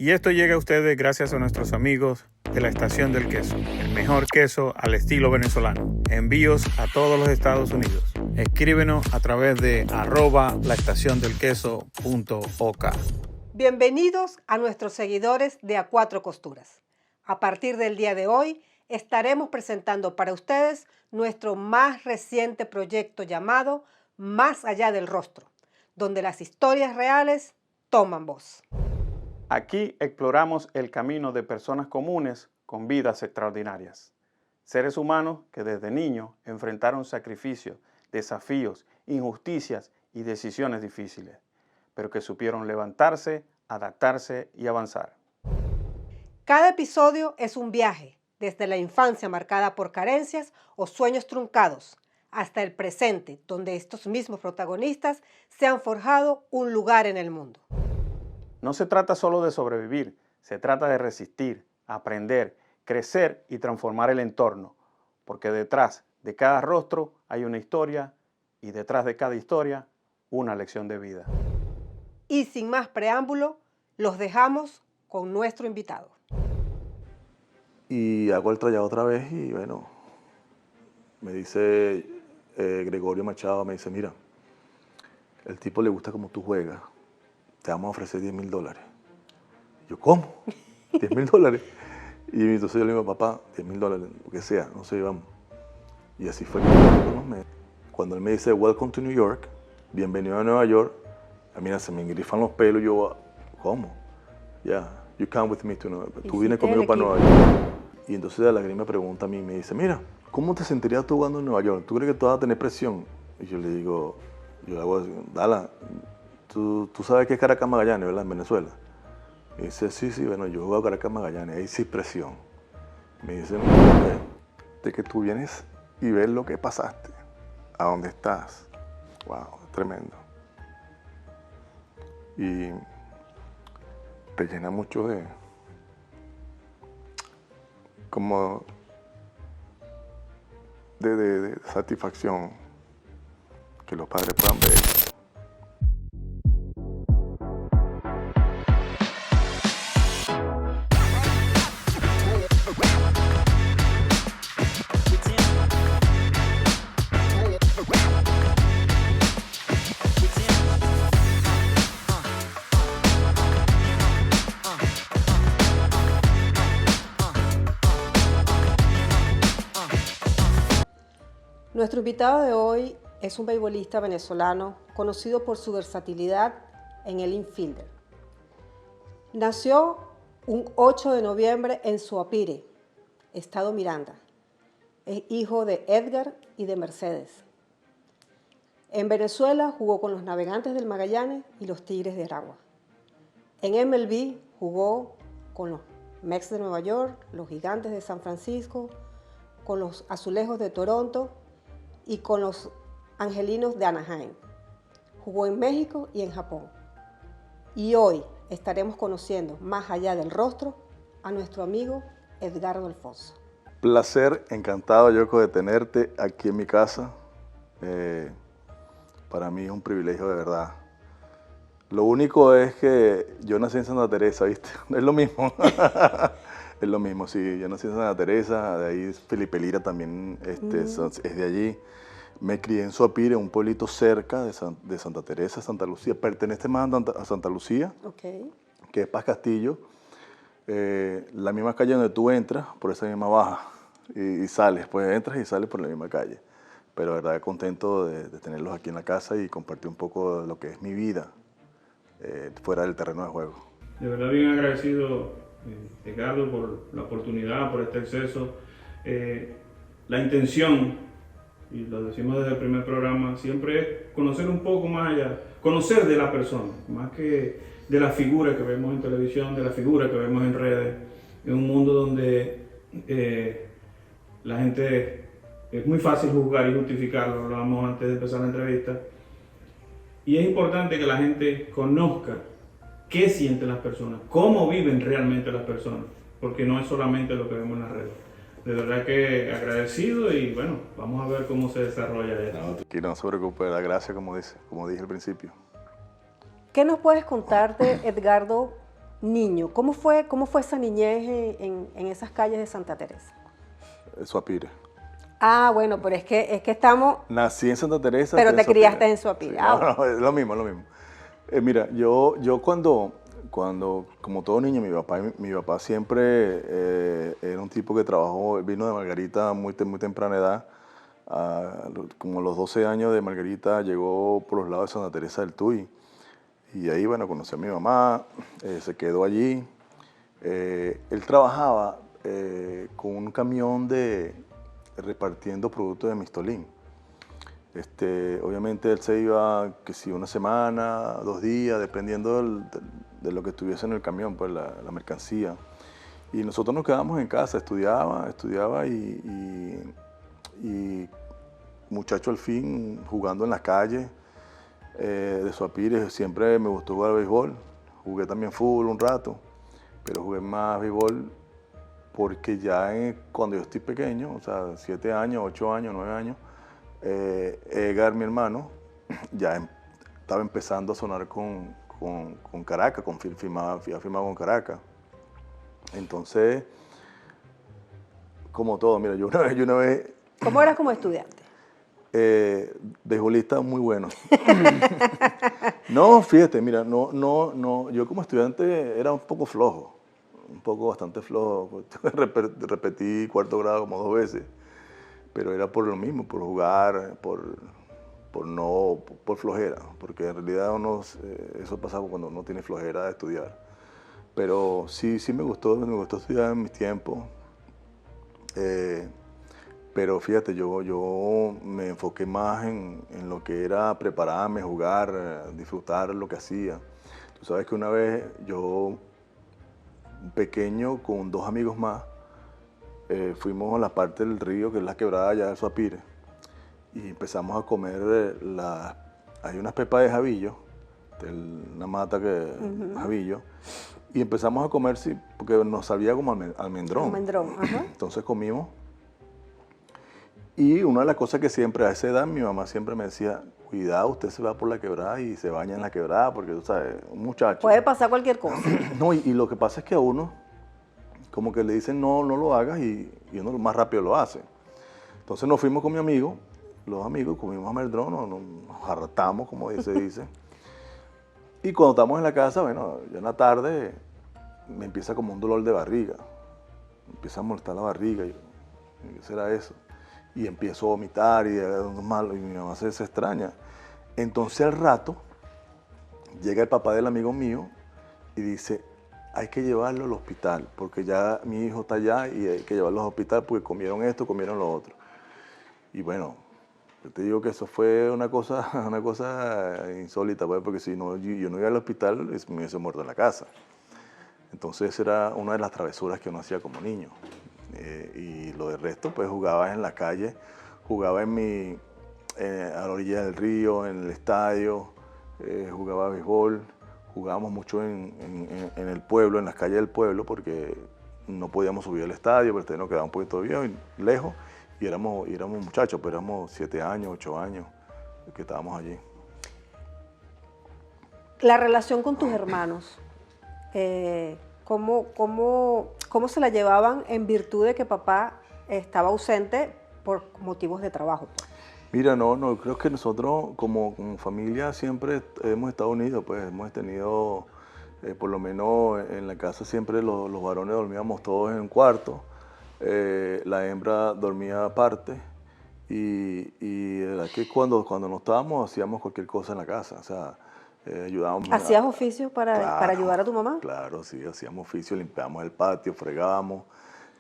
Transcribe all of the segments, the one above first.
Y esto llega a ustedes gracias a nuestros amigos de la Estación del Queso, el mejor queso al estilo venezolano. Envíos a todos los Estados Unidos. Escríbenos a través de @laestaciondelqueso.ok. Bienvenidos a nuestros seguidores de A Cuatro Costuras. A partir del día de hoy estaremos presentando para ustedes nuestro más reciente proyecto llamado Más allá del rostro, donde las historias reales toman voz. Aquí exploramos el camino de personas comunes con vidas extraordinarias. Seres humanos que desde niños enfrentaron sacrificios, desafíos, injusticias y decisiones difíciles, pero que supieron levantarse, adaptarse y avanzar. Cada episodio es un viaje, desde la infancia marcada por carencias o sueños truncados, hasta el presente, donde estos mismos protagonistas se han forjado un lugar en el mundo. No se trata solo de sobrevivir, se trata de resistir, aprender, crecer y transformar el entorno, porque detrás de cada rostro hay una historia y detrás de cada historia una lección de vida. Y sin más preámbulo, los dejamos con nuestro invitado. Y hago el trayado otra vez y bueno, me dice Gregorio Machado, me dice, mira, el tipo le gusta como tú juegas, te vamos a ofrecer $10,000. Yo, ¿cómo? $10,000. Y entonces yo le digo, papá, $10,000, lo que sea, no sé, vamos. Y así fue que cuando él me dice, welcome to New York, bienvenido a Nueva York, mira, se me engrifan los pelos, yo, ¿cómo? Yeah, you come with me to Nueva York. Tú vienes conmigo para Nueva York. Y entonces la me pregunta a mí, me dice, mira, ¿cómo te sentirías tú jugando en Nueva York? ¿Tú crees que tú vas a tener presión? Y yo le digo, yo le hago así, Dala, tú sabes que es Caracas Magallanes, ¿verdad? En Venezuela. Y dice, sí, bueno, yo juego a Caracas Magallanes, ahí sí presión. Me dice, de que tú vienes y ves lo que pasaste, a dónde estás. Wow, tremendo. Y te llena mucho de, como, de satisfacción que los padres puedan ver. Nuestro invitado de hoy es un beisbolista venezolano conocido por su versatilidad en el infielder. Nació un 8 de noviembre en Suapire, estado Miranda. Es hijo de Edgar y de Mercedes. En Venezuela jugó con los Navegantes del Magallanes y los Tigres de Aragua. En MLB jugó con los Mets de Nueva York, los Gigantes de San Francisco, con los Azulejos de Toronto y con los Angelinos de Anaheim. Jugó en México y en Japón. Y hoy estaremos conociendo más allá del rostro a nuestro amigo Edgardo Alfonso. Placer, encantado, Yoko, de tenerte aquí en mi casa. Para mí es un privilegio de verdad. Lo único es que yo nací en Santa Teresa, ¿viste? Es lo mismo. Es lo mismo, sí. Yo nací en Santa Teresa, de ahí Felipe Lira también es de allí. Me crié en Suapire, un pueblito cerca de Santa Teresa, Santa Lucía. Pertenece más a Santa Lucía, que es Paz Castillo. La misma calle donde tú entras, por esa misma baja, y sales. Pues entras y sales por la misma calle. Pero de verdad contento de tenerlos aquí en la casa y compartir un poco de lo que es mi vida fuera del terreno de juego. De verdad bien agradecido, Edgardo, por la oportunidad, por este acceso. La intención, y lo decimos desde el primer programa, siempre es conocer un poco más allá, conocer de la persona, más que de la figura que vemos en televisión, de la figura que vemos en redes, en un mundo donde la gente, es muy fácil juzgar y justificar, lo hablábamos antes de empezar la entrevista, y es importante que la gente conozca qué sienten las personas, cómo viven realmente las personas, porque no es solamente lo que vemos en las redes. De verdad que agradecido y bueno, vamos a ver cómo se desarrolla esto. Que no se preocupe, la gracia, como dije al principio. ¿Qué nos puedes contar de Edgardo niño, ¿cómo fue esa niñez en esas calles de Santa Teresa? Suapire. Ah, bueno, pero es que estamos... Nací en Santa Teresa. Pero te Suapire. criaste en Suapire. Sí, Ah, no, bueno. no, es lo mismo, es lo mismo. Mira, yo cuando, como todo niño, mi papá siempre era un tipo que trabajó, vino de Margarita muy temprana edad. Como a los 12 años de Margarita llegó por los lados de Santa Teresa del Tuy. Y ahí, bueno, conocí a mi mamá, se quedó allí. Él trabajaba con un camión repartiendo productos de Mistolín. Obviamente él se iba, que si una semana, 2 días, dependiendo de lo que estuviese en el camión, pues la mercancía. Y nosotros nos quedábamos en casa, estudiaba y muchacho al fin, jugando en las calles de Suapire. Siempre me gustó jugar béisbol. Jugué también fútbol un rato, pero jugué más béisbol porque ya cuando yo estoy pequeño, o sea, 7 años, 8 años, 9 años, Edgar, mi hermano, ya estaba empezando a sonar con Caracas, había firmado con Caracas. Entonces, como todo, mira, yo una vez ¿Cómo eras como estudiante? beisbolista muy bueno. No, fíjate, mira, no, yo como estudiante era un poco flojo, bastante flojo. Repetí 4º grado como 2 veces, pero era por lo mismo, por jugar, por flojera, porque en realidad eso pasa cuando uno tiene flojera de estudiar. Pero sí me gustó estudiar en mis tiempos. Pero fíjate, yo me enfoqué más en lo que era prepararme, jugar, disfrutar lo que hacía. Tú sabes que una vez yo, pequeño, con 2 amigos más, fuimos a la parte del río, que es la quebrada allá del Suapire, y empezamos a comer hay unas pepas de jabillo, una mata jabillo, y empezamos a comer, sí, porque nos sabía como almendrón. Almendrón, ajá. Entonces comimos. Y una de las cosas que siempre a esa edad mi mamá siempre me decía, cuidado, usted se va por la quebrada y se baña en la quebrada, porque tú sabes, un muchacho. Puede pasar cualquier cosa. No, y lo que pasa es que a uno, como que le dicen, no lo hagas, y uno más rápido lo hace. Entonces nos fuimos con mi amigo, los amigos, comimos almendrón, nos hartamos, como se dice. Y cuando estamos en la casa, bueno, ya en la tarde me empieza como un dolor de barriga. Me empieza a molestar la barriga. Y ¿qué será eso? Y empiezo a vomitar y mi mamá se extraña. Entonces al rato llega el papá del amigo mío y dice, hay que llevarlo al hospital, porque ya mi hijo está allá y hay que llevarlo al hospital porque comieron esto, comieron lo otro. Y bueno, yo te digo que eso fue una cosa insólita, pues, porque si no, yo no iba al hospital, me hubiese muerto en la casa. Entonces esa era una de las travesuras que uno hacía como niño. Y lo del resto, pues jugaba en la calle, jugaba a la orilla del río, en el estadio, jugaba béisbol, jugábamos mucho en el pueblo, en las calles del pueblo, porque no podíamos subir al estadio, porque nos quedaba un poquito lejos, y éramos muchachos, pues éramos 7 años, 8 años que estábamos allí. La relación con tus hermanos, ¿cómo se la llevaban en virtud de que papá estaba ausente por motivos de trabajo? Mira, no, creo que nosotros como familia siempre hemos estado unidos, pues hemos tenido, por lo menos en la casa siempre los varones dormíamos todos en un cuarto, la hembra dormía aparte, y la verdad que cuando no estábamos hacíamos cualquier cosa en la casa, o sea, ayudábamos. ¿Hacías oficios para ayudar a tu mamá? Claro, sí, hacíamos oficios, limpiábamos el patio, fregábamos,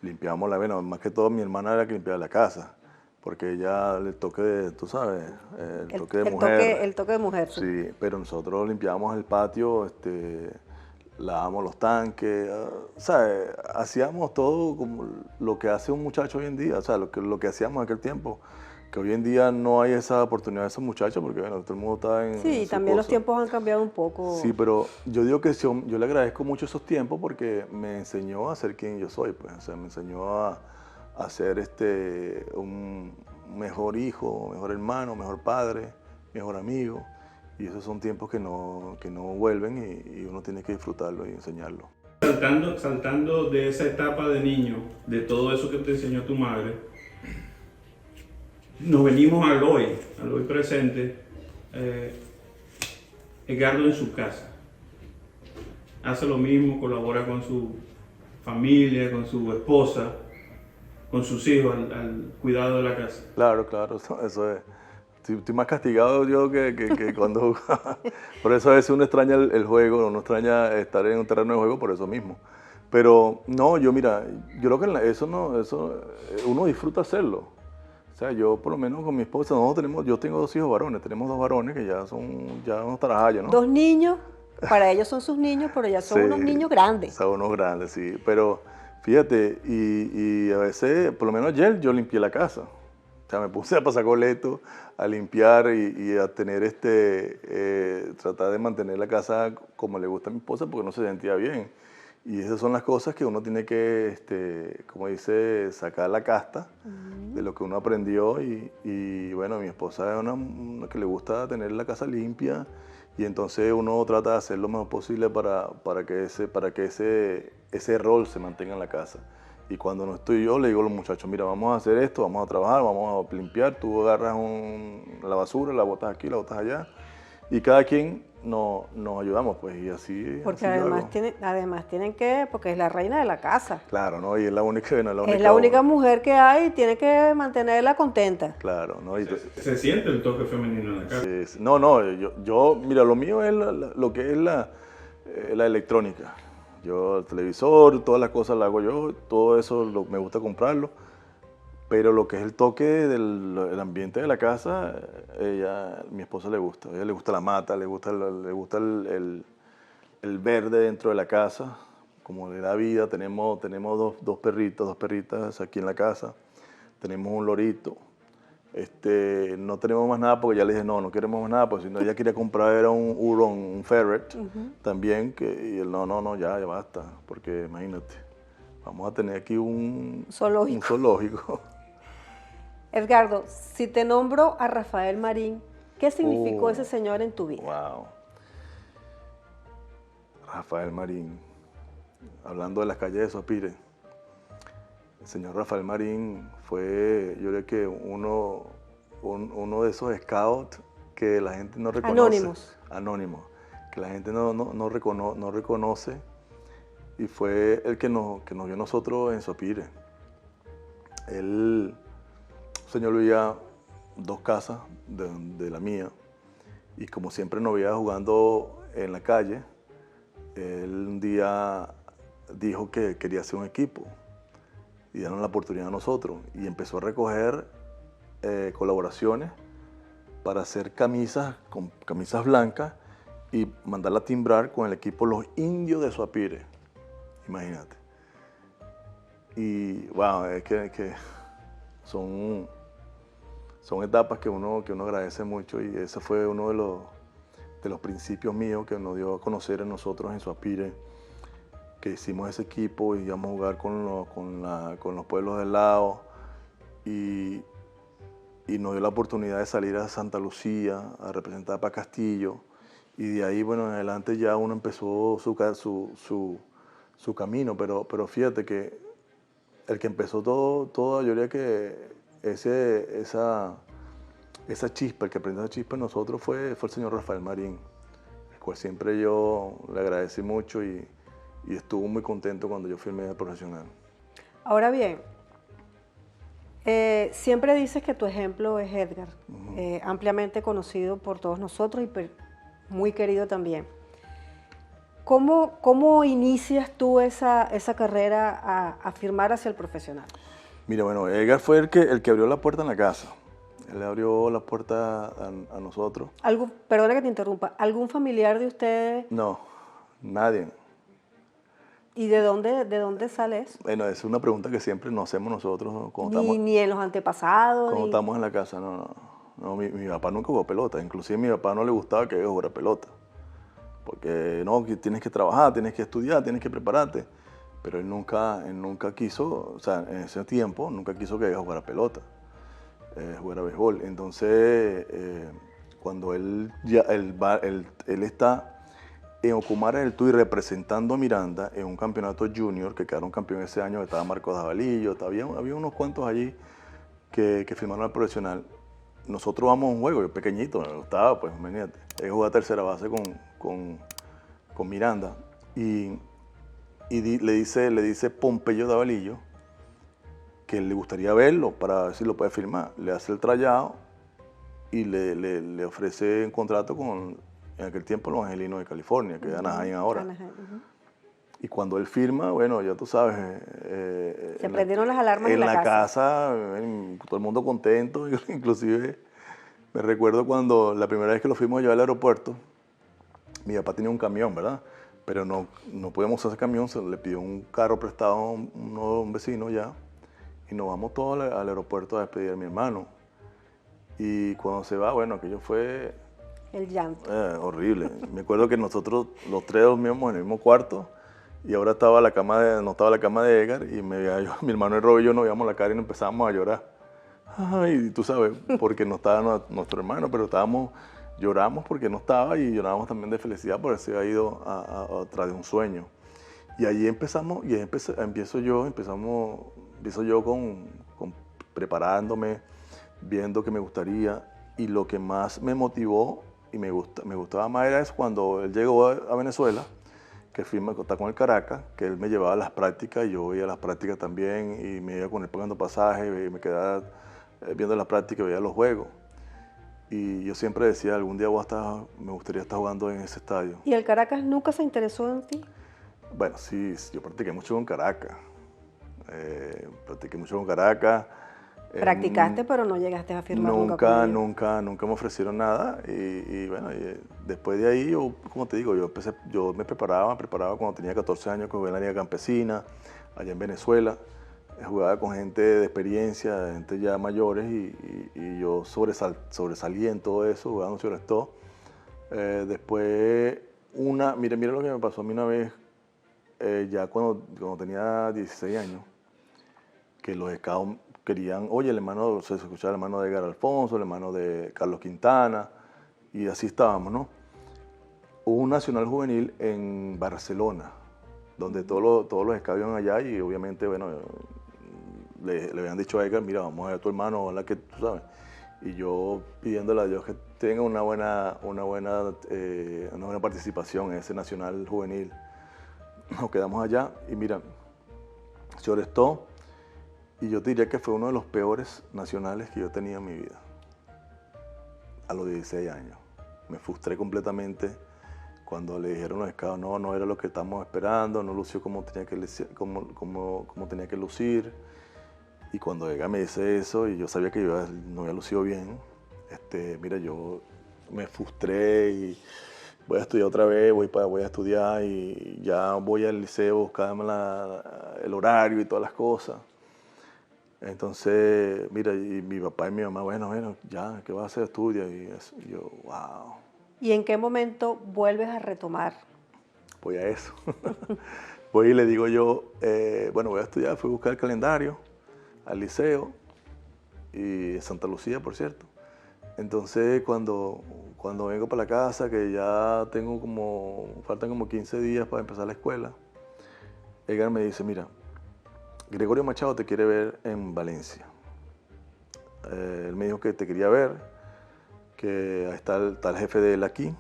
limpiábamos bueno, más que todo mi hermana era que limpiaba la casa, porque ella el toque de, tú sabes, el toque de mujer. El toque de mujer. Sí, pero nosotros limpiábamos el patio, lavábamos los tanques, ¿sabes? Hacíamos todo como lo que hace un muchacho hoy en día, o sea, lo que hacíamos en aquel tiempo, que hoy en día no hay esa oportunidad de esos muchachos, porque bueno, todo el mundo está en Sí, también los tiempos han cambiado un poco. Sí, pero yo digo que yo le agradezco mucho esos tiempos porque me enseñó a ser quien yo soy, pues, o sea, me enseñó a ser un mejor hijo, mejor hermano, mejor padre, mejor amigo. Y esos son tiempos que no vuelven y uno tiene que disfrutarlo y enseñarlo. Saltando de esa etapa de niño, de todo eso que te enseñó tu madre, nos venimos al hoy presente. Edgardo en su casa hace lo mismo, colabora con su familia, con su esposa, con sus hijos al cuidado de la casa. Claro, claro, eso es. Estoy más castigado yo que cuando jugaba. Por eso a veces uno extraña el juego, uno extraña estar en un terreno de juego por eso mismo. Pero no, mira, yo creo que uno disfruta hacerlo. O sea, yo por lo menos con mi esposa, yo tengo 2 hijos varones, tenemos 2 varones que ya unos tarajallos, ¿no? 2 niños, para ellos son sus niños, pero ya son Sí, unos niños grandes. Son unos grandes, sí. Pero fíjate, y a veces, por lo menos ayer yo limpié la casa. O sea, me puse a pasar coleto, a limpiar y a tener tratar de mantener la casa como le gusta a mi esposa porque no se sentía bien. Y esas son las cosas que uno tiene que, como dice, sacar la casta de lo que uno aprendió. Y bueno, mi esposa es una que le gusta tener la casa limpia y entonces uno trata de hacer lo mejor posible para que ese rol se mantenga en la casa. Y cuando no estoy yo, le digo a los muchachos, mira, vamos a hacer esto, vamos a trabajar, vamos a limpiar, tú agarras la basura, la botas aquí, la botas allá, y cada quien nos ayudamos, pues, y así. Porque así además tienen que, porque es la reina de la casa. Claro, ¿no? Y es la única, bueno, Es la única mujer que hay y tiene que mantenerla contenta. Claro, ¿no? Se siente el toque femenino en la casa. Mira, lo mío es lo que es la electrónica. Yo el televisor, todas las cosas las hago yo, todo eso me gusta comprarlo, pero lo que es el toque del ambiente de la casa, mi esposa le gusta. A ella le gusta la mata, le gusta el verde dentro de la casa, como le da vida. Tenemos dos perritas aquí en la casa, tenemos un lorito. No tenemos más nada porque ya le dije no queremos más nada, porque si no ella quería comprar era un hurón, un ferret también, y él no, ya basta, porque imagínate, vamos a tener aquí un zoológico. Edgardo, si te nombro a Rafael Marín, ¿qué significó ese señor en tu vida? Wow. Rafael Marín, hablando de las calles de Suapire, el señor Rafael Marín fue, yo creo que uno de esos scouts que la gente no reconoce. Anónimos. Que la gente no reconoce. Y fue el que nos vio nosotros en Suapire. El señor vivía 2 casas de la mía. Y como siempre nos veía jugando en la calle, él un día dijo que quería hacer un equipo. Y dieron la oportunidad a nosotros y empezó a recoger colaboraciones para hacer camisas blancas y mandarla a timbrar con el equipo Los Indios de Suapire, imagínate. Y wow, es que son etapas que uno agradece mucho, y ese fue uno de los principios míos que nos dio a conocer a nosotros en Suapire, que hicimos ese equipo y íbamos a jugar con los pueblos del lado, y nos dio la oportunidad de salir a Santa Lucía a representar para Castillo, y de ahí, bueno, en adelante ya uno empezó su camino, pero fíjate que el que empezó todo, yo diría que esa chispa, el que prendió esa chispa en nosotros fue el señor Rafael Marín, el cual siempre yo le agradecí mucho y estuvo muy contento cuando yo fui medio profesional. Ahora bien, siempre dices que tu ejemplo es Edgar, ampliamente conocido por todos nosotros y muy querido también. ¿Cómo inicias tú esa carrera a firmar hacia el profesional? Mira, bueno, Edgar fue el que abrió la puerta en la casa. Él abrió la puerta a nosotros. Perdona que te interrumpa, ¿algún familiar de ustedes? No, nadie. ¿Y de dónde sale eso? Bueno, es una pregunta que siempre nos hacemos nosotros Ni en los antepasados. Cuando estamos en la casa, no, mi papá nunca jugó pelota. Inclusive a mi papá no le gustaba que yo jugara pelota. Porque no, que tienes que trabajar, tienes que estudiar, tienes que prepararte. Pero él nunca quiso, o sea, en ese tiempo, nunca quiso que yo jugara pelota, jugara béisbol. Entonces, cuando él está en Ocumare, en el Tuy, representando a Miranda en un campeonato junior, que quedaron campeón ese año, estaba Marcos Davalillo, había unos cuantos allí que firmaron al profesional. Nosotros vamos a un juego, yo pequeñito, me gustaba, pues, imagínate. Él jugaba tercera base con Miranda. Le dice Pompeyo Davalillo que le gustaría verlo para ver si lo puede firmar. Le hace el tryout y le ofrece un contrato con, en aquel tiempo, los Angelinos de California, que es Anaheim ahora. Y cuando él firma, bueno, ya tú sabes... Se prendieron las alarmas en la casa. Todo el mundo contento, inclusive me recuerdo cuando la primera vez que lo fuimos a llevar al aeropuerto, mi papá tenía un camión, ¿verdad? Pero no podíamos usar ese camión, se le pidió un carro prestado a un vecino ya, y nos vamos todos al aeropuerto a despedir a mi hermano. Y cuando se va, bueno, aquello fue... El llanto. Horrible. Me acuerdo que nosotros los tres dormíamos en el mismo cuarto, y ahora estaba no estaba la cama de Edgar, y mi hermano y Rob y yo nos veíamos la cara y nos empezábamos a llorar. Ay, tú sabes, porque no estaba nuestro hermano, pero lloramos porque no estaba, y llorábamos también de felicidad por haberse ido atrás de un sueño. Y allí empezamos, empiezo yo con preparándome, viendo que me gustaría, y lo que más me motivó y me gustaba más era eso cuando él llegó a Venezuela, que está con el Caracas, que él me llevaba a las prácticas, y yo veía las prácticas también, y me iba con él pagando pasajes, y me quedaba viendo las prácticas, veía los juegos. Y yo siempre decía, algún día me gustaría estar jugando en ese estadio. ¿Y el Caracas nunca se interesó en ti? Bueno, sí, yo practiqué mucho con Caracas. Practicaste, pero no llegaste a firmar nunca con ellos. Nunca me ofrecieron nada. Y bueno, después de ahí, como te digo, yo me preparaba cuando tenía 14 años, que jugué en la Liga Campesina, allá en Venezuela. Jugaba con gente de experiencia, gente ya mayores, y yo sobresalí en todo eso, jugando sobre esto. Después, mira lo que me pasó a mí una vez, ya cuando tenía 16 años, que los scouts querían, oye, se escuchaba el hermano de Edgar Alfonso, el hermano de Carlos Quintana, y así estábamos, ¿no? Hubo un nacional juvenil en Barcelona, donde todos los scouts iban allá, y obviamente, bueno, le habían dicho a Edgar, mira, vamos a ver a tu hermano, ojalá que tú sabes. Y yo pidiéndole a Dios que tenga una buena participación en ese nacional juvenil. Nos quedamos allá y mira, se orestó, y yo te diría que fue uno de los peores nacionales que yo tenía en mi vida. A los 16 años. Me frustré completamente cuando le dijeron los scouts, no era lo que estábamos esperando, no lució como tenía que lucir. Y cuando ella me dice eso, y yo sabía que yo no había lucido bien, mira, yo me frustré y voy a estudiar otra vez, voy a estudiar, y ya voy al liceo, buscarme el horario y todas las cosas. Entonces, mira, y mi papá y mi mamá, bueno, ya, ¿qué vas a hacer? Estudia. Y yo, wow. ¿Y en qué momento vuelves a retomar? Voy a eso. Voy y le digo yo, bueno, voy a estudiar, fui a buscar el calendario al liceo, y en Santa Lucía, por cierto. Entonces, cuando vengo para la casa, que ya faltan como 15 días para empezar la escuela, Edgar me dice, mira, Gregorio Machado te quiere ver en Valencia. Él me dijo que te quería ver, que está el jefe de él aquí,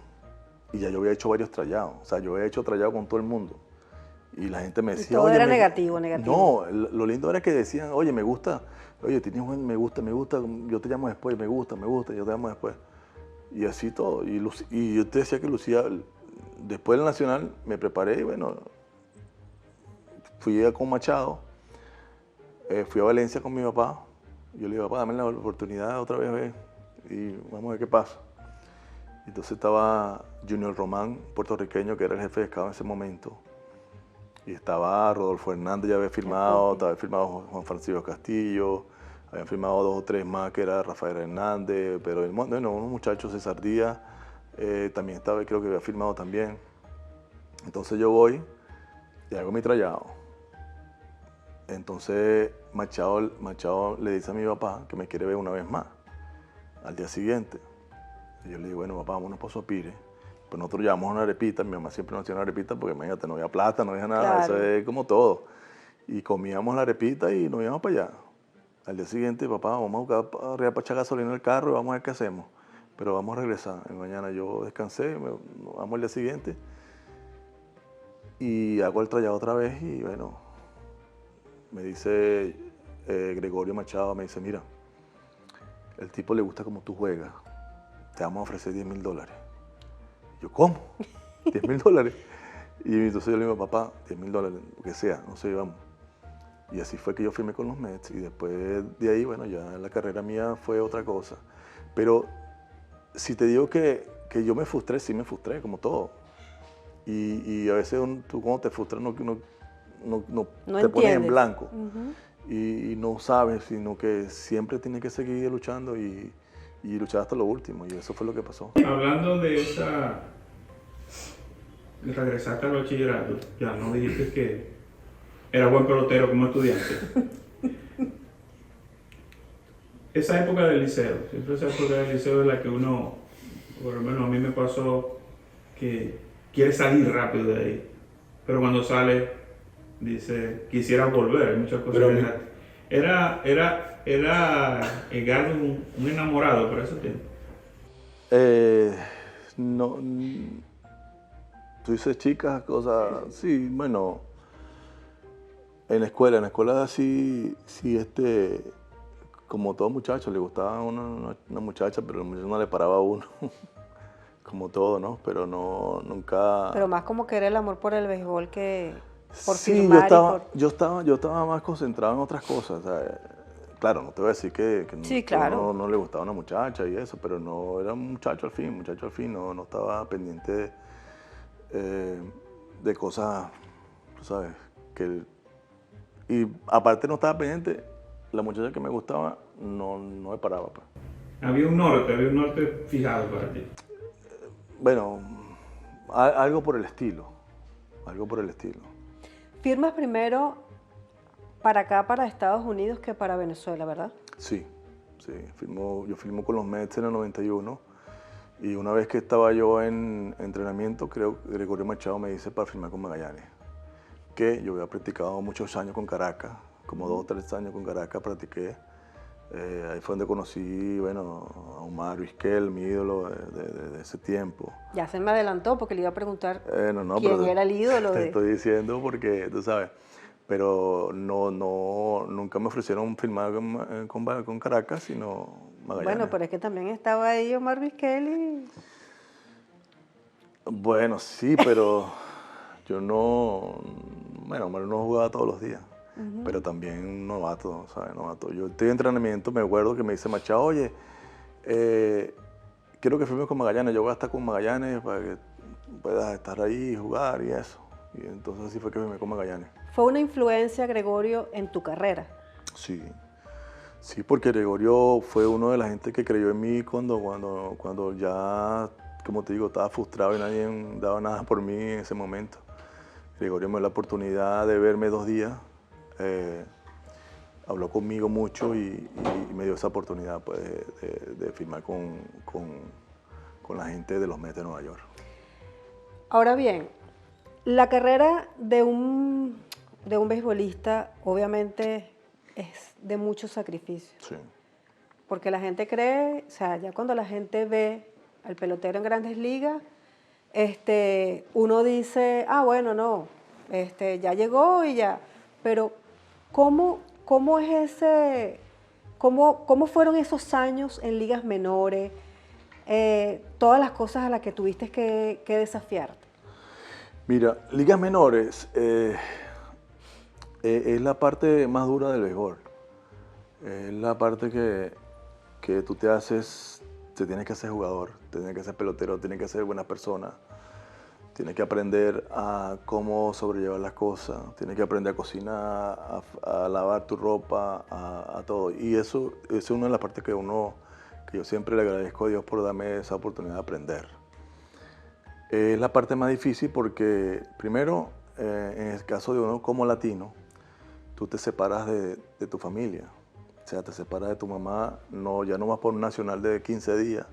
y ya yo había hecho varios trayados. O sea, yo había hecho trayados con todo el mundo. Y la gente me decía, todo era negativo. No, lo lindo era que decían, oye, me gusta, oye, tienes un me gusta, yo te llamo después, me gusta, yo te llamo después. Y así todo. Y yo te decía que lucía, después del Nacional me preparé, y bueno, fui con Machado, fui a Valencia con mi papá. Yo le dije, papá, dame la oportunidad otra vez, y vamos a ver qué pasa. Entonces estaba Junior Román, puertorriqueño, que era el jefe de scout en ese momento. Y estaba Rodolfo Hernández, ya había firmado Juan Francisco Castillo, habían firmado 2 o 3 más, que era Rafael Hernández, pero bueno, unos muchachos, César Díaz, también estaba, creo que había firmado también. Entonces yo voy y hago mi trayado. Entonces Machado le dice a mi papá que me quiere ver una vez más, al día siguiente. Y yo le digo, bueno, papá, vámonos para Suapire. Pues nosotros llevamos una arepita, mi mamá siempre nos hacía una arepita porque imagínate, no había plata, no había nada, Claro. eso es como todo. Y comíamos la arepita y nos íbamos para allá. Al día siguiente, papá, vamos a buscar arriba para echar gasolina en el carro y vamos a ver qué hacemos. Pero vamos a regresar. Y mañana yo descansé, vamos al día siguiente y hago el trayado otra vez y bueno, me dice Gregorio Machado, me dice, mira, el tipo le gusta como tú juegas, te vamos a ofrecer $10.000. Yo, ¿cómo? $10.000. Y entonces yo le digo, papá, $10.000, lo que sea, no sé, vamos. Y así fue que yo firmé con los Mets y después de ahí, bueno, ya la carrera mía fue otra cosa. Pero si te digo que yo me frustré, sí me frustré, como todo. Y a veces tú cuando te frustras no te pones en entiendes. blanco y no sabes, sino que siempre tienes que seguir luchando y luchar hasta lo último. Y eso fue lo que pasó. Hablando de regresaste al bachillerato, ya no dijiste que era buen pelotero como estudiante. Esa época del liceo, siempre esa época del liceo es la que uno, por lo menos a mí me pasó, que quiere salir rápido de ahí, pero cuando sale dice, quisiera volver, hay muchas cosas Pero que dejar. Era Edgardo un enamorado por ese tiempo. No, tú dices chicas, cosas, sí, bueno, en la escuela sí, como todo muchacho, le gustaba una muchacha, pero la muchacha no le paraba a uno, como todo, ¿no? Pero no, nunca... Pero más como que era el amor por el béisbol que por Sí, firmar yo estaba más concentrado en otras cosas, o sea, claro, no te voy a decir que Sí, claro. no le gustaba una muchacha y eso, pero no, era un muchacho al fin, no estaba pendiente de cosas, tú sabes, y aparte no estaba pendiente, la muchacha que me gustaba no me paraba, pues. Había un norte fijado para ti. Bueno, algo por el estilo. Firmas primero para acá, para Estados Unidos, que para Venezuela, ¿verdad? Sí. Yo firmo con los Mets en el 91 y una vez que estaba yo en entrenamiento, creo que Gregorio Machado me dice para firmar con Magallanes, que yo había practicado muchos años con Caracas, como 2 o 3 años con Caracas practiqué. Ahí fue donde conocí, bueno, a Omar Vizquel, mi ídolo de ese tiempo. Ya se me adelantó porque le iba a preguntar No, quién pero era el ídolo te de... estoy diciendo porque, tú sabes, pero nunca me ofrecieron firmar con Caracas, sino Magallanes. Bueno, pero es que también estaba ahí Omar Vizquel y... Bueno, sí, pero yo no... Bueno, Omar no jugaba todos los días, pero también novato, ¿sabes? Novato. Yo estoy en entrenamiento, me acuerdo que me dice Machado, oye, quiero que firmes con Magallanes, yo voy a estar con Magallanes para que puedas estar ahí y jugar y eso. Y entonces así fue que firmé con Magallanes. ¿Fue una influencia, Gregorio, en tu carrera? Sí, porque Gregorio fue uno de la gente que creyó en mí cuando ya, como te digo, estaba frustrado y nadie daba nada por mí en ese momento. Gregorio me dio la oportunidad de verme 2 días, habló conmigo mucho y me dio esa oportunidad pues, de firmar con la gente de los Mets de Nueva York. Ahora bien, la carrera de un beisbolista obviamente es de mucho sacrificio. Sí. Porque la gente cree, o sea, ya cuando la gente ve al pelotero en Grandes Ligas, uno dice, bueno, no, ya llegó y ya. Pero ¿cómo es cómo fueron esos años en ligas menores? Todas las cosas a las que tuviste que desafiarte. Mira, ligas menores es la parte más dura del béisbol. Es la parte que tú te tienes que ser jugador, tienes que ser pelotero, tienes que ser buena persona, tienes que aprender a cómo sobrellevar las cosas, tienes que aprender a cocinar, a lavar tu ropa, a todo. Y eso es una de las partes que yo siempre le agradezco a Dios por darme esa oportunidad de aprender. Es la parte más difícil porque, primero, en el caso de uno como latino, tú te separas de tu familia. O sea, te separas de tu mamá, ya no vas por un nacional de 15 días,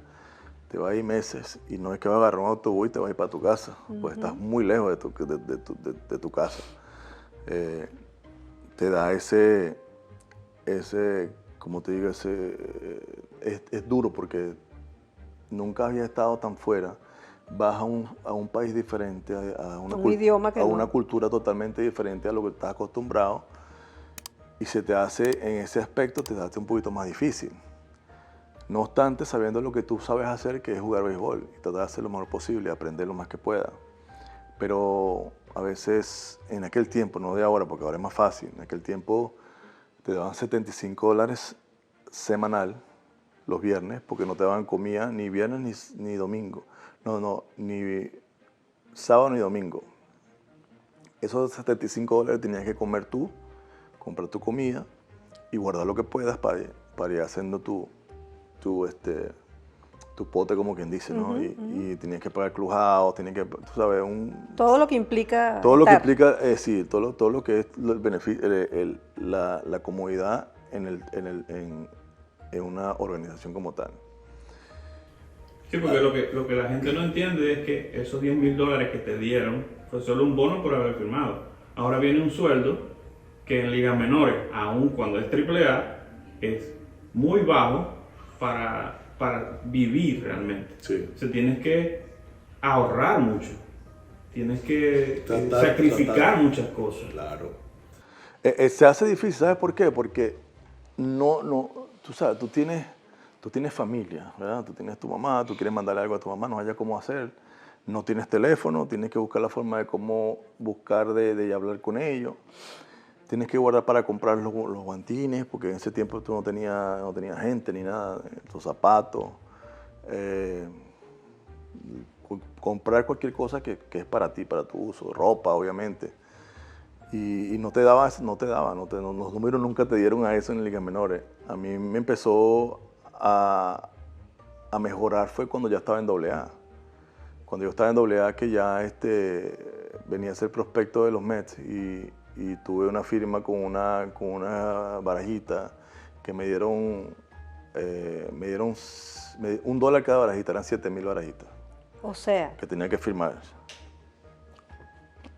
te vas a ir meses y no es que vas a agarrar un autobús y te vas a ir para tu casa, pues estás muy lejos de tu casa. Te da ese, como te digo, es duro porque nunca había estado tan fuera. Vas a un país diferente, a un idioma que una no. cultura totalmente diferente a lo que estás acostumbrado, y se te hace, en ese aspecto, te hace un poquito más difícil. No obstante, sabiendo lo que tú sabes hacer, que es jugar béisbol, y tratar de hacer lo mejor posible, aprender lo más que pueda. Pero a veces, en aquel tiempo, no de ahora, porque ahora es más fácil, en aquel tiempo te daban $75 semanal los viernes, porque no te daban comida ni viernes ni domingo. No, ni sábado ni domingo. Esos $75 tenías que comer tú, comprar tu comida y guardar lo que puedas para ir haciendo tu pote, como quien dice, ¿no? Y tenías que pagar clubhouse, tenías que, tú sabes, todo lo que implica todo lo que estar. implica, sí, todo lo que es el beneficio, la comodidad en una organización como tal. Sí, porque lo que la gente no entiende es que esos $10,000 que te dieron fue solo un bono por haber firmado. Ahora viene un sueldo que en ligas menores, aun cuando es AAA, es muy bajo para vivir realmente. Sí. O sea, tienes que ahorrar mucho, tienes que sacrificar muchas cosas. Claro. Se hace difícil, ¿sabes por qué? Porque tú sabes, tú tienes familia, ¿verdad? Tú tienes tu mamá, tú quieres mandarle algo a tu mamá, no haya cómo hacer. No tienes teléfono, tienes que buscar la forma de cómo buscar de hablar con ellos. Tienes que guardar para comprar los guantines, porque en ese tiempo tú no tenías gente ni nada, tus zapatos. Comprar cualquier cosa que es para ti, para tu uso, ropa, obviamente. Y no te daba, los números nunca te dieron a eso en ligas menores. A mí me empezó a mejorar fue cuando ya estaba en AA. Cuando yo estaba en AA, que ya venía a ser prospecto de los Mets y tuve una firma con una barajita que me dieron $1 cada barajita, eran 7,000 barajitas. O sea, Que tenía que firmar.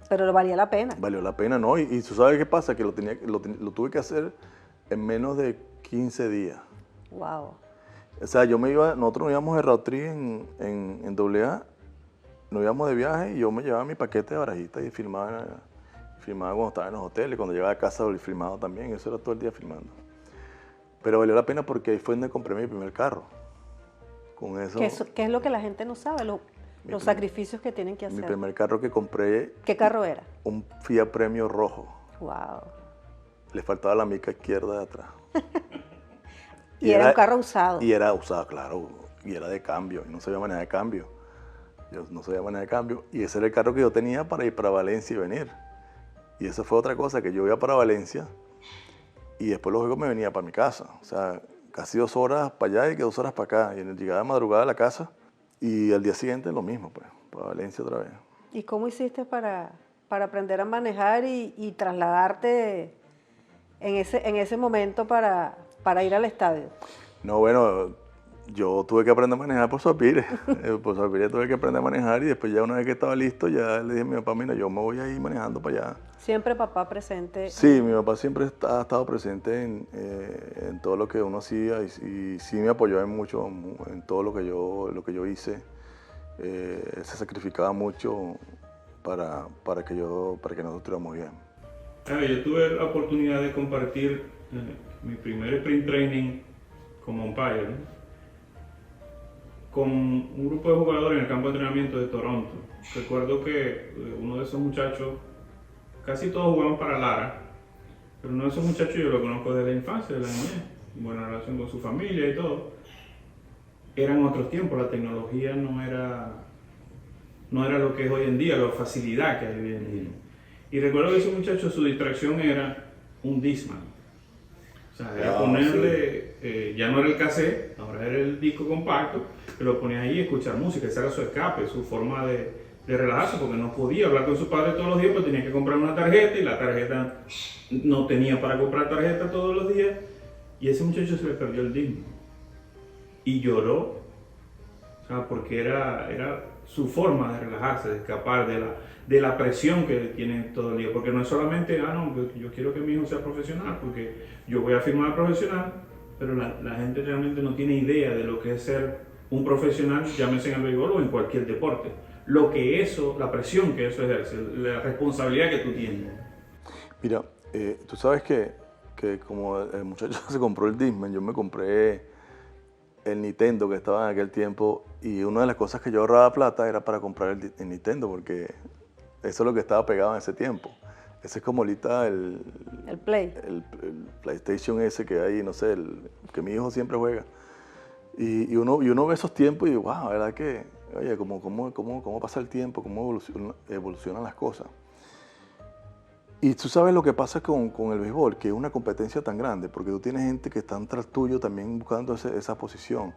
pero valía la pena. Valió la pena, ¿no? Y tú sabes qué pasa, que lo tuve que hacer en menos de 15 días. Wow. O sea, nosotros nos íbamos de road trip en AA, nos íbamos de viaje y yo me llevaba mi paquete de barajitas y firmaba cuando estaba en los hoteles, cuando llegaba a casa lo firmaba también, eso era todo el día firmando. Pero valió la pena porque ahí fue donde compré mi primer carro. Con eso. ¿Qué es lo que la gente no sabe? Los sacrificios que tienen que hacer. Mi primer carro que compré. ¿Qué carro era? Un Fiat Premio rojo. Wow. Le faltaba la mica izquierda de atrás. Y era un carro usado. Y era usado, claro. Y era de cambio. Y no sabía manejar de cambio. Yo no sabía manejar de cambio. Y ese era el carro que yo tenía para ir para Valencia y venir. Y eso fue otra cosa, que yo iba para Valencia y después luego me venía para mi casa. O sea, casi 2 horas para allá y que 2 horas para acá. Y llegaba de madrugada a la casa y al día siguiente lo mismo, pues, para Valencia otra vez. ¿Y cómo hiciste para aprender a manejar y trasladarte en ese momento para ir al estadio? No, bueno, yo tuve que aprender a manejar por Suapire. Por Suapire tuve que aprender a manejar y después ya una vez que estaba listo, ya le dije a mi papá, mira, yo me voy a ir manejando para allá. Siempre papá presente. Sí, mi papá siempre ha estado presente en todo lo que uno hacía y sí me apoyó en todo lo que yo hice. Él se sacrificaba mucho para que nosotros estuviéramos bien. Yo tuve la oportunidad de compartir mi primer sprint training como umpire, ¿no?, con un grupo de jugadores en el campo de entrenamiento de Toronto. Recuerdo que uno de esos muchachos, casi todos jugaban para Lara, pero uno de esos muchachos yo lo conozco desde la infancia, de la niñez, buena relación con su familia y todo. Eran otros tiempos, la tecnología no era lo que es hoy en día, la facilidad que hay hoy en día. Y recuerdo que ese muchacho, su distracción era un Discman. O sea, era ponerle, ya no era el cassette, ahora era el disco compacto, que lo ponía ahí y escuchar música. Ese era su escape, su forma de relajarse, porque no podía hablar con su padre todos los días, pues tenía que comprar una tarjeta y la tarjeta no tenía para comprar tarjeta todos los días. Y ese muchacho se le perdió el Discman. Y lloró. O O sea, porque era su forma de relajarse, de escapar de la presión que tienen todo el día. Porque no es solamente, no, yo quiero que mi hijo sea profesional, porque yo voy a firmar profesional, pero la gente realmente no tiene idea de lo que es ser un profesional, llámese en el béisbol o en cualquier deporte. Lo que eso, la presión que eso ejerce, la responsabilidad que tú tienes. Mira, tú sabes que como el muchacho se compró el Discman, yo me compré el Nintendo que estaba en aquel tiempo, y una de las cosas que yo ahorraba plata era para comprar el Nintendo, porque eso es lo que estaba pegado en ese tiempo. Ese es como ahorita El Play. el PlayStation ese que hay, no sé, que mi hijo siempre juega. Y uno ve esos tiempos y wow, la verdad que, oye, cómo pasa el tiempo, cómo evolucionan las cosas. Y tú sabes lo que pasa con el béisbol, que es una competencia tan grande, porque tú tienes gente que están tras tuyo también buscando esa posición.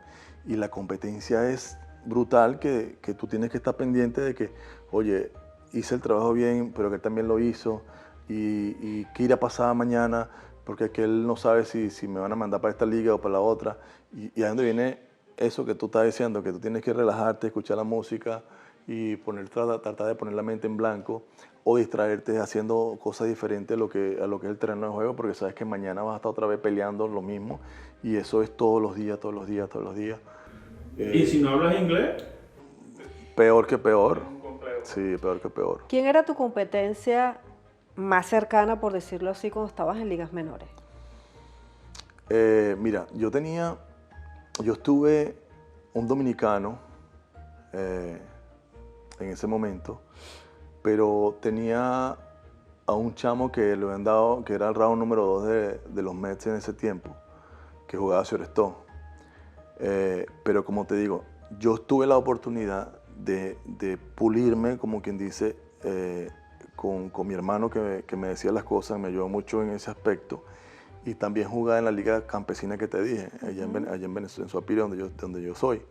Y la competencia es brutal, que tú tienes que estar pendiente de que, oye, hice el trabajo bien, pero que él también lo hizo, y qué irá a pasar mañana, porque es que él no sabe si me van a mandar para esta liga o para la otra. Y ahí es donde viene eso que tú estás diciendo, que tú tienes que relajarte, escuchar la música y tratar de poner la mente en blanco, o distraerte haciendo cosas diferentes a lo que es el terreno de juego, porque sabes que mañana vas a estar otra vez peleando lo mismo, y eso es todos los días, todos los días, todos los días. ¿Y si no hablas inglés? Peor que peor. Sí, peor que peor. ¿Quién era tu competencia más cercana, por decirlo así, cuando estabas en ligas menores? Mira, yo estuve un dominicano en ese momento, pero tenía a un chamo que le habían dado, que era el round número 2 de los Mets en ese tiempo, que jugaba shortstop. Pero como te digo, yo tuve la oportunidad de pulirme, como quien dice, con mi hermano que me decía las cosas, me ayudó mucho en ese aspecto. Y también jugaba en la liga campesina que te dije, allá en Venezuela, en Suapire, donde yo soy.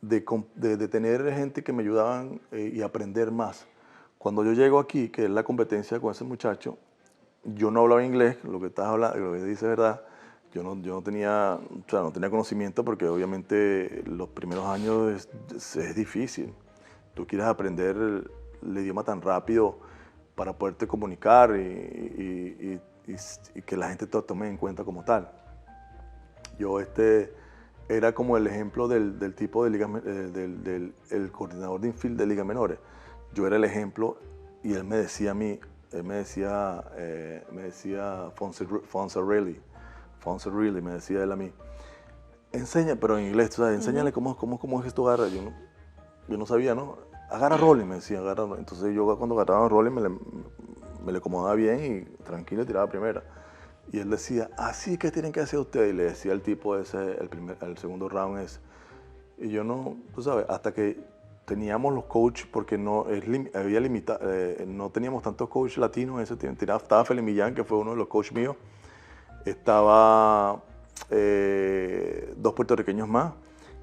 De tener gente que me ayudaban y aprender más. Cuando yo llego aquí, que es la competencia con ese muchacho, yo no hablaba inglés, lo que estás hablando, lo que dices es verdad. Yo no tenía, o sea, no tenía conocimiento, porque obviamente los primeros años es difícil. Tú quieres aprender el idioma tan rápido para poderte comunicar y que la gente te tome en cuenta como tal. Yo era como el ejemplo del tipo de liga, el coordinador de infield de ligas menores. Yo era el ejemplo, y él me decía a mí, me decía Fonserelli, me decía él a mí, enseña, pero en inglés, ¿sabes? Enséñale cómo es que esto agarra. Yo no sabía, ¿no? Agarra rolling, me decía, agarra rolling. Entonces yo cuando agarraba rolling me le acomodaba bien y tranquilo tiraba primera. Y él decía, así que tienen que hacer ustedes. Y le decía al tipo ese, el segundo round ese. Y yo no, tú sabes, hasta que teníamos los coaches, porque no teníamos tantos coaches latinos en ese tiempo. Estaba Feli Millán, que fue uno de los coaches míos. Estaba 2 puertorriqueños más.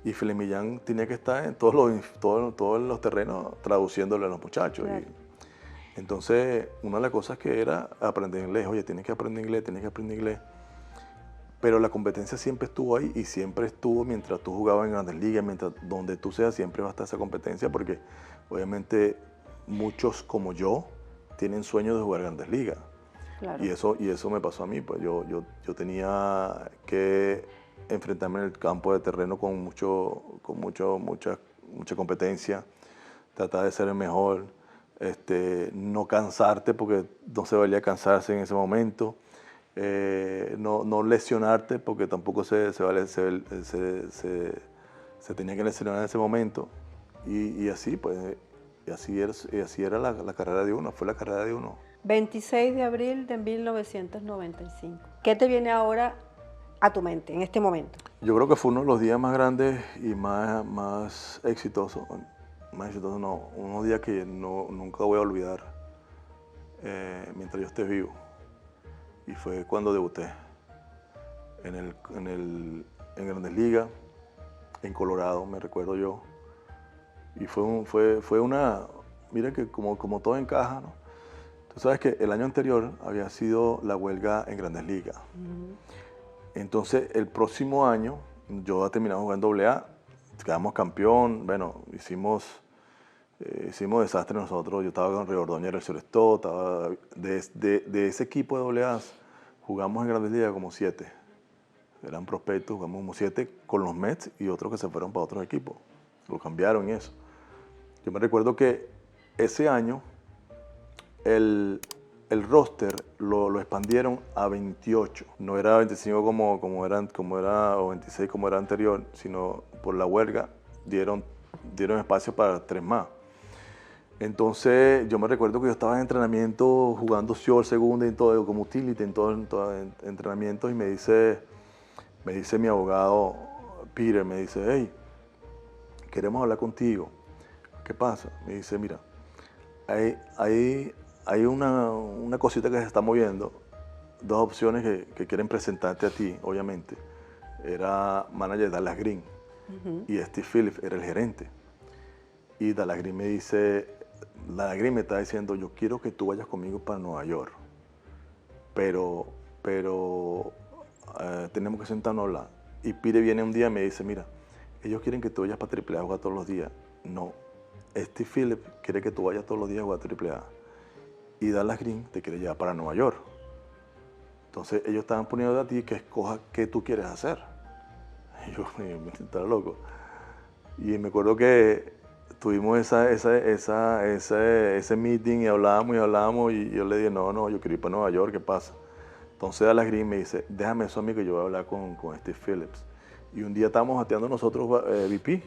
Y Feli Millán tenía que estar en todos los terrenos traduciéndole a los muchachos. Claro. Entonces, una de las cosas que era aprender inglés. Oye, tienes que aprender inglés. Pero la competencia siempre estuvo ahí, y siempre estuvo mientras tú jugabas en Grandes Ligas, mientras donde tú seas, siempre va a estar esa competencia, porque obviamente muchos como yo tienen sueños de jugar Grandes Ligas. Claro. Y eso me pasó a mí. Pues yo tenía que enfrentarme en el campo de terreno con mucha competencia, tratar de ser el mejor, no cansarte, porque no se valía cansarse en ese momento, no lesionarte, porque tampoco se tenía que lesionar en ese momento, y así pues, y así era la carrera de uno, fue la carrera de uno. 26 de abril de 1995. ¿Qué te viene ahora a tu mente en este momento? Yo creo que fue uno de los días más grandes y más exitosos. Más exitosos no, unos días que nunca voy a olvidar mientras yo esté vivo. Y fue cuando debuté en Grandes Ligas, en Colorado, me recuerdo yo. Y fue una, mira que como todo encaja, ¿no? Tú sabes que el año anterior había sido la huelga en Grandes Ligas. Entonces, el próximo año, yo había terminado jugando AA, quedamos campeón, bueno, hicimos desastre nosotros. Yo estaba con Río Ordóñez, el Surestó, estaba de ese equipo de AA, jugamos en Grandes Ligas como 7. Eran prospectos, jugamos como 7 con los Mets y otros que se fueron para otros equipos. Lo cambiaron y eso. Yo me recuerdo que ese año el roster lo expandieron a 28. No era 25 como era, o 26 como era anterior, sino por la huelga dieron espacio para 3 más. Entonces yo me recuerdo que yo estaba en entrenamiento jugando short, segunda y todo, como utility en todo entrenamiento, y me dice mi abogado Peter, me dice, hey, queremos hablar contigo. ¿Qué pasa? Me dice, mira, hay una cosita que se está moviendo, 2 opciones que quieren presentarte a ti, obviamente. Era manager Dallas Green y Steve Phillips era el gerente. Y Dallas Green me está diciendo, yo quiero que tú vayas conmigo para Nueva York, pero tenemos que sentarnos a hablar. Y Pire viene un día y me dice, mira, ellos quieren que tú vayas para AAA a jugar todos los días. No, Steve Phillips quiere que tú vayas todos los días a jugar AAA. Y Dallas Green te quiere llevar para Nueva York. Entonces ellos estaban poniendo a ti que escojas qué tú quieres hacer. Y yo me estaba loco. Y me acuerdo que tuvimos ese meeting y hablábamos y yo le dije, no, yo quiero ir para Nueva York, ¿qué pasa? Entonces Dallas Green me dice, déjame eso a mí que yo voy a hablar con Steve Phillips. Y un día estábamos bateando nosotros VP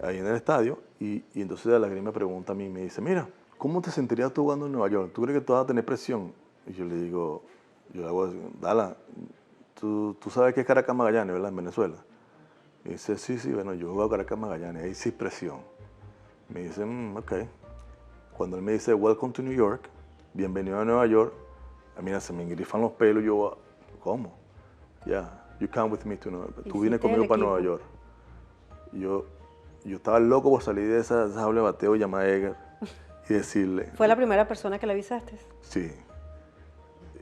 ahí en el estadio y entonces Dallas Green me pregunta a mí, me dice, mira, ¿cómo te sentirías tú jugando en Nueva York? ¿Tú crees que tú vas a tener presión? Y yo le digo, Dallas, tú sabes que es Caracas Magallanes, ¿verdad? En Venezuela. Y dice, sí, bueno, yo juego a Caracas Magallanes, ahí sí presión. Me dice, ok. Cuando él me dice, welcome to New York, bienvenido a Nueva York, mira, se me engrifan los pelos y yo, ¿cómo? You come with me to Nueva York. Tú vienes conmigo para Nueva York. Y yo estaba loco por salir de esa jaula de bateo y llamar a Edgar y decirle. ¿Fue la primera persona que le avisaste? Sí.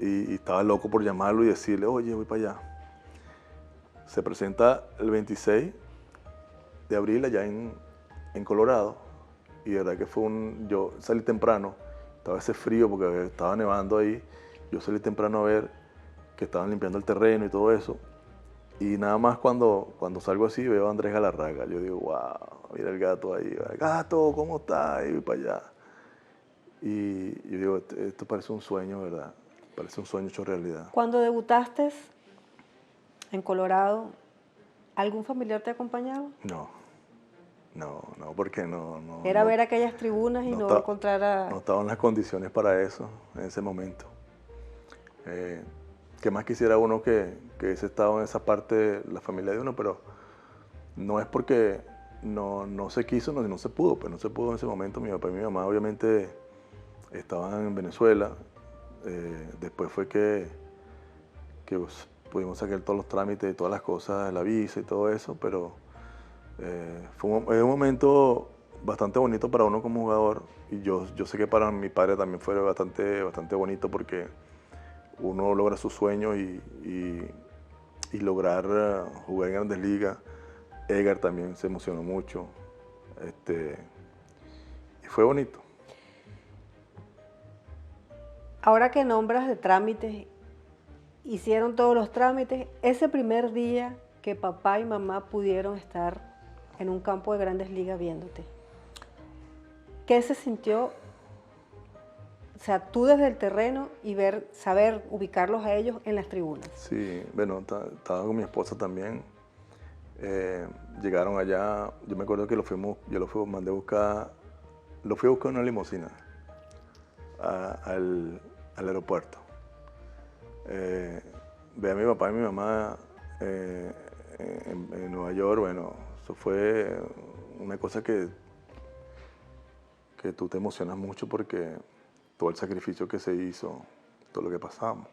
Y estaba loco por llamarlo y decirle, oye, voy para allá. Se presenta el 26 de abril allá en Colorado. Y de verdad que yo salí temprano, estaba ese frío porque estaba nevando ahí. Yo salí temprano a ver que estaban limpiando el terreno y todo eso. Y nada más cuando salgo así veo a Andrés Galarraga. Yo digo, wow, mira el gato ahí. Gato, ¿cómo estás? Y voy para allá. Y yo digo, esto parece un sueño, ¿verdad? Parece un sueño hecho realidad. Cuando debutaste en Colorado, ¿algún familiar te acompañaba? No, porque no. Era ver aquellas tribunas y no encontrar a... No estaban las condiciones para eso en ese momento. ¿Qué más quisiera uno que hubiese estado en esa parte, la familia de uno? Pero no es porque no se quiso, no se pudo. Pues no se pudo en ese momento. Mi papá y mi mamá obviamente estaban en Venezuela. Después fue que pudimos sacar todos los trámites y todas las cosas, la visa y todo eso, pero fue un momento bastante bonito para uno como jugador y yo sé que para mi padre también fue bastante bonito porque uno logra sus sueños y lograr jugar en Grandes Ligas. Edgar también se emocionó mucho y fue bonito. Ahora que nombras de trámites, hicieron todos los trámites, ese primer día que papá y mamá pudieron estar en un campo de Grandes Ligas viéndote, ¿qué se sintió? O sea, tú desde el terreno y saber ubicarlos a ellos en las tribunas. Sí, bueno, estaba con mi esposa también. Llegaron allá, yo me acuerdo que lo fui a buscar en una limusina al aeropuerto. Ve a mi papá y mi mamá en Nueva York, bueno, eso fue una cosa que tú te emocionas mucho porque todo el sacrificio que se hizo, todo lo que pasamos.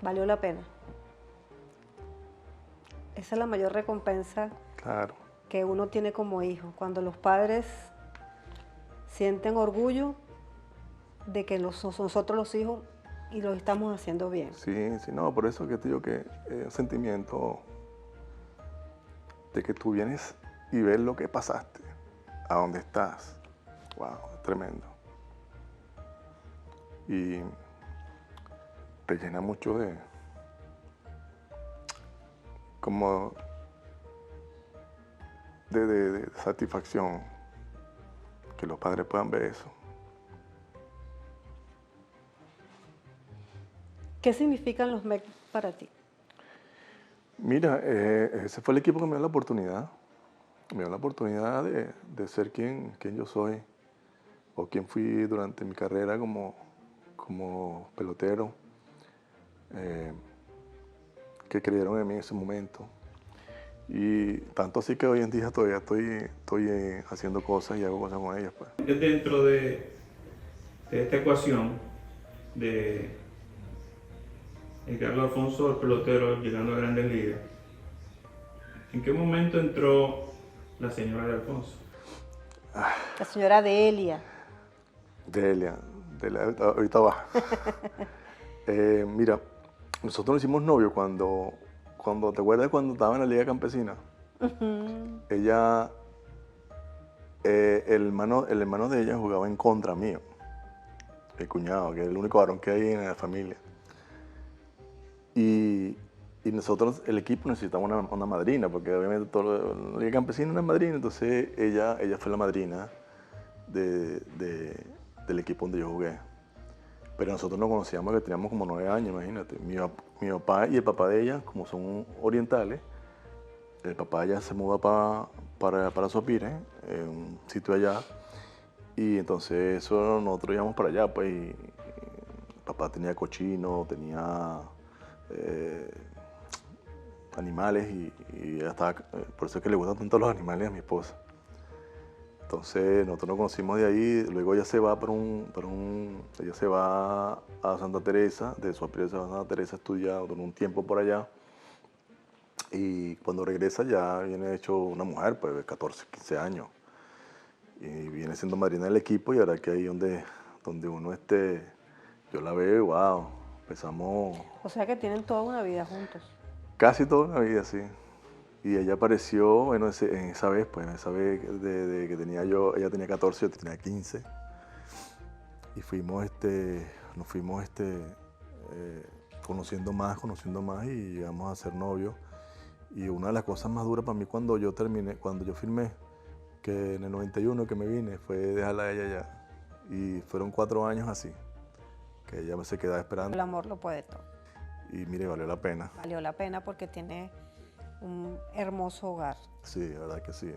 Valió la pena. Esa es la mayor recompensa Claro. que uno tiene como hijo, cuando los padres sienten orgullo de que nosotros los hijos y lo estamos haciendo bien. Sí, sí, no, por eso que te digo que es un sentimiento de que tú vienes y ves lo que pasaste, a dónde estás. Wow, es tremendo. Y te llena mucho de, como, de satisfacción que los padres puedan ver eso. ¿Qué significan los MEC para ti? Mira, ese fue el equipo que me dio la oportunidad. Me dio la oportunidad de ser quien yo soy, o quien fui durante mi carrera como pelotero, que creyeron en mí en ese momento. Y tanto así que hoy en día todavía estoy haciendo cosas y hago cosas con ellos. Pues. Dentro de esta ecuación de Edgardo Alfonso, el pelotero, llegando a Grandes Ligas, ¿en qué momento entró la señora de Alfonso? La señora Delia. Delia, ahorita va. Mira, nosotros nos hicimos novios cuando ¿te acuerdas cuando estaba en la Liga Campesina? Ella, el hermano de ella jugaba en contra mío, el cuñado, que es el único varón que hay en la familia. Y nosotros, el equipo, necesitamos una madrina, porque obviamente la Liga Campesina es una madrina, entonces ella fue la madrina del equipo donde yo jugué. Pero nosotros nos conocíamos que teníamos como 9 años, imagínate. Mi papá y el papá de ella, como son orientales, el papá de ella se muda para Sopire, en un sitio allá, y entonces eso nosotros íbamos para allá, pues, y el papá tenía cochino, tenía animales, y ella estaba, por eso es que le gustan tanto los animales a mi esposa. Entonces nosotros nos conocimos de ahí, luego ella se va ella se va a Santa Teresa, de Sopire se va a Santa Teresa a estudiar, duró un tiempo por allá, y cuando regresa ya viene hecho una mujer, pues de 14, 15 años, y viene siendo madrina del equipo, y ahora que ahí donde uno yo la veo, wow, empezamos... O sea que tienen toda una vida juntos. Casi toda una vida, sí. Y ella apareció, bueno, en esa vez, pues, de que tenía ella tenía 14, yo tenía 15. Y nos fuimos conociendo más y llegamos a ser novios. Y una de las cosas más duras para mí cuando yo firmé, que en el 91 que me vine, fue dejarla a ella ya. Y fueron 4 años así, que ella se quedaba esperando. El amor lo puede todo. Y mire, valió la pena. Valió la pena porque tiene un hermoso hogar. Sí, la verdad que sí.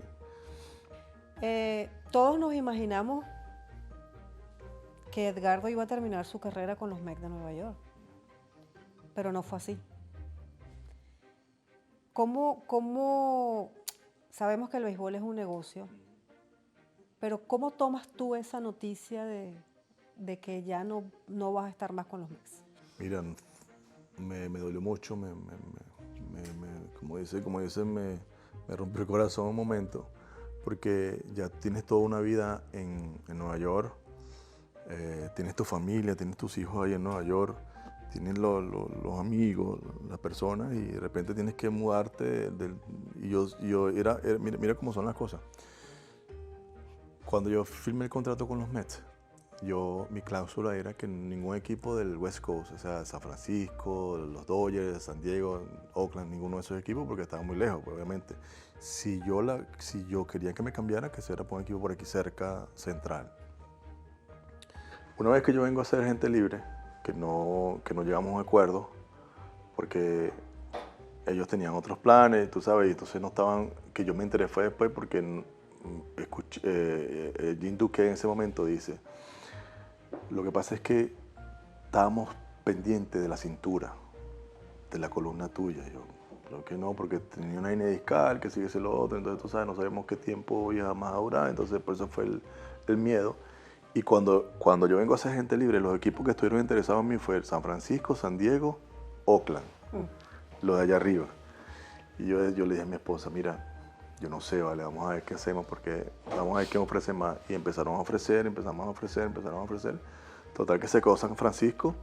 Todos nos imaginamos que Edgardo iba a terminar su carrera con los Mets de Nueva York, pero no fue así. ¿Cómo sabemos que el béisbol es un negocio, pero cómo tomas tú esa noticia de que ya no vas a estar más con los Mets? Mira, me dolió mucho, como dicen, me rompió el corazón un momento, porque ya tienes toda una vida en Nueva York, tienes tu familia, tienes tus hijos ahí en Nueva York, tienes los amigos, las personas, y de repente tienes que mudarte. Mira cómo son las cosas. Cuando yo firmé el contrato con los Mets, mi cláusula era que ningún equipo del West Coast, o sea, San Francisco, los Dodgers, San Diego, Oakland, ninguno de esos equipos, porque estaban muy lejos, pues, obviamente. Si yo quería que me cambiara, que se era por un equipo por aquí cerca, central. Una vez que yo vengo a ser agente libre, que no llegamos a un acuerdo, porque ellos tenían otros planes, tú sabes, y entonces no estaban, que yo me enteré fue después porque escuché, Jim Duque en ese momento dice, lo que pasa es que estábamos pendientes de la cintura, de la columna tuya. Yo, creo que no, porque tenía una hernia discal, que sigue lo otro, entonces tú sabes, no sabemos qué tiempo iba más a durar, entonces por eso fue el miedo. Y cuando yo vengo a ser agente libre, los equipos que estuvieron interesados en mí fue San Francisco, San Diego, Oakland, lo de allá arriba. Y yo le dije a mi esposa, mira, yo no sé, vale, vamos a ver qué hacemos porque vamos a ver quién ofrece más. Y empezaron a ofrecer, empezaron a ofrecer. Total que se quedó San Francisco,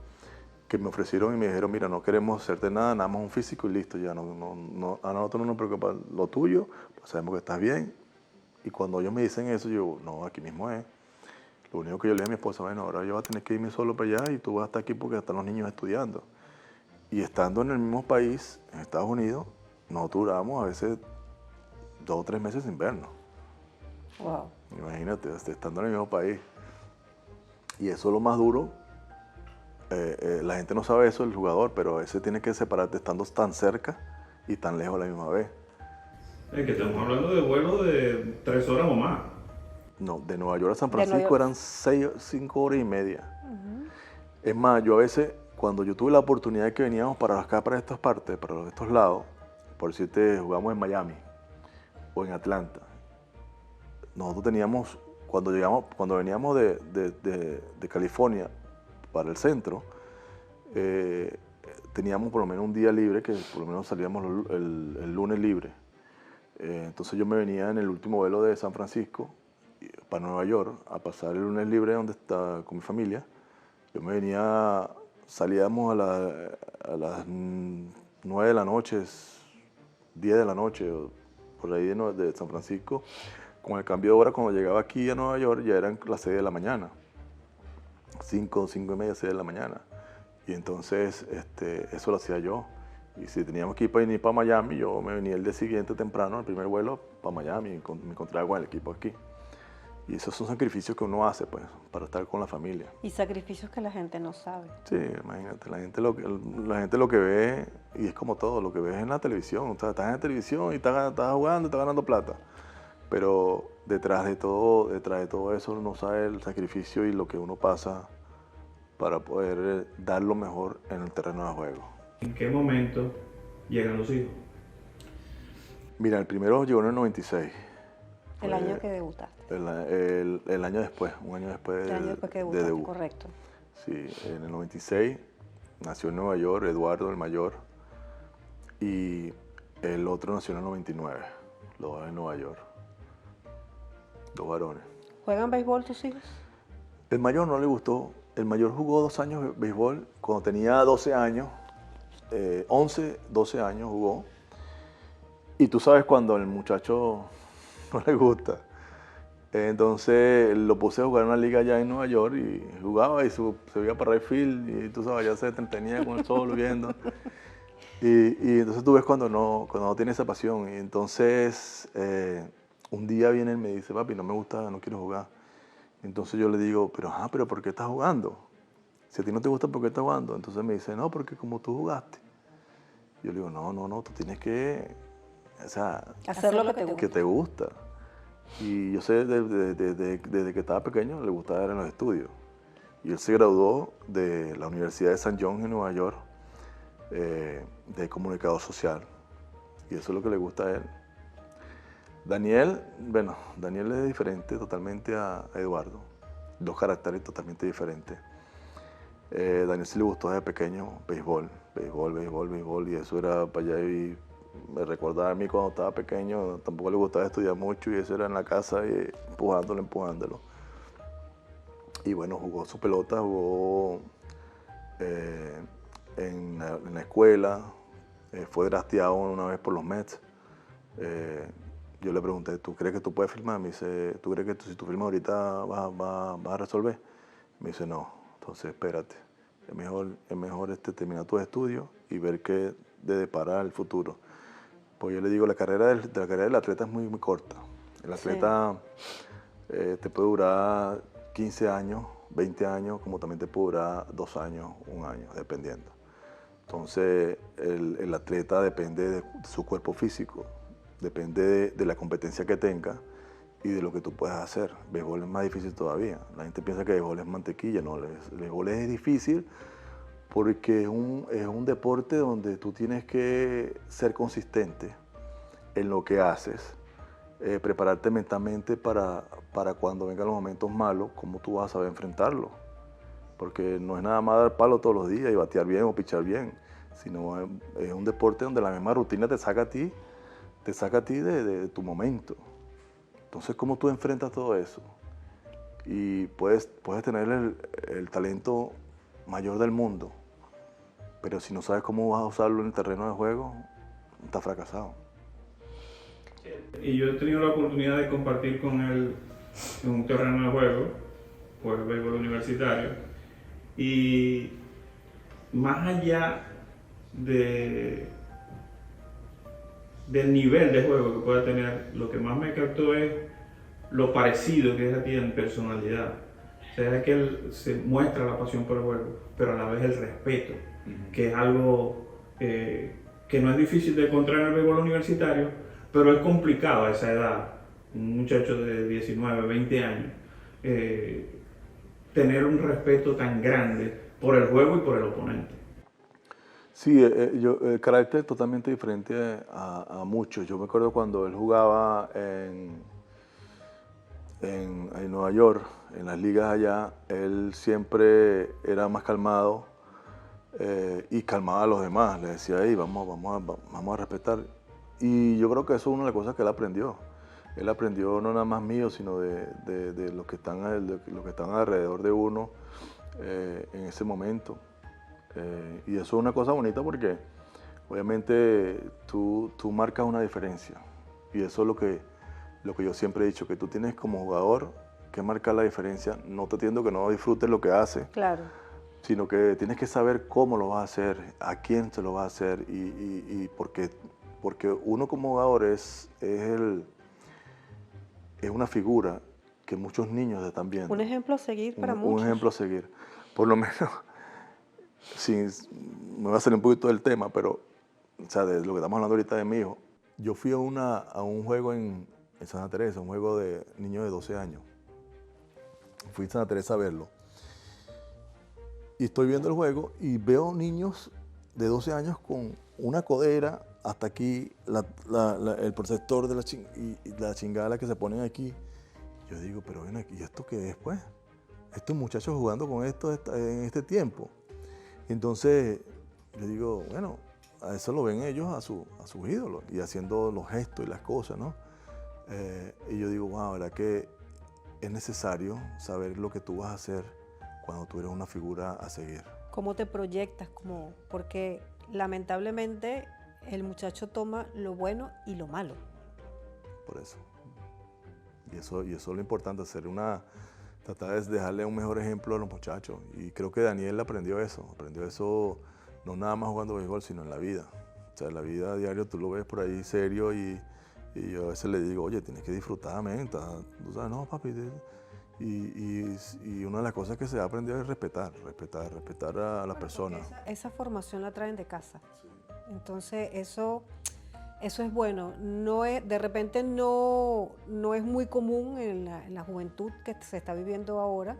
que me ofrecieron y me dijeron, mira, no queremos hacerte nada, nada más un físico y listo, ya a nosotros no nos preocupa lo tuyo, pues sabemos que estás bien. Y cuando ellos me dicen eso, yo, no, aquí mismo es. Lo único que yo le dije a mi esposa, bueno, ahora yo voy a tener que irme solo para allá y tú vas a estar aquí porque están los niños estudiando. Y estando en el mismo país, en Estados Unidos, nosotros durábamos a veces 2 o 3 meses sin vernos. Wow. Imagínate, estando en el mismo país. Y eso es lo más duro. La gente no sabe eso, el jugador, pero a veces tiene que separarte estando tan cerca y tan lejos a la misma vez. Es que estamos hablando de vuelos de 3 horas o más. No, de Nueva York a San De Nueva Francisco York. eran 5 horas y media. Es más, yo a veces, cuando yo tuve la oportunidad de que veníamos para acá, para estas partes, para estos lados, por decirte, jugamos en Miami o en Atlanta, nosotros teníamos, cuando veníamos de California para el centro, teníamos por lo menos un día libre, que por lo menos salíamos el lunes libre. Entonces yo me venía en el último vuelo de San Francisco para Nueva York a pasar el lunes libre donde está con mi familia. Yo me venía, salíamos a las 9 de la noche, 10 de la noche, por ahí de San Francisco. Con el cambio de hora, cuando llegaba aquí a Nueva York, ya eran las 6 de la mañana. 5 y media, 6 de la mañana. Y entonces eso lo hacía yo. Y si teníamos que ir para Miami, yo me venía el día siguiente temprano, el primer vuelo, para Miami, y me encontraba con el equipo aquí. Y esos son sacrificios que uno hace, pues, para estar con la familia. Y sacrificios que la gente no sabe. Sí, imagínate, la gente lo que ve, y es como todo, lo que ves en la televisión. O sea, estás en la televisión y estás jugando y estás ganando plata. Pero detrás de todo eso uno sabe el sacrificio y lo que uno pasa para poder dar lo mejor en el terreno de juego. ¿En qué momento llegan los hijos? Mira, el primero llegó en el 96. El año que debutaste. El año después, un año después, El año después que de debutaste, debut. correcto. Sí, en el 96 nació en Nueva York, Eduardo, el mayor, y el otro nació en el 99, los dos en Nueva York, 2 varones. ¿Juegan béisbol tus hijos? El mayor no le gustó, el mayor jugó 2 años de béisbol, cuando tenía 12 años, 11, 12 años jugó, y tú sabes cuando el muchacho no le gusta. Entonces lo puse a jugar en una liga allá en Nueva York y jugaba y se iba para right field y tú sabes, ya se entretenía con el sol viendo. Y entonces tú ves cuando no tiene esa pasión. Y entonces un día viene y me dice, papi, no me gusta, no quiero jugar. Entonces yo le digo, pero ¿por qué estás jugando? Si a ti no te gusta, ¿por qué estás jugando? Entonces me dice, no, porque como tú jugaste. Yo le digo, no, tú tienes que, o sea, Hacer lo que te gusta. que te gusta. Y yo sé desde que estaba pequeño le gustaba ir en los estudios. Y él se graduó de la Universidad de St. John's en Nueva York de comunicador social. Y eso es lo que le gusta a él. Daniel es diferente totalmente a Eduardo. 2 caracteres totalmente diferentes. Daniel sí le gustó desde pequeño béisbol. Y eso era para allá y me recordaba a mí cuando estaba pequeño, tampoco le gustaba estudiar mucho y eso era en la casa y empujándolo. Y bueno, jugó su pelota, jugó en la escuela, fue drafteado una vez por los Mets. Yo le pregunté, ¿tú crees que tú puedes firmar? Me dice, ¿tú crees que si tú firmas ahorita vas a resolver? Me dice, no, entonces espérate, es mejor terminar tus estudios y ver qué te depara el futuro. Pues yo le digo, la carrera del atleta es muy, muy corta. El atleta te puede durar 15 años, 20 años, como también te puede durar 2 años, 1 año, dependiendo. Entonces, el atleta depende de su cuerpo físico, depende de la competencia que tenga y de lo que tú puedas hacer. El béisbol es más difícil todavía. La gente piensa que el béisbol es mantequilla, no, el béisbol es difícil porque es un deporte donde tú tienes que ser consistente en lo que haces, prepararte mentalmente para cuando vengan los momentos malos, cómo tú vas a saber enfrentarlo. Porque no es nada más dar palo todos los días y batear bien o pichar bien, sino es un deporte donde la misma rutina te saca a ti te saca a ti de tu momento. Entonces, ¿cómo tú enfrentas todo eso? Y puedes tener el talento mayor del mundo, pero si no sabes cómo vas a usarlo en el terreno de juego, estás fracasado. Y yo he tenido la oportunidad de compartir con él en un terreno de juego, por el béisbol universitario, y más allá del nivel de juego que pueda tener, lo que más me captó es lo parecido que es a ti en personalidad. O sea, es que él se muestra la pasión por el juego, pero a la vez el respeto, que es algo que no es difícil de encontrar en el béisbol universitario, pero es complicado a esa edad, un muchacho de 19, 20 años, tener un respeto tan grande por el juego y por el oponente. Sí, el carácter es totalmente diferente a muchos. Yo me acuerdo cuando él jugaba en Nueva York, en las ligas allá, él siempre era más calmado y calmaba a los demás. Le decía, hey, vamos a respetar. Y yo creo que eso es una de las cosas que él aprendió. Él aprendió no nada más mío, sino de los que están alrededor de uno en ese momento. Y eso es una cosa bonita porque obviamente tú marcas una diferencia. Y eso es lo que yo siempre he dicho, que tú tienes como jugador que marcar la diferencia. No te entiendo que no disfrutes lo que haces, Claro. sino que tienes que saber cómo lo vas a hacer, a quién se lo vas a hacer y porque uno como jugador es una figura que muchos niños están viendo. Un ejemplo a seguir para muchos. Un ejemplo a seguir. Por lo menos, me va a salir un poquito del tema, pero o sea, de lo que estamos hablando ahorita de mi hijo. Yo fui a un juego en Santa Teresa, un juego de niños de 12 años. Fui a Santa Teresa a verlo. Y estoy viendo el juego y veo niños de 12 años con una codera hasta aquí, el protector de la chingada que se ponen aquí. Yo digo, pero ven aquí, ¿y esto qué es, pues? Estos muchachos jugando con esto en este tiempo. Entonces, yo digo, bueno, a eso lo ven ellos, a sus ídolos, y haciendo los gestos y las cosas, ¿no? Y yo digo, wow, ¿verdad que es necesario saber lo que tú vas a hacer cuando tú eres una figura a seguir? ¿Cómo te proyectas? Porque lamentablemente el muchacho toma lo bueno y lo malo. Por eso. Y eso es lo importante, tratar de dejarle un mejor ejemplo a los muchachos. Y creo que Daniel aprendió eso no nada más jugando béisbol, sino en la vida. O sea, en la vida diaria tú lo ves por ahí serio y yo a veces le digo, oye, tienes que disfrutar, men. Tú sabes, no, papi. Y una de las cosas que se ha aprendido es respetar a las personas. Esa formación la traen de casa. Sí. Entonces, eso es bueno. De repente no es muy común en la juventud que se está viviendo ahora,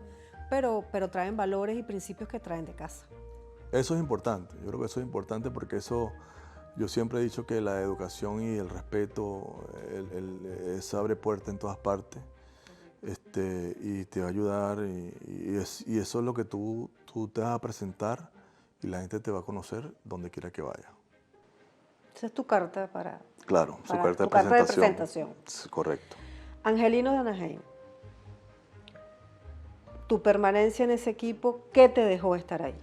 pero traen valores y principios que traen de casa. Eso es importante. Yo creo que eso es importante porque eso, yo siempre he dicho que la educación y el respeto eso abre puertas en todas partes. Y te va a ayudar y eso es lo que tú te vas a presentar y la gente te va a conocer donde quiera que vaya. Esa es tu carta para... Claro, su carta de presentación. Correcto. Angelinos de Anaheim, tu permanencia en ese equipo, ¿qué te dejó estar ahí?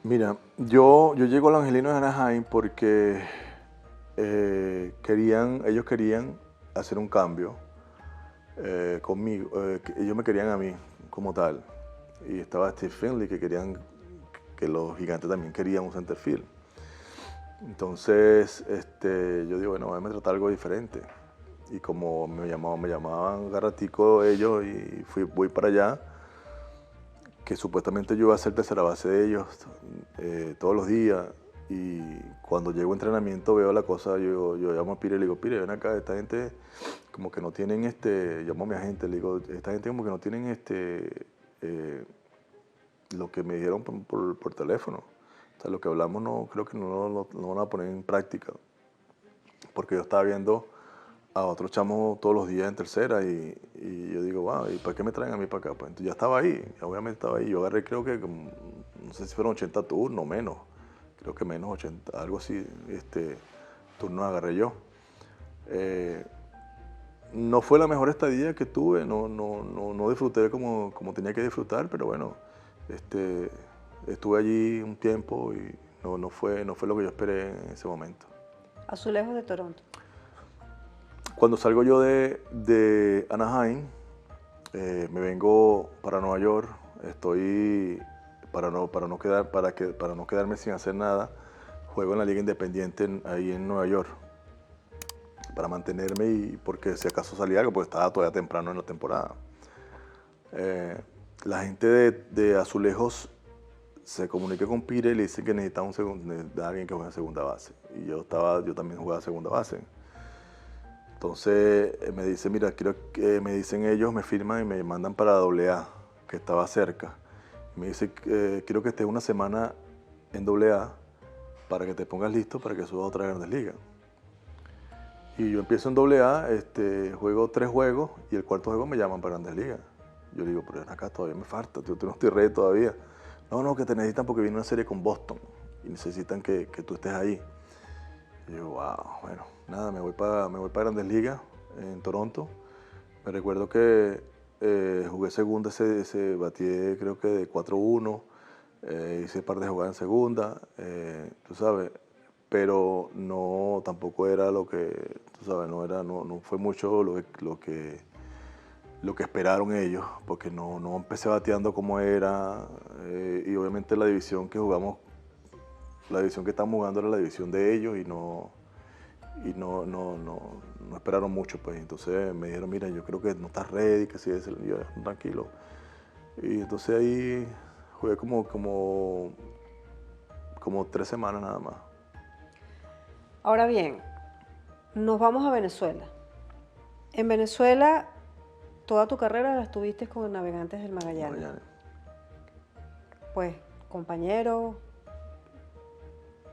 Mira, yo llego a los Angelinos de Anaheim porque ellos querían hacer un cambio conmigo, ellos me querían a mí como tal, y estaba Steve Finley que los Gigantes también querían un center field. Entonces yo digo, bueno, voy a tratar algo diferente, y como me llamaban Garratico ellos y voy para allá, que supuestamente yo iba a ser tercera base de ellos todos los días. Y cuando llego a entrenamiento veo la cosa, yo llamo a Pire y le digo, Pire, ven acá, esta gente como que no tienen llamo a mi agente, le digo, esta gente como que no tienen lo que me dijeron por teléfono. O sea, lo que hablamos creo que no lo van a poner en práctica. Porque yo estaba viendo a otros chamos todos los días en tercera y yo digo, wow, ¿y para qué me traen a mí para acá? Pues entonces ya estaba ahí, obviamente estaba ahí. Yo agarré creo que, no sé si fueron 80 turnos, menos. Creo que menos 80, algo así, turno agarré yo. No fue la mejor estadía que tuve, no disfruté como tenía que disfrutar, pero bueno, estuve allí un tiempo y no fue lo que yo esperé en ese momento. Azulejos de Toronto. Cuando salgo yo de Anaheim, me vengo para Nueva York, estoy para no quedarme sin hacer nada, juego en la Liga Independiente ahí en Nueva York para mantenerme y porque si acaso salía algo, pues estaba todavía temprano en la temporada. La gente de Azulejos se comunica con Pire y le dice que necesita alguien que juegue en segunda base. Y yo también jugaba segunda base. Entonces me dice, mira, quiero que me dicen ellos, me firman y me mandan para AA, que estaba cerca. Me dice, quiero que estés una semana en AA para que te pongas listo para que subas a otra Grandes Ligas. Y yo empiezo en AA, juego 3 juegos y el cuarto juego me llaman para Grandes Ligas. Yo le digo, pero ven acá, todavía me falta, yo no estoy ready todavía. No, que te necesitan porque viene una serie con Boston y necesitan que tú estés ahí. Y yo, wow, bueno, nada, me voy para Grandes Ligas en Toronto. Me recuerdo que jugué segunda, batí creo que de 4-1, hice un par de jugadas en segunda, tú sabes, pero no, tampoco era lo que, tú sabes, no fue mucho lo que esperaron ellos, porque no empecé bateando como era, y obviamente la división que estamos jugando era la división de ellos y no esperaron mucho, pues. Entonces me dijeron, mira, yo creo que no estás ready, que sí, yo, tranquilo. Y entonces ahí jugué como 3 semanas nada más. Ahora bien, nos vamos a Venezuela. En Venezuela, toda tu carrera la estuviste con Navegantes del Magallanes. Pues, compañero,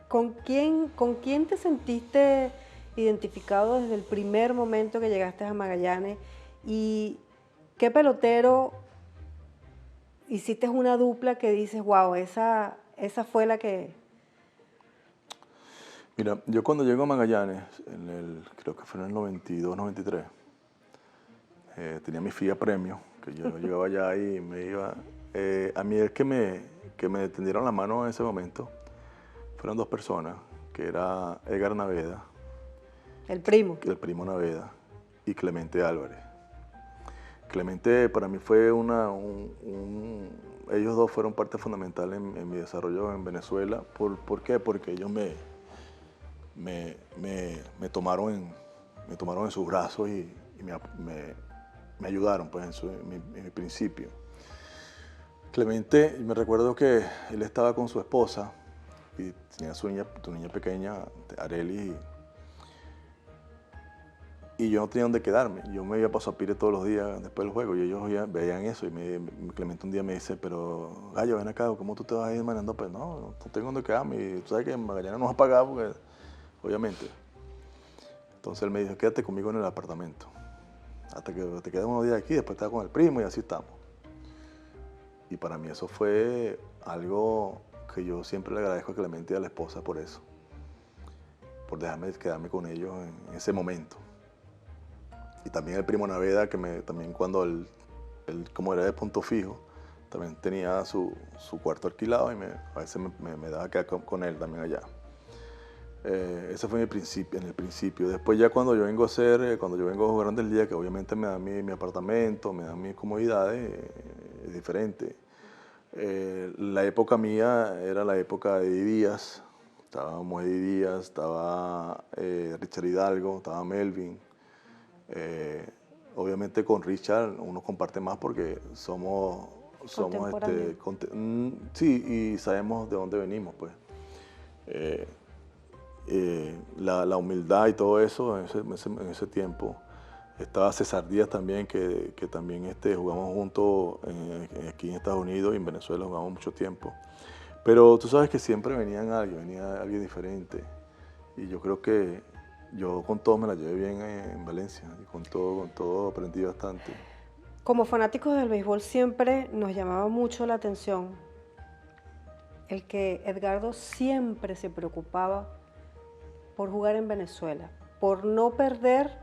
¿con quién te sentiste identificado desde el primer momento que llegaste a Magallanes? ¿Y qué pelotero hiciste una dupla que dices, wow, esa fue la que... Mira, yo cuando llego a Magallanes, creo que fue en el 92, 93, tenía mi FIA Premio, que yo llegaba allá y me iba... a mí el que me tendieron la mano en ese momento fueron 2 personas, que era Edgar Naveda. El primo. El primo Naveda y Clemente Álvarez. Clemente para mí fue ellos dos fueron parte fundamental en mi desarrollo en Venezuela. ¿Por qué? Porque ellos me tomaron en sus brazos y me ayudaron pues, en mi principio. Clemente, me recuerdo que él estaba con su esposa y tenía su niña pequeña, Arely, y yo no tenía dónde quedarme. Yo me iba para Sapire todos los días después del juego y ellos veían eso y Clemente un día me dice, pero Gallo, ven acá, ¿cómo tú te vas a ir manejando? Pues no tengo dónde quedarme y tú sabes que en Magallanes no vas a pagar porque, obviamente. Entonces él me dijo, quédate conmigo en el apartamento. Hasta que te quedes unos días aquí, después estás con el primo y así estamos. Y para mí eso fue algo que yo siempre le agradezco a Clemente y a la esposa por eso. Por dejarme quedarme con ellos en ese momento. Y también el primo Naveda, que también cuando él como era de punto fijo, también tenía su cuarto alquilado y a veces me daba quedar con él también allá. Ese fue en el principio. Después ya cuando yo vengo a jugar Grandes Ligas, que obviamente me da mi apartamento, me da mis comodidades, es diferente. La época mía era la época de Eddie Díaz. Estábamos Eddie Díaz, estaba Richard Hidalgo, estaba Melvin. Obviamente con Richard uno comparte más porque somos sí, y sabemos de dónde venimos, pues. La humildad y todo eso en ese tiempo. Estaba César Díaz también, que también jugamos juntos aquí en Estados Unidos y en Venezuela jugamos mucho tiempo. Pero tú sabes que siempre venía alguien diferente. Y yo creo que yo con todos me la llevé bien en Valencia. Y con todo aprendí bastante. Como fanáticos del béisbol siempre nos llamaba mucho la atención el que Edgardo siempre se preocupaba por jugar en Venezuela, por no perder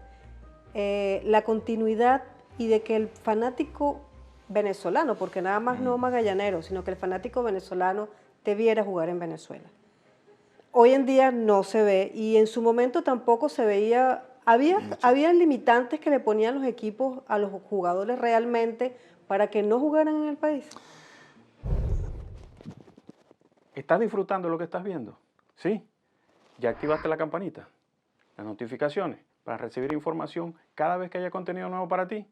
la continuidad y de que el fanático venezolano, porque nada más no magallanero, sino que el fanático venezolano te viera jugar en Venezuela. Hoy en día no se ve y en su momento tampoco se veía, había limitantes que le ponían los equipos a los jugadores realmente para que no jugaran en el país. ¿Estás disfrutando lo que estás viendo? ¿Sí? ¿Ya activaste la campanita? ¿Las notificaciones para recibir información cada vez que haya contenido nuevo para ti?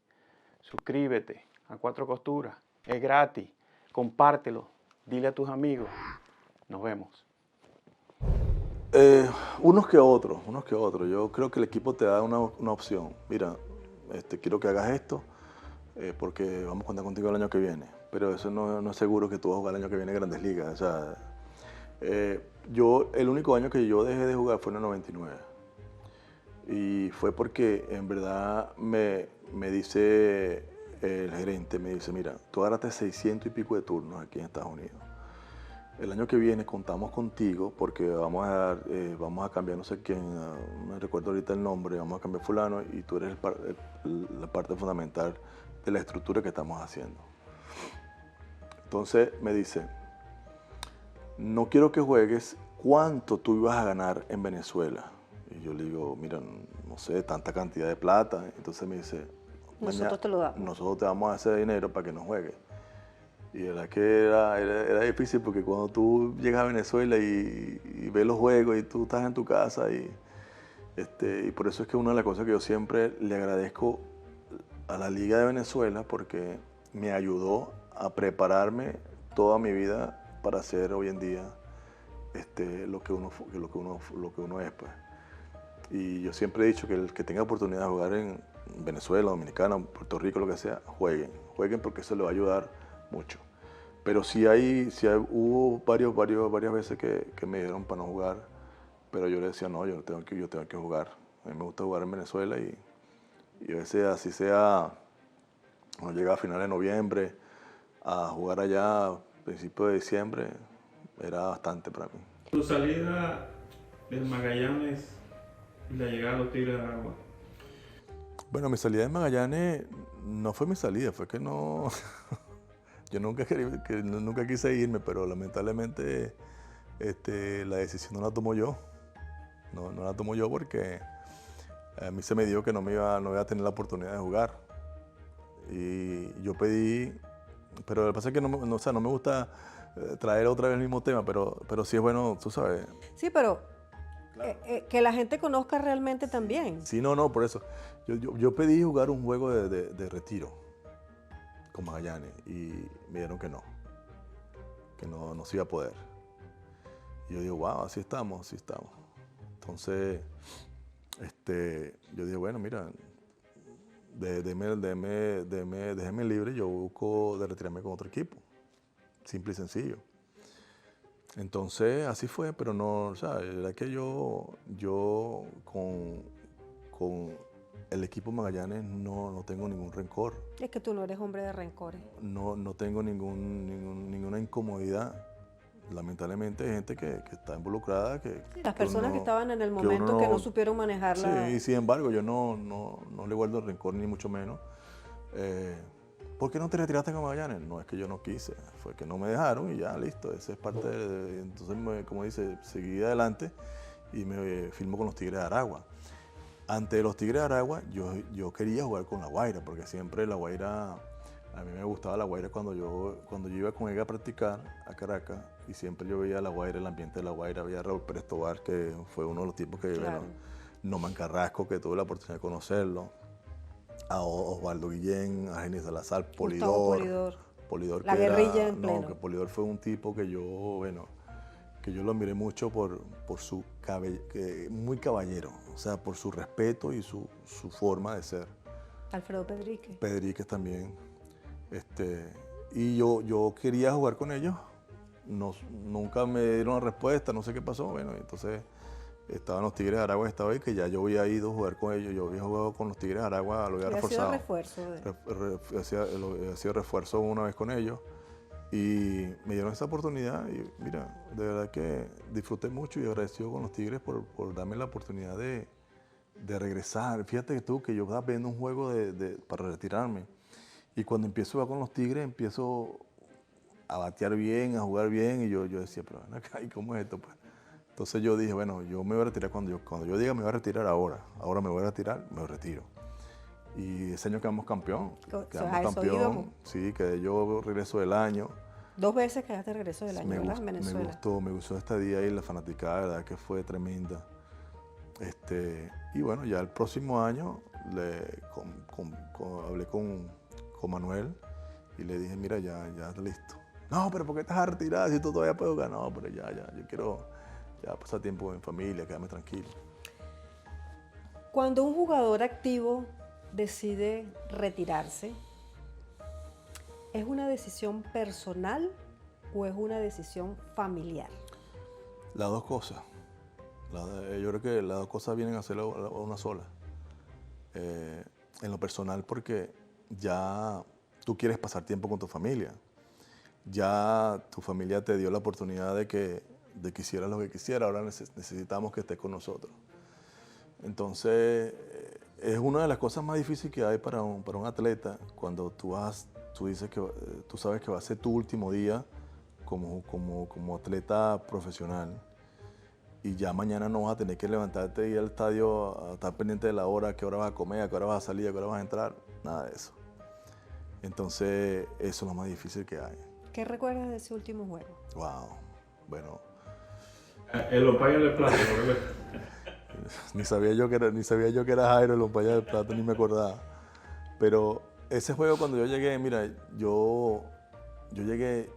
Suscríbete a Cuatro Costuras. Es gratis. Compártelo. Dile a tus amigos. Nos vemos. Unos que otros. Yo creo que el equipo te da una opción. Mira, quiero que hagas esto porque vamos a contar contigo el año que viene. Pero eso no es seguro que tú vas a jugar el año que viene en Grandes Ligas. O sea, el único año que yo dejé de jugar fue en el 99. Y fue porque en verdad me dice el gerente, me dice, mira, tú agarraste 600 y pico de turnos aquí en Estados Unidos. El año que viene contamos contigo porque vamos a cambiar no sé quién, no me recuerdo ahorita el nombre, vamos a cambiar fulano y tú eres la parte fundamental de la estructura que estamos haciendo. Entonces me dice, no quiero que juegues cuánto tú ibas a ganar en Venezuela. Y yo le digo, mira, no sé, tanta cantidad de plata. Entonces me dice, Nosotros te lo damos. Nosotros te vamos a hacer dinero para que no juegues. Y la verdad que era difícil porque cuando tú llegas a Venezuela y ves los juegos y tú estás en tu casa y por eso es que una de las cosas que yo siempre le agradezco a la Liga de Venezuela porque me ayudó a prepararme toda mi vida para ser hoy en día lo que uno es, pues. Y yo siempre he dicho que el que tenga oportunidad de jugar en Venezuela, Dominicana, Puerto Rico, lo que sea, jueguen porque eso le va a ayudar mucho. Pero hubo varias veces que me dieron para no jugar, pero yo le decía, no, yo tengo que jugar. A mí me gusta jugar en Venezuela y a veces así sea, cuando llega a finales de noviembre, a jugar allá a principios de diciembre, era bastante para mí. Tu salida del Magallanes y la llegada a los Tigres de Aragua. Bueno, mi salida de Magallanes no fue mi salida, fue que no... Yo nunca quise irme, pero lamentablemente la decisión no la tomo yo. No la tomo yo porque a mí se me dijo que no iba a tener la oportunidad de jugar. Y yo pedí, pero lo que pasa es que no me gusta traer otra vez el mismo tema, pero sí es bueno, tú sabes. Sí, pero claro. Que la gente conozca realmente también. Sí, no, por eso. Yo pedí jugar un juego de retiro con Magallanes y me dijeron que no se iba a poder. Y yo digo, wow, así estamos. Entonces, yo dije, bueno, mira, déjeme libre, yo busco de retirarme con otro equipo, simple y sencillo. Entonces, así fue, pero no, o sea, era que yo con el equipo Magallanes no tengo ningún rencor. Es que tú no eres hombre de rencores. No tengo ninguna incomodidad. Lamentablemente hay gente que está involucrada. Las personas que estaban en el momento que no supieron manejarla. Sí, sin embargo, yo no le guardo el rencor ni mucho menos. ¿Por qué no te retiraste con Magallanes? No es que yo no quise, fue que no me dejaron y ya, listo. Esa es parte de... Entonces, como dice, seguí adelante y me firmo con los Tigres de Aragua. Ante los Tigres de Aragua, yo quería jugar con La Guaira, porque siempre La Guaira, a mí me gustaba La Guaira cuando yo iba con ella a practicar a Caracas, y siempre yo veía La Guaira, el ambiente de La Guaira, veía a Raúl Pérez Tobar, que fue uno de los tipos que, claro. Bueno, Norman Carrasco, que tuve la oportunidad de conocerlo, a Osvaldo Guillén, a Genis Salazar, Polidor. La guerrilla en pleno. No, que Polidor fue un tipo que yo lo admiré mucho por su muy caballero, o sea, por su respeto y su forma de ser. Alfredo Pedríquez. Pedríquez también. Y yo quería jugar con ellos, nunca me dieron una respuesta, no sé qué pasó. Bueno, entonces estaban los Tigres de Aragua esta vez, que ya yo había ido a jugar con ellos, yo había jugado con los Tigres de Aragua, lo había reforzado. Sido refuerzo. He sido refuerzo una vez con ellos. Y me dieron esa oportunidad y mira, de verdad que disfruté mucho y agradecido con los Tigres por darme la oportunidad de regresar. Fíjate que tú, que yo estaba viendo un juego para retirarme. Y cuando empiezo a jugar con los Tigres, empiezo a batear bien, a jugar bien. Y yo decía, pero ven acá, ¿y cómo es esto? Pues? Entonces yo dije, bueno, yo me voy a retirar cuando yo diga me voy a retirar ahora. Ahora me voy a retirar, me retiro. Y ese año quedamos campeón. Quedamos campeón. Sí, quedé yo regreso del año. 2 veces quedaste regreso del año, ¿verdad? En Venezuela. Me gustó esta día ahí, la fanaticada, la verdad que fue tremenda. Y bueno, ya el próximo año hablé con Manuel y le dije, mira, ya está listo. No, pero ¿por qué estás retirado si tú todavía puedes jugar? No, pero yo quiero pasar tiempo en familia, quedarme tranquilo. Cuando un jugador activo decide retirarse, ¿es una decisión personal o es una decisión familiar? Las dos cosas. Yo creo que las dos cosas vienen a ser una sola. En lo personal, porque ya tú quieres pasar tiempo con tu familia. Ya tu familia te dio la oportunidad de que hicieras lo que quisieras. Ahora necesitamos que estés con nosotros. Entonces, es una de las cosas más difíciles que hay para un atleta cuando tú dices que tú sabes que va a ser tu último día como atleta profesional. Y ya mañana no vas a tener que levantarte y ir al estadio a estar pendiente de la hora, a qué hora vas a comer, a qué hora vas a salir, a qué hora vas a entrar, nada de eso. Entonces, eso es lo más difícil que hay. ¿Qué recuerdas de ese último juego? Wow, bueno. El umpire de plata, ¿no? Ni sabía yo que era Jairo el umpire de plata, ni me acordaba. Pero ese juego cuando yo llegué, mira, yo llegué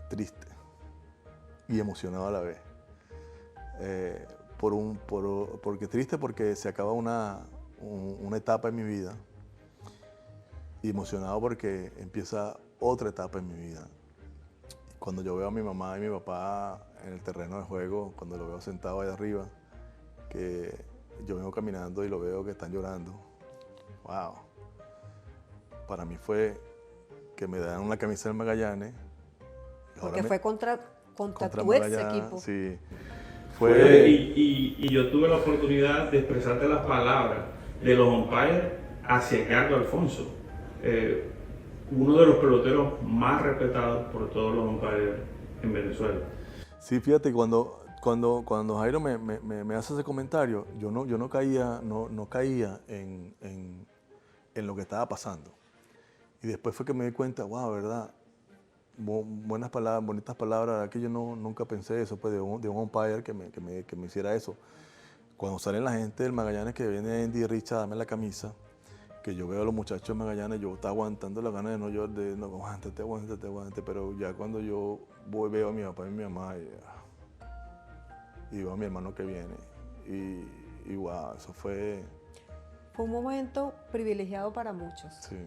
triste y emocionado a la vez. Porque triste porque se acaba una etapa en mi vida y emocionado porque empieza otra etapa en mi vida. Cuando yo veo a mi mamá y mi papá en el terreno de juego, cuando lo veo sentado ahí arriba, que yo vengo caminando y lo veo que están llorando, wow. Para mí fue que me dan una camisa del Magallanes. Porque fue contra tu ex equipo. Sí. Y yo tuve la oportunidad de expresarte las palabras de los umpires hacia Edgardo Alfonso, uno de los peloteros más respetados por todos los umpires en Venezuela. Sí, fíjate, cuando Jairo me hace ese comentario, yo no caía en lo que estaba pasando. Y después fue que me di cuenta, wow, ¿verdad? Buenas palabras, bonitas palabras, que yo nunca pensé eso, pues de un umpire que me hiciera eso. Cuando salen la gente del Magallanes que viene Andy y Richard a darme la camisa, que yo veo a los muchachos de Magallanes, yo estaba aguantando las ganas de no llorar, de no, aguántate, pero ya cuando yo veo a mi papá y mi mamá y veo a mi hermano que viene, y wow, eso fue... Fue un momento privilegiado para muchos. Sí.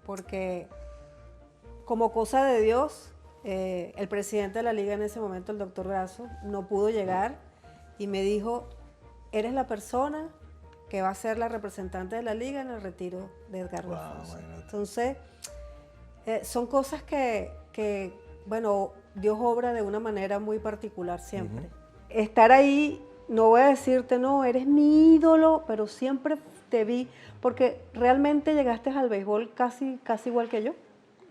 Porque como cosa de Dios, el presidente de la liga en ese momento, el doctor Grasso, no pudo llegar y me dijo, eres la persona que va a ser la representante de la liga en el retiro de Edgardo Alfonso. Entonces, son cosas que, bueno, Dios obra de una manera muy particular siempre. Estar ahí, no voy a decirte, no, eres mi ídolo, pero siempre te vi, porque realmente llegaste al béisbol casi igual que yo.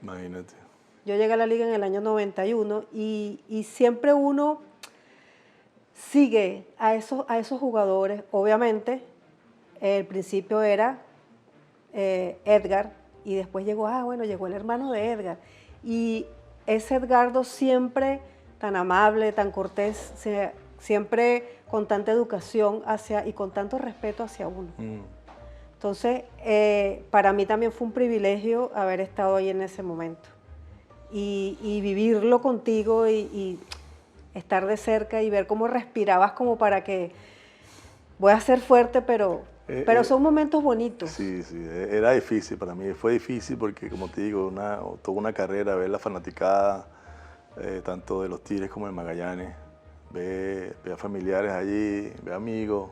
Imagínate. Yo llegué a la liga en el año 91 y siempre uno sigue a esos jugadores. Obviamente, el principio era Edgar y después llegó el hermano de Edgar. Y ese Edgardo siempre tan amable, tan cortés, siempre con tanta educación y con tanto respeto hacia uno. Entonces, para mí también fue un privilegio haber estado ahí en ese momento y vivirlo contigo y estar de cerca y ver cómo respirabas como para que voy a ser fuerte, pero son momentos bonitos. Sí, era difícil para mí, fue difícil porque, como te digo, toda una carrera, ver la fanaticada, tanto de los Tigres como de Magallanes, ver a familiares allí, ver amigos,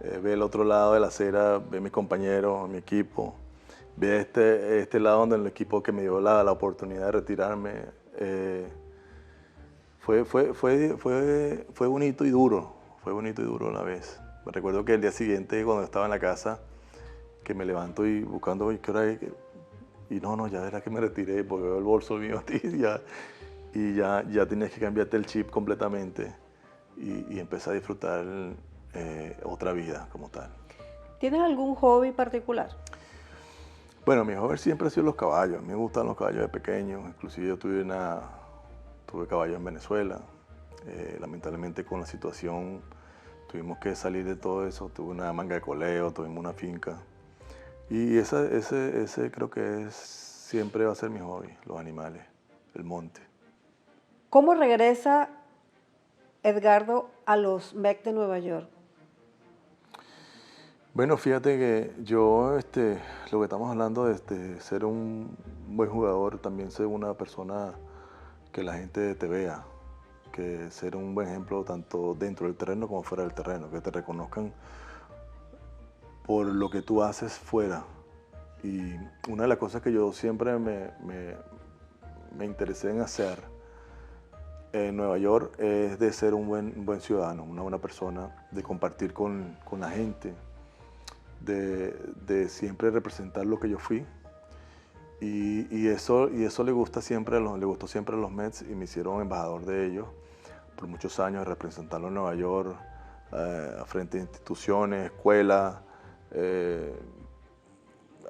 ver el otro lado de la acera, ver mis compañeros, mi equipo, ver este lado donde el equipo que me dio la oportunidad de retirarme, Fue bonito y duro, a la vez. Me recuerdo que el día siguiente, cuando estaba en la casa, que me levanto y buscando, ¿qué hora es? Y no, ya era que me retiré porque veo el bolso mío a ti ya tenías que cambiarte el chip completamente y empecé a disfrutar otra vida como tal. ¿Tienes algún hobby particular? Bueno, mi hobby siempre ha sido los caballos. A mí me gustan los caballos de pequeño. Inclusive yo tuve caballos en Venezuela. Lamentablemente con la situación tuvimos que salir de todo eso. Tuve una manga de coleo, tuvimos una finca. Y ese creo que siempre va a ser mi hobby, los animales, el monte. ¿Cómo regresa Edgardo a los Mets de Nueva York? Bueno, fíjate que yo, lo que estamos hablando de ser un buen jugador, también ser una persona que la gente te vea, que ser un buen ejemplo tanto dentro del terreno como fuera del terreno, que te reconozcan por lo que tú haces fuera. Y una de las cosas que yo siempre me interesé en hacer en Nueva York es de ser un buen ciudadano, una buena persona, de compartir con la gente, de siempre representar lo que yo fui. Y eso le gustó siempre a los Mets y me hicieron embajador de ellos por muchos años, representarlo en Nueva York, frente a instituciones, escuelas.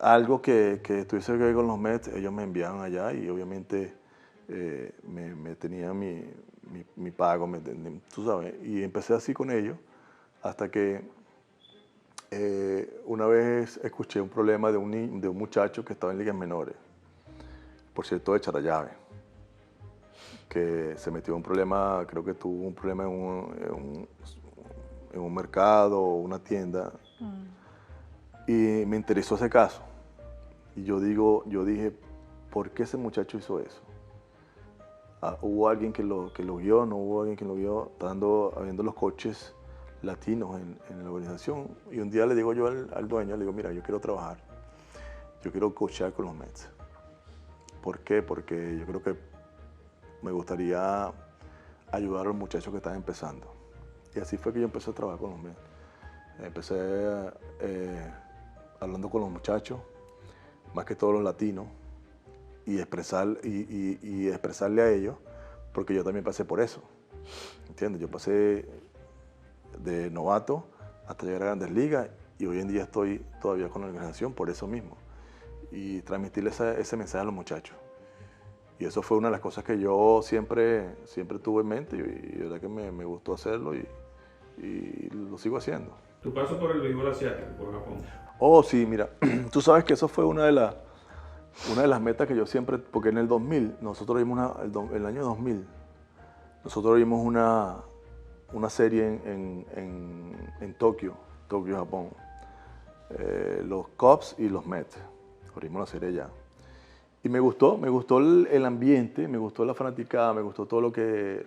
Algo que tuviese que ver con los Mets, ellos me enviaban allá y obviamente me tenían mi pago, tú sabes. Y empecé así con ellos hasta que una vez escuché un problema de un muchacho que estaba en ligas menores, por cierto, de Charallave, que se metió en un problema, creo que tuvo un problema en un mercado o una tienda, y me interesó ese caso. Y yo dije, ¿por qué ese muchacho hizo eso? ¿Hubo alguien que lo guió? ¿No hubo alguien que lo guió? Habiendo los coaches latinos en la organización. Y un día le digo yo al dueño, le digo, mira, yo quiero trabajar, yo quiero coachar con los Mets. ¿Por qué? Porque yo creo que me gustaría ayudar a los muchachos que están empezando. Y así fue que yo empecé a trabajar con los Mets. Empecé hablando con los muchachos, más que todos los latinos, y expresarle a ellos, porque yo también pasé por eso, ¿entiendes? Yo pasé de novato hasta llegar a Grandes Ligas y hoy en día estoy todavía con la organización por eso mismo, y transmitirle ese mensaje a los muchachos. Y eso fue una de las cosas que yo siempre tuve en mente y la verdad que me gustó hacerlo y lo sigo haciendo. Tu paso por el béisbol asiático, por Japón. Oh, sí, mira, tú sabes que eso fue una de las metas que yo siempre, porque en el 2000, nosotros vimos el año 2000, nosotros vimos una serie en Tokio, Japón, los Cubs y los Mets, abrimos la serie allá. Y me gustó el ambiente, me gustó la fanaticada, me gustó todo lo que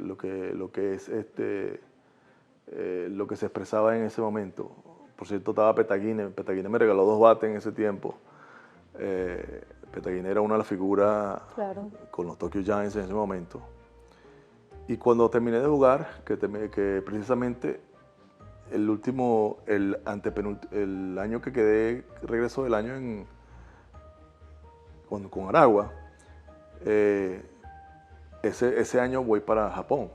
se expresaba en ese momento. Por cierto, estaba Petaguine me regaló 2 bates en ese tiempo. Petaguine era una de las figuras, claro, con los Tokyo Giants en ese momento. Y cuando terminé de jugar, que precisamente el año que quedé, regreso del año con Aragua, ese año voy para Japón,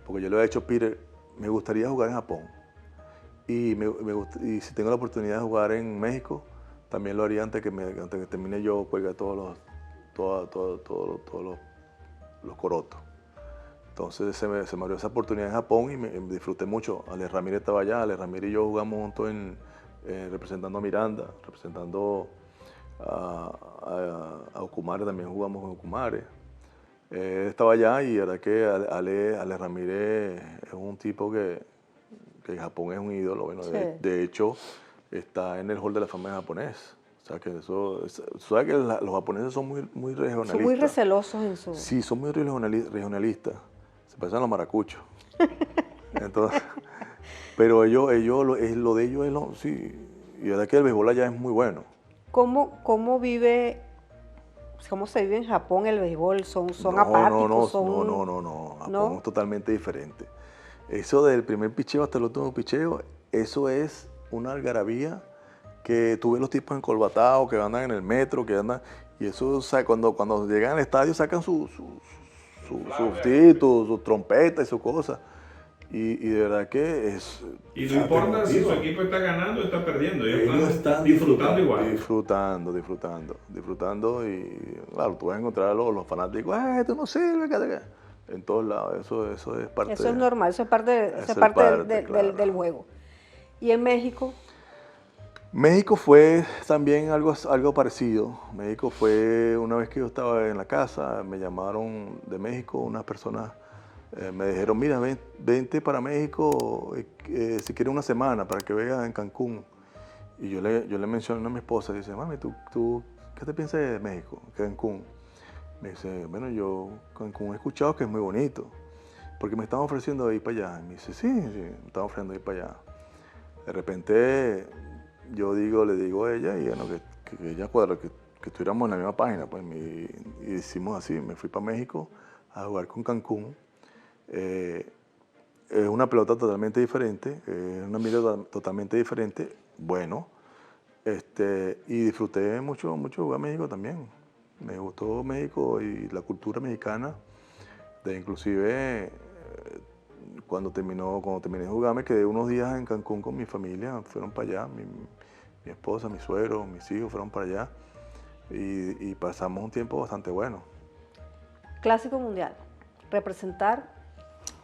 porque yo le había dicho, Peter, me gustaría jugar en Japón. Y si tengo la oportunidad de jugar en México, también lo haría antes que termine yo, cuelga todos los corotos. Entonces se me abrió esa oportunidad en Japón y me disfruté mucho. Ale Ramírez estaba allá, Ale Ramírez y yo jugamos juntos representando a Miranda, representando a Ocumare, también jugamos con Ocumare. Estaba allá y la verdad que Ale Ramírez es un tipo que en Japón es un ídolo. Bueno, sí. De hecho, está en el Hall de la Fama japonés. O sea, que sabes que los japoneses son muy regionalistas. Son muy recelosos en su... Sí, son muy regionalistas. Se parecen a los maracuchos. Entonces, pero lo de ellos es sí. Y la verdad que el béisbol allá es muy bueno. ¿Cómo vive ¿Cómo se vive en Japón el béisbol? ¿Son No, apáticos? no. Japón ¿No? es totalmente diferente. Eso del primer picheo hasta el último picheo, eso es una algarabía que tú ves los tipos encolbatados, que andan en el metro, que andan... Y eso, o sea, cuando llegan al estadio sacan sus titos, sus trompetas y sus cosas. Y de verdad que es... Y o no sea, importa te si su motiva. equipo está ganando o está perdiendo, ellos Ellos están disfrutando igual. Disfrutando y claro, tú vas a encontrar a los fanáticos, tú no sirves, en todos lados, eso es parte Eso es normal, eso es parte, eso eso es es parte parte, claro. del juego. ¿Y en México? México fue también algo parecido. México fue una vez que yo estaba en la casa, me llamaron de México unas personas, me dijeron, mira, vente para México si quieres una semana para que veas en Cancún. Y yo le mencioné a mi esposa, dice, mami, ¿tú qué te piensas de México, Cancún? Me dice, bueno, yo Cancún he escuchado que es muy bonito, porque me están ofreciendo ir para allá. Y me dice, sí, me están ofreciendo ir para allá. De repente le digo a ella, y bueno, que ella cuadra, que estuviéramos en la misma página, pues, y hicimos así, me fui para México a jugar con Cancún. Es una pelota totalmente diferente, es una mira totalmente diferente, bueno, y disfruté mucho jugar México también. Me gustó México y la cultura mexicana, inclusive cuando terminé de jugar me quedé unos días en Cancún con mi familia, fueron para allá, mi esposa, mi suegro, mis hijos fueron para allá y pasamos un tiempo bastante bueno. Clásico mundial, representar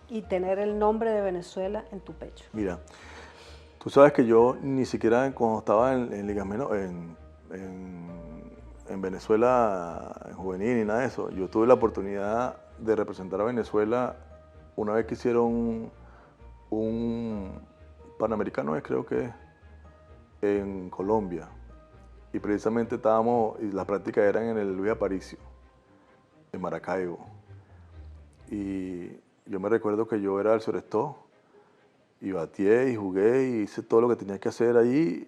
y tener el nombre de Venezuela en tu pecho. Mira, tú sabes que yo ni siquiera cuando estaba en ligas menores, en Venezuela, en juvenil ni nada de eso, yo tuve la oportunidad de representar a Venezuela una vez que hicieron un Panamericano, creo que en Colombia. Y precisamente y las prácticas eran en el Luis Aparicio, en Maracaibo. Y yo me recuerdo que yo era el shortstop y bateé y jugué y hice todo lo que tenía que hacer allí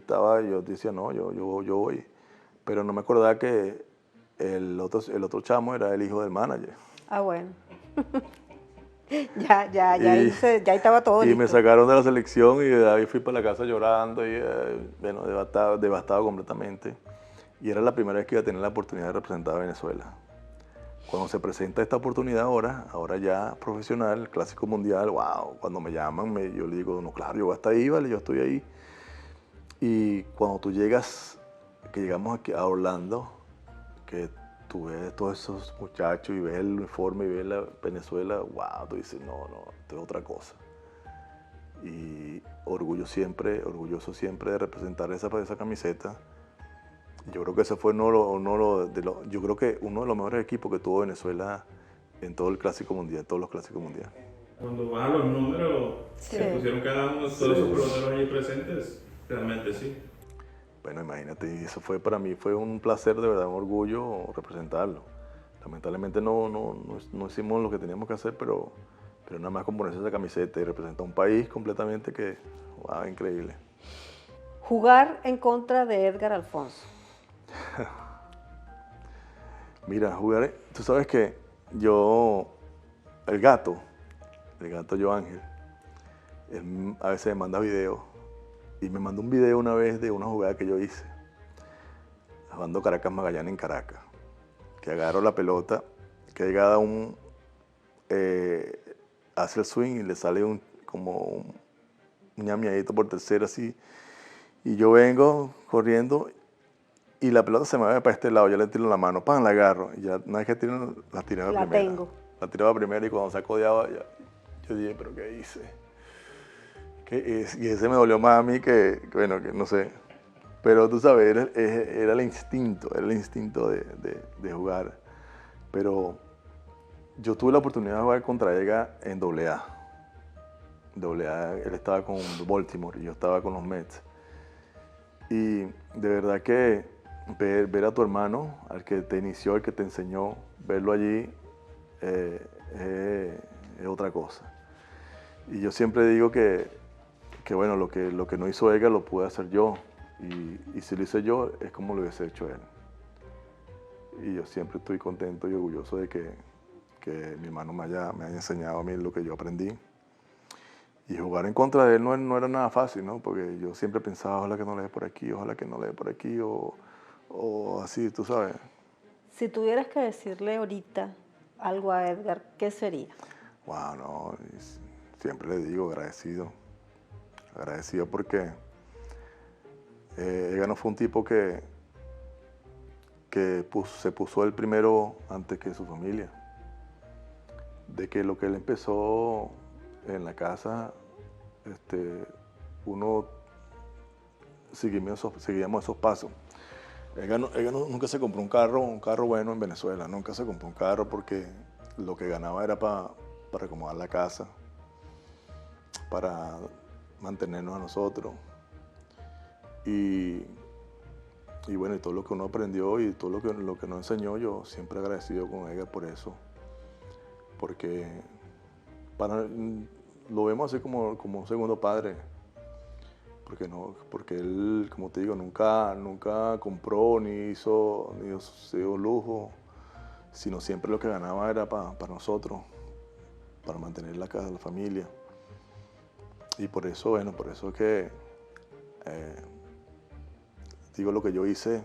yo decía, no, yo voy. Pero no me acordaba que el otro chamo era el hijo del manager. Ah, bueno. ya ahí estaba todo Y listo. me sacaron de la selección y de ahí fui para la casa llorando y bueno, devastado completamente. Y era la primera vez que iba a tener la oportunidad de representar a Venezuela. Cuando se presenta esta oportunidad ahora ya profesional, Clásico Mundial, wow, cuando me llaman, yo le digo, no, claro, yo voy hasta ahí, vale, yo estoy ahí. Y cuando tú llegamos aquí a Orlando, que tú ves todos esos muchachos y ves el uniforme y ves la Venezuela, wow, tú dices, no, esto es otra cosa. Y orgulloso siempre de representar esa camiseta. Yo creo que ese fue yo creo que uno de los mejores equipos que tuvo Venezuela en todo el Clásico Mundial, todos los Clásicos Mundiales. Cuando vas a los números Sí. que pusieron cada uno de todos esos peloteros allí presentes, realmente sí. Bueno, imagínate, y eso para mí fue un placer, de verdad, un orgullo representarlo. Lamentablemente no hicimos lo que teníamos que hacer, pero nada más con ponerse esa camiseta y representar un país completamente que, wow, increíble. Jugar en contra de Edgar Alfonzo. Mira, tú sabes que el gato Yo Ángel, él a veces me manda videos y me mandó un video una vez de una jugada que yo hice, jugando Caracas Magallanes en Caracas, que agarro la pelota, que llega hace el swing y le sale como un ñamiadito por tercera así, y yo vengo corriendo y la pelota se me va para este lado, yo le tiro la mano, ¡pam!, la agarro, y ya una vez que tiro, la tiraba La primera. tengo. La tiraba primera y cuando se acodeaba, yo dije, ¿pero qué hice? Y ese me dolió más a mí que no sé. Pero tú sabes, era el instinto de jugar. Pero yo tuve la oportunidad de jugar contra Edgar en AA. Él estaba con Baltimore y yo estaba con los Mets. Y de verdad que ver a tu hermano, al que te inició, al que te enseñó, verlo allí es otra cosa. Y yo siempre digo que bueno, lo que no hizo Edgar lo pude hacer yo. Y si lo hice yo, es como lo hubiese hecho él. y yo siempre estoy contento y orgulloso de que mi hermano me haya enseñado a mí lo que yo aprendí. Y jugar en contra de él no era nada fácil, ¿no? Porque yo siempre pensaba, ojalá que no le dé por aquí, ojalá que no le dé por aquí, o así, tú sabes. Si tuvieras que decirle ahorita algo a Edgar, ¿qué sería? Wow, no, siempre le digo agradecido. Agradecido porque Edgar no fue un tipo que se puso él primero antes que su familia. De que lo que él empezó en la casa, uno seguíamos esos pasos. Edgar nunca se compró un carro bueno en Venezuela, nunca se compró un carro porque lo que ganaba era para acomodar la casa, para mantenernos a nosotros. Y bueno, y todo lo que uno aprendió y todo lo que nos enseñó, yo siempre agradecido con Edgar por eso. Porque lo vemos así como un segundo padre. Porque él, como te digo, nunca compró ni hizo lujo, sino siempre lo que ganaba era para nosotros, para mantener la casa, la familia. Y por eso, bueno, por eso es que digo, lo que yo hice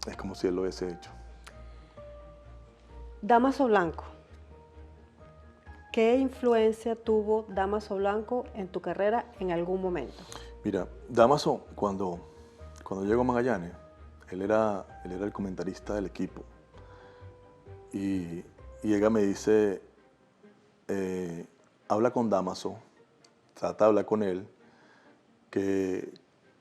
es como si él lo hubiese hecho. Damaso Blanco. ¿Qué influencia tuvo Damaso Blanco en tu carrera en algún momento? Mira, Damaso, cuando llegó a Magallanes, él era el comentarista del equipo. Y ella me dice, habla con Damaso, trata de hablar con él, que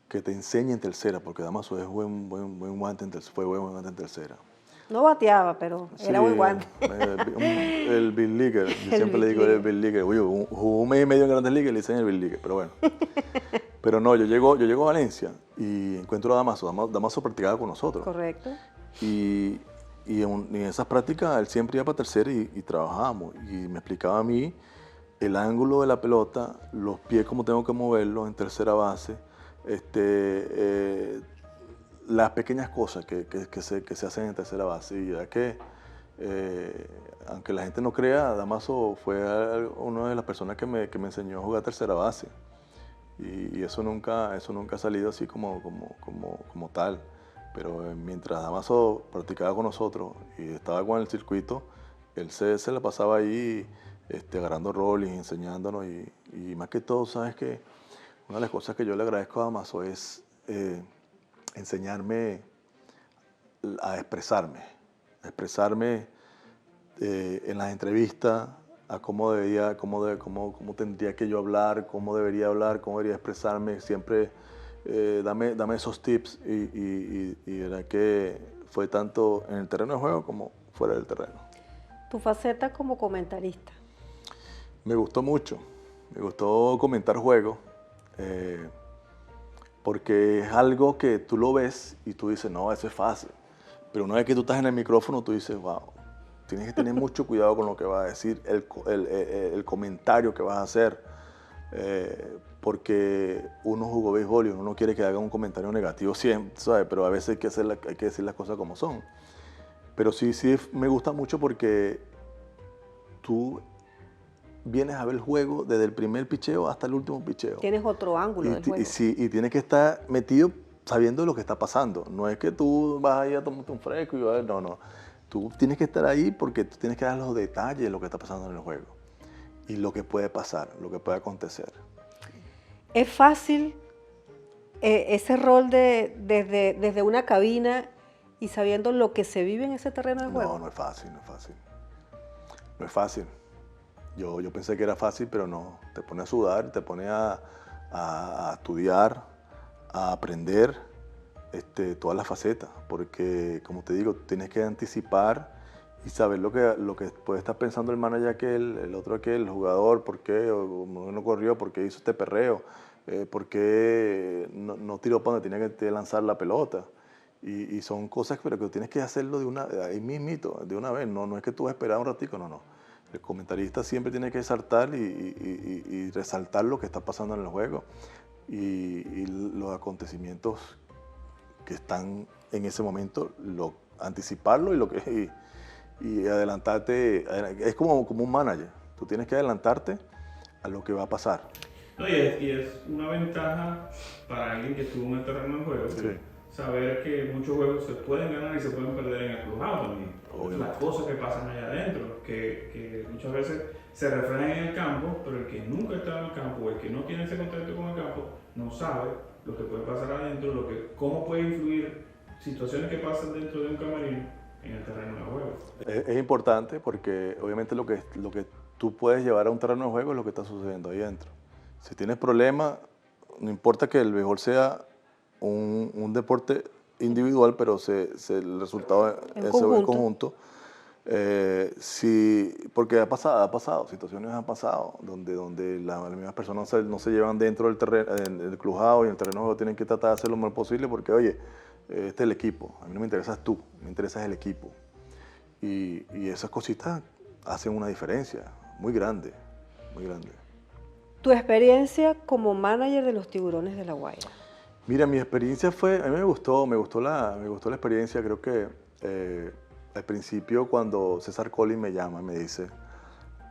te enseñe en tercera, porque Damaso es fue buen guante en tercera. No bateaba, pero era muy guante. El Bill Leaguer, yo siempre le digo el Bill Leaguer. Oye, jugó un mes y medio en Grandes Ligas y le dicen el Bill Leaguer, pero bueno. Pero no, yo llego a Valencia y encuentro a Damaso. Damaso practicaba con nosotros. Correcto. Y en esas prácticas él siempre iba para tercera y trabajábamos. Y me explicaba a mí el ángulo de la pelota, los pies, cómo tengo que moverlos en tercera base, las pequeñas cosas que se hacen en tercera base. Y ya que, aunque la gente no crea, Damaso fue una de las personas que me enseñó a jugar tercera base. Y eso nunca ha salido así como tal. Pero mientras Damaso practicaba con nosotros y estaba con el circuito, él se la pasaba ahí agarrando roles, enseñándonos. Y más que todo, ¿sabes qué? Una de las cosas que yo le agradezco a Damaso es enseñarme a expresarme en las entrevistas, a cómo tendría que yo hablar, cómo debería hablar, cómo debería expresarme. Siempre dame esos tips y era que fue tanto en el terreno de juego como fuera del terreno. Tu faceta como comentarista. Me gustó mucho, me gustó comentar juegos. Porque es algo que tú lo ves y tú dices, no, eso es fácil. Pero una vez que tú estás en el micrófono, tú dices, wow, tienes que tener mucho cuidado con lo que vas a decir, el comentario que vas a hacer. Porque uno jugó béisbol y uno no quiere que haga un comentario negativo siempre, ¿sabes? Pero a veces hay que decir las cosas como son. Pero sí me gusta mucho porque tú vienes a ver el juego desde el primer picheo hasta el último picheo. Tienes otro ángulo del juego. Y tienes que estar metido sabiendo lo que está pasando. No es que tú vas ahí a tomarte un fresco y vas a ver, no. Tú tienes que estar ahí porque tú tienes que dar los detalles de lo que está pasando en el juego. Y lo que puede pasar, lo que puede acontecer. ¿Es fácil ese rol desde una cabina y sabiendo lo que se vive en ese terreno de juego? No es fácil. No es fácil. Yo pensé que era fácil, pero no. Te pone a sudar, te pone a estudiar, a aprender todas las facetas. Porque, como te digo, tienes que anticipar y saber lo que puede estar pensando el manager aquel, el otro aquel, el jugador, por qué no corrió, por qué hizo este perreo, por qué no tiró para donde tenía que lanzar la pelota. Y son cosas pero que tienes que hacerlo ahí mismito, de una vez. No es que tú vas a esperar un ratico, no. El comentarista siempre tiene que saltar y resaltar lo que está pasando en el juego y los acontecimientos que están en ese momento, anticiparlo y adelantarte. Es como un manager. Tú tienes que adelantarte a lo que va a pasar. No, y es una ventaja para alguien que estuvo en el terreno de juego. Sí. Saber que muchos juegos se pueden ganar y se pueden perder en el clubhouse también. Obviamente. Las cosas que pasan allá adentro, que muchas veces se reflejan en el campo, pero el que nunca está en el campo o el que no tiene ese contacto con el campo no sabe lo que puede pasar adentro, cómo puede influir situaciones que pasan dentro de un camerino en el terreno de juego. Es importante porque obviamente lo que tú puedes llevar a un terreno de juego es lo que está sucediendo ahí dentro. Si tienes problemas, no importa que el béisbol sea un deporte individual, pero el resultado es en conjunto. Porque ha pasado, situaciones han pasado, donde las mismas personas no se llevan dentro del terreno, del clubhouse y en el terreno de juego tienen que tratar de hacer lo mejor posible porque, oye, este es el equipo, a mí no me interesas tú, me interesa el equipo. Y esas cositas hacen una diferencia muy grande, muy grande. Tu experiencia como manager de los Tiburones de La Guaira. Mira, mi experiencia a mí me gustó la experiencia. Creo que al principio cuando César Collins me llama, me dice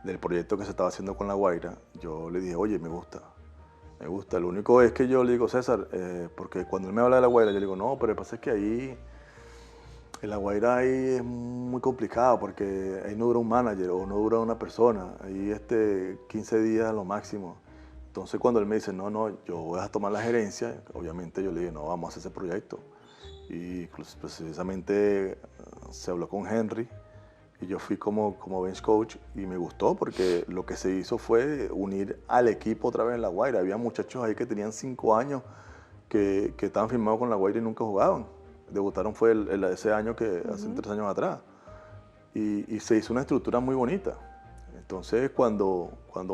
del proyecto que se estaba haciendo con La Guaira, yo le dije, oye, me gusta. Lo único es que yo le digo, César, porque cuando él me habla de La Guaira, yo le digo, no, pero lo que pasa es que ahí, en La Guaira ahí es muy complicado porque ahí no dura un manager o no dura una persona, ahí 15 días a lo máximo. Entonces cuando él me dice, no, yo voy a tomar la gerencia, obviamente yo le dije, no, vamos a hacer ese proyecto. Y precisamente se habló con Henry y yo fui como bench coach y me gustó porque lo que se hizo fue unir al equipo otra vez en La Guaira. Había muchachos ahí que tenían 5 años que estaban firmados con La Guaira y nunca jugaban. Debutaron fue ese año hace 3 años atrás. Y se hizo una estructura muy bonita. Entonces cuando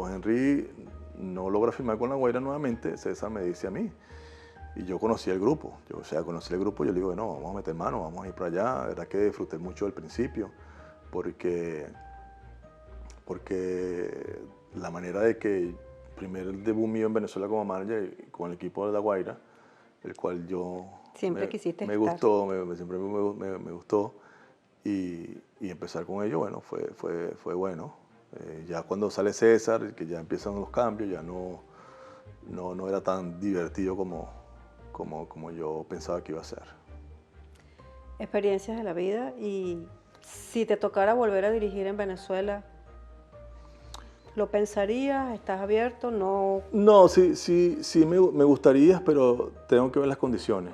Henry no logra firmar con La Guaira nuevamente, César me dice a mí, y yo conocí el grupo, yo le digo, no, vamos a meter mano, vamos a ir para allá. La verdad que disfruté mucho del principio, porque la manera de que primer debut mío en Venezuela como manager con el equipo de La Guaira, el cual yo siempre quisiste me estar. gustó, siempre me gustó, y empezar con ellos, bueno, fue bueno. Ya cuando sale César, que ya empiezan los cambios, ya no era tan divertido como yo pensaba que iba a ser. Experiencias de la vida, y si te tocara volver a dirigir en Venezuela, ¿lo pensarías? ¿Estás abierto? No. No, sí me gustaría, pero tengo que ver las condiciones.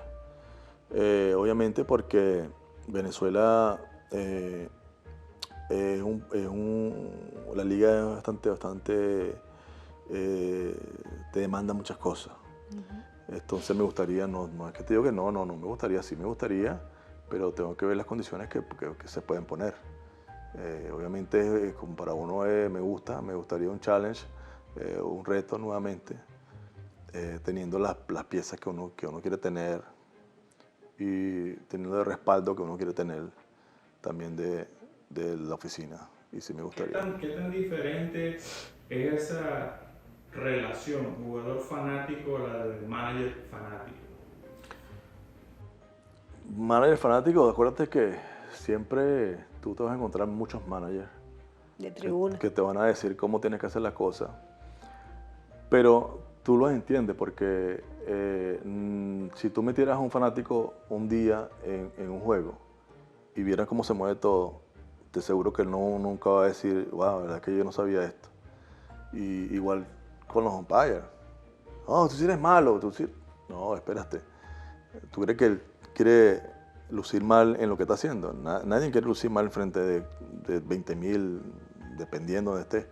Obviamente porque Venezuela la liga es bastante te demanda muchas cosas. Entonces me gustaría, no es que te digo que no me gustaría, sí me gustaría, pero tengo que ver las condiciones que se pueden poner. Obviamente, como para uno me gustaría un challenge, un reto nuevamente, teniendo las piezas que uno quiere tener y teniendo el respaldo que uno quiere tener también de la oficina. Y sí me gustaría. ¿Qué tan diferente es esa relación jugador fanático a la del manager fanático? Manager fanático, acuérdate que siempre tú te vas a encontrar muchos managers De tribuna. que te van a decir cómo tienes que hacer las cosas, pero tú los entiendes porque si tú metieras a un fanático un día en un juego y vieras cómo se mueve todo, te aseguro que él nunca va a decir, wow, la verdad que yo no sabía esto. Y igual con los umpires. No, tú sí eres malo. No, espérate. ¿Tú crees que él quiere lucir mal en lo que está haciendo? Nadie quiere lucir mal frente de 20.000, dependiendo de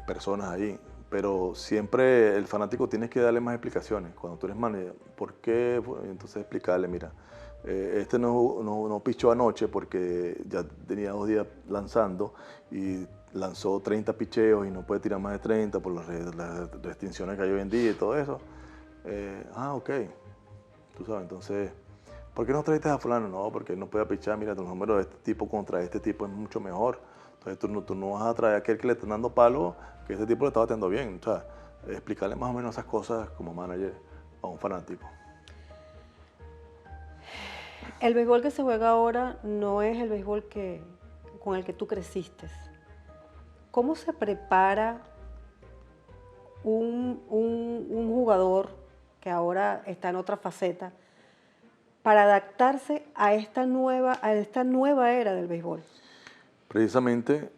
personas ahí. Pero siempre el fanático tienes que darle más explicaciones. Cuando tú eres manager, ¿por qué? Entonces explicarle, mira, no pichó anoche porque ya tenía 2 días lanzando y lanzó 30 picheos y no puede tirar más de 30 por las restricciones que hay hoy en día y todo eso. Ok. Tú sabes, entonces, ¿por qué no trajiste a fulano? No, porque él no puede pichar. Mira, los números de este tipo contra este tipo es mucho mejor. Entonces tú no vas a traer a aquel que le está dando palo, que este tipo le está batiendo bien. O sea, explicarle más o menos esas cosas como manager a un fanático. El béisbol que se juega ahora no es el béisbol con el que tú creciste. ¿Cómo se prepara un jugador que ahora está en otra faceta para adaptarse a esta nueva era del béisbol? Precisamente,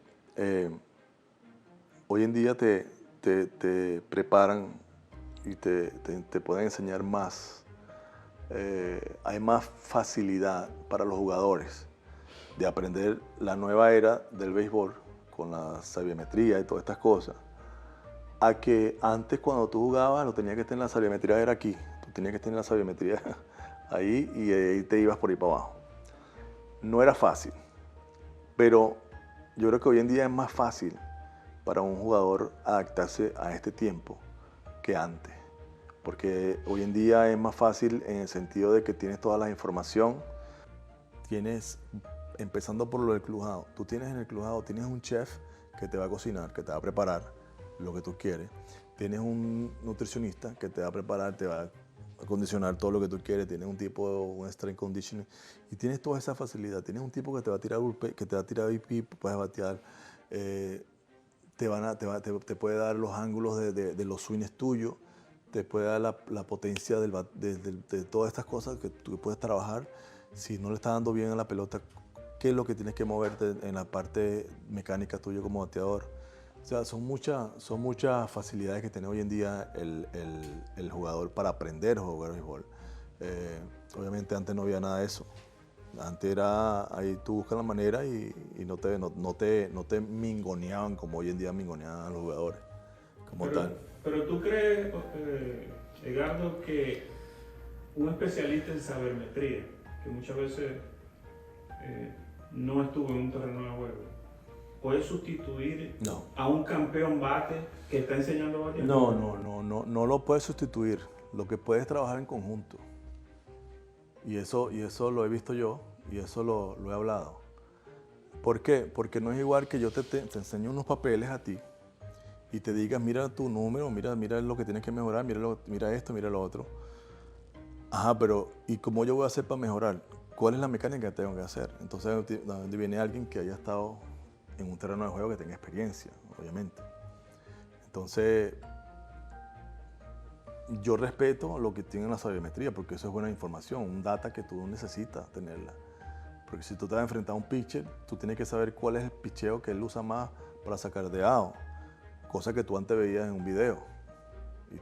hoy en día te preparan y te pueden enseñar más. Hay más facilidad para los jugadores de aprender la nueva era del béisbol con la sabermetría y todas estas cosas, a que antes cuando tú jugabas lo tenías que tener la sabermetría era aquí, tú tenías que tener la sabermetría ahí y ahí te ibas por ahí para abajo. No era fácil, pero yo creo que hoy en día es más fácil para un jugador adaptarse a este tiempo que antes, porque hoy en día es más fácil en el sentido de que tienes toda la información, tienes, empezando por lo del clubhouse, tú tienes en el clubhouse, tienes un chef que te va a cocinar, que te va a preparar lo que tú quieres, tienes un nutricionista que te va a preparar, te va a acondicionar todo lo que tú quieres, tienes un tipo, un strength conditioning, y tienes toda esa facilidad, tienes un tipo que te va a tirar que te va a tirar BP, puedes batear, te puede dar los ángulos de los swings tuyos, te puede dar la potencia de todas estas cosas que tú puedes trabajar. Si no le estás dando bien a la pelota, qué es lo que tienes que moverte en la parte mecánica tuya como bateador. O sea, son muchas facilidades que tiene hoy en día el jugador para aprender a jugar béisbol. Obviamente antes no había nada de eso. Antes era, ahí tú buscas la manera y no te mingoneaban como hoy en día mingoneaban a los jugadores, como tal. Pero tú crees, Edgardo, que un especialista en sabermetría, que muchas veces no estuvo en un terreno de juego, ¿puede sustituir a un campeón bate que está enseñando a batear? No lo puedes sustituir. Lo que puedes trabajar en conjunto. Y eso lo he visto yo y eso lo he hablado. ¿Por qué? Porque no es igual que yo te enseño unos papeles a ti y te digas, mira tu número, mira lo que tienes que mejorar, mira esto, mira lo otro. Ajá, pero ¿y cómo yo voy a hacer para mejorar? ¿Cuál es la mecánica que tengo que hacer? Entonces, donde viene alguien que haya estado en un terreno de juego, que tenga experiencia, obviamente. Entonces, yo respeto lo que tiene la sabermetría, porque eso es buena información, un data que tú necesitas tenerla. Porque si tú te vas a enfrentar a un pitcher, tú tienes que saber cuál es el picheo que él usa más para sacar de out, cosa que tú antes veías en un video. Y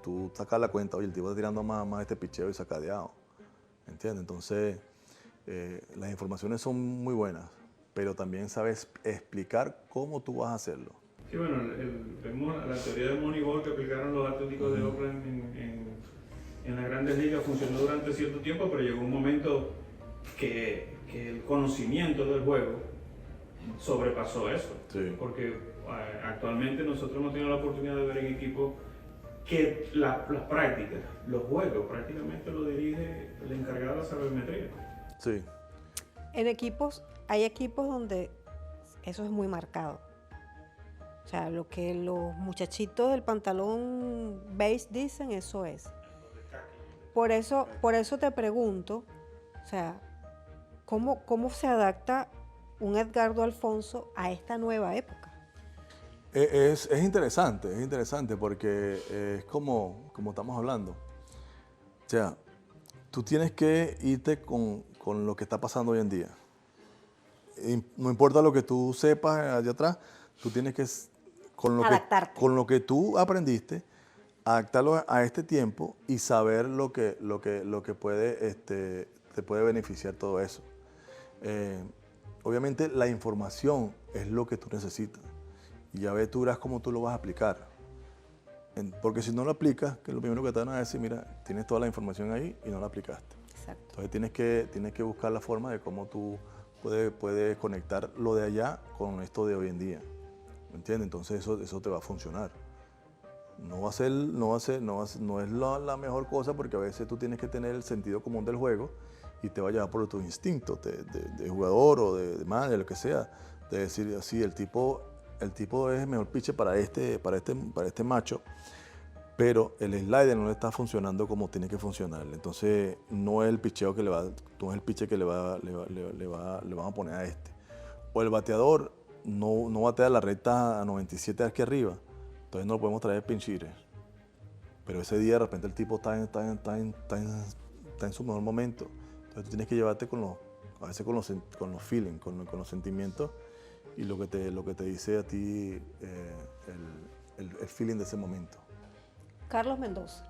tú sacas la cuenta, oye, el tipo está tirando más este picheo y saca de out. ¿Entiendes? Entonces, las informaciones son muy buenas, pero también sabes explicar cómo tú vas a hacerlo. Sí, bueno, vemos la teoría de Moneyball que aplicaron los Atléticos de Oakland en las Grandes Ligas, funcionó durante cierto tiempo, pero llegó un momento que el conocimiento del juego sobrepasó eso. Sí. Porque actualmente nosotros hemos tenido la oportunidad de ver en equipos que las prácticas, los juegos, prácticamente lo dirige el encargado de la sabermetría. Sí. Hay equipos donde eso es muy marcado. O sea, lo que los muchachitos del pantalón beige dicen, eso es. Por eso te pregunto, o sea, ¿cómo se adapta un Edgardo Alfonso a esta nueva época? Es interesante porque es como estamos hablando. O sea, tú tienes que irte con lo que está pasando hoy en día. Y no importa lo que tú sepas allá atrás, tú tienes que, con lo que tú aprendiste, adaptarlo a este tiempo y saber lo que puede, te puede beneficiar todo eso. Obviamente la información es lo que tú necesitas. Y ya ves, tú verás cómo tú lo vas a aplicar. Porque si no lo aplicas, que es lo primero que te van a decir, mira, tienes toda la información ahí y no la aplicaste. Exacto. Entonces tienes que buscar la forma de cómo tú puedes conectar lo de allá con esto de hoy en día. ¿Me entiendes? Entonces eso te va a funcionar. No es la mejor cosa porque a veces tú tienes que tener el sentido común del juego y te va a llevar por tus instintos de jugador o de manager, lo que sea. De decir así, el tipo es el mejor pitcher para este macho, pero el slider no le está funcionando como tiene que funcionar. Entonces, no es el picheo que le va, no es el pitch que le van a poner a este. O el bateador no batea la recta a 97 aquí arriba, entonces no lo podemos traer pinch hitter. Pero ese día de repente el tipo está en su mejor momento. Entonces tú tienes que llevarte a veces con los feelings, con los sentimientos y lo que te dice a ti el feeling de ese momento. Carlos Mendoza,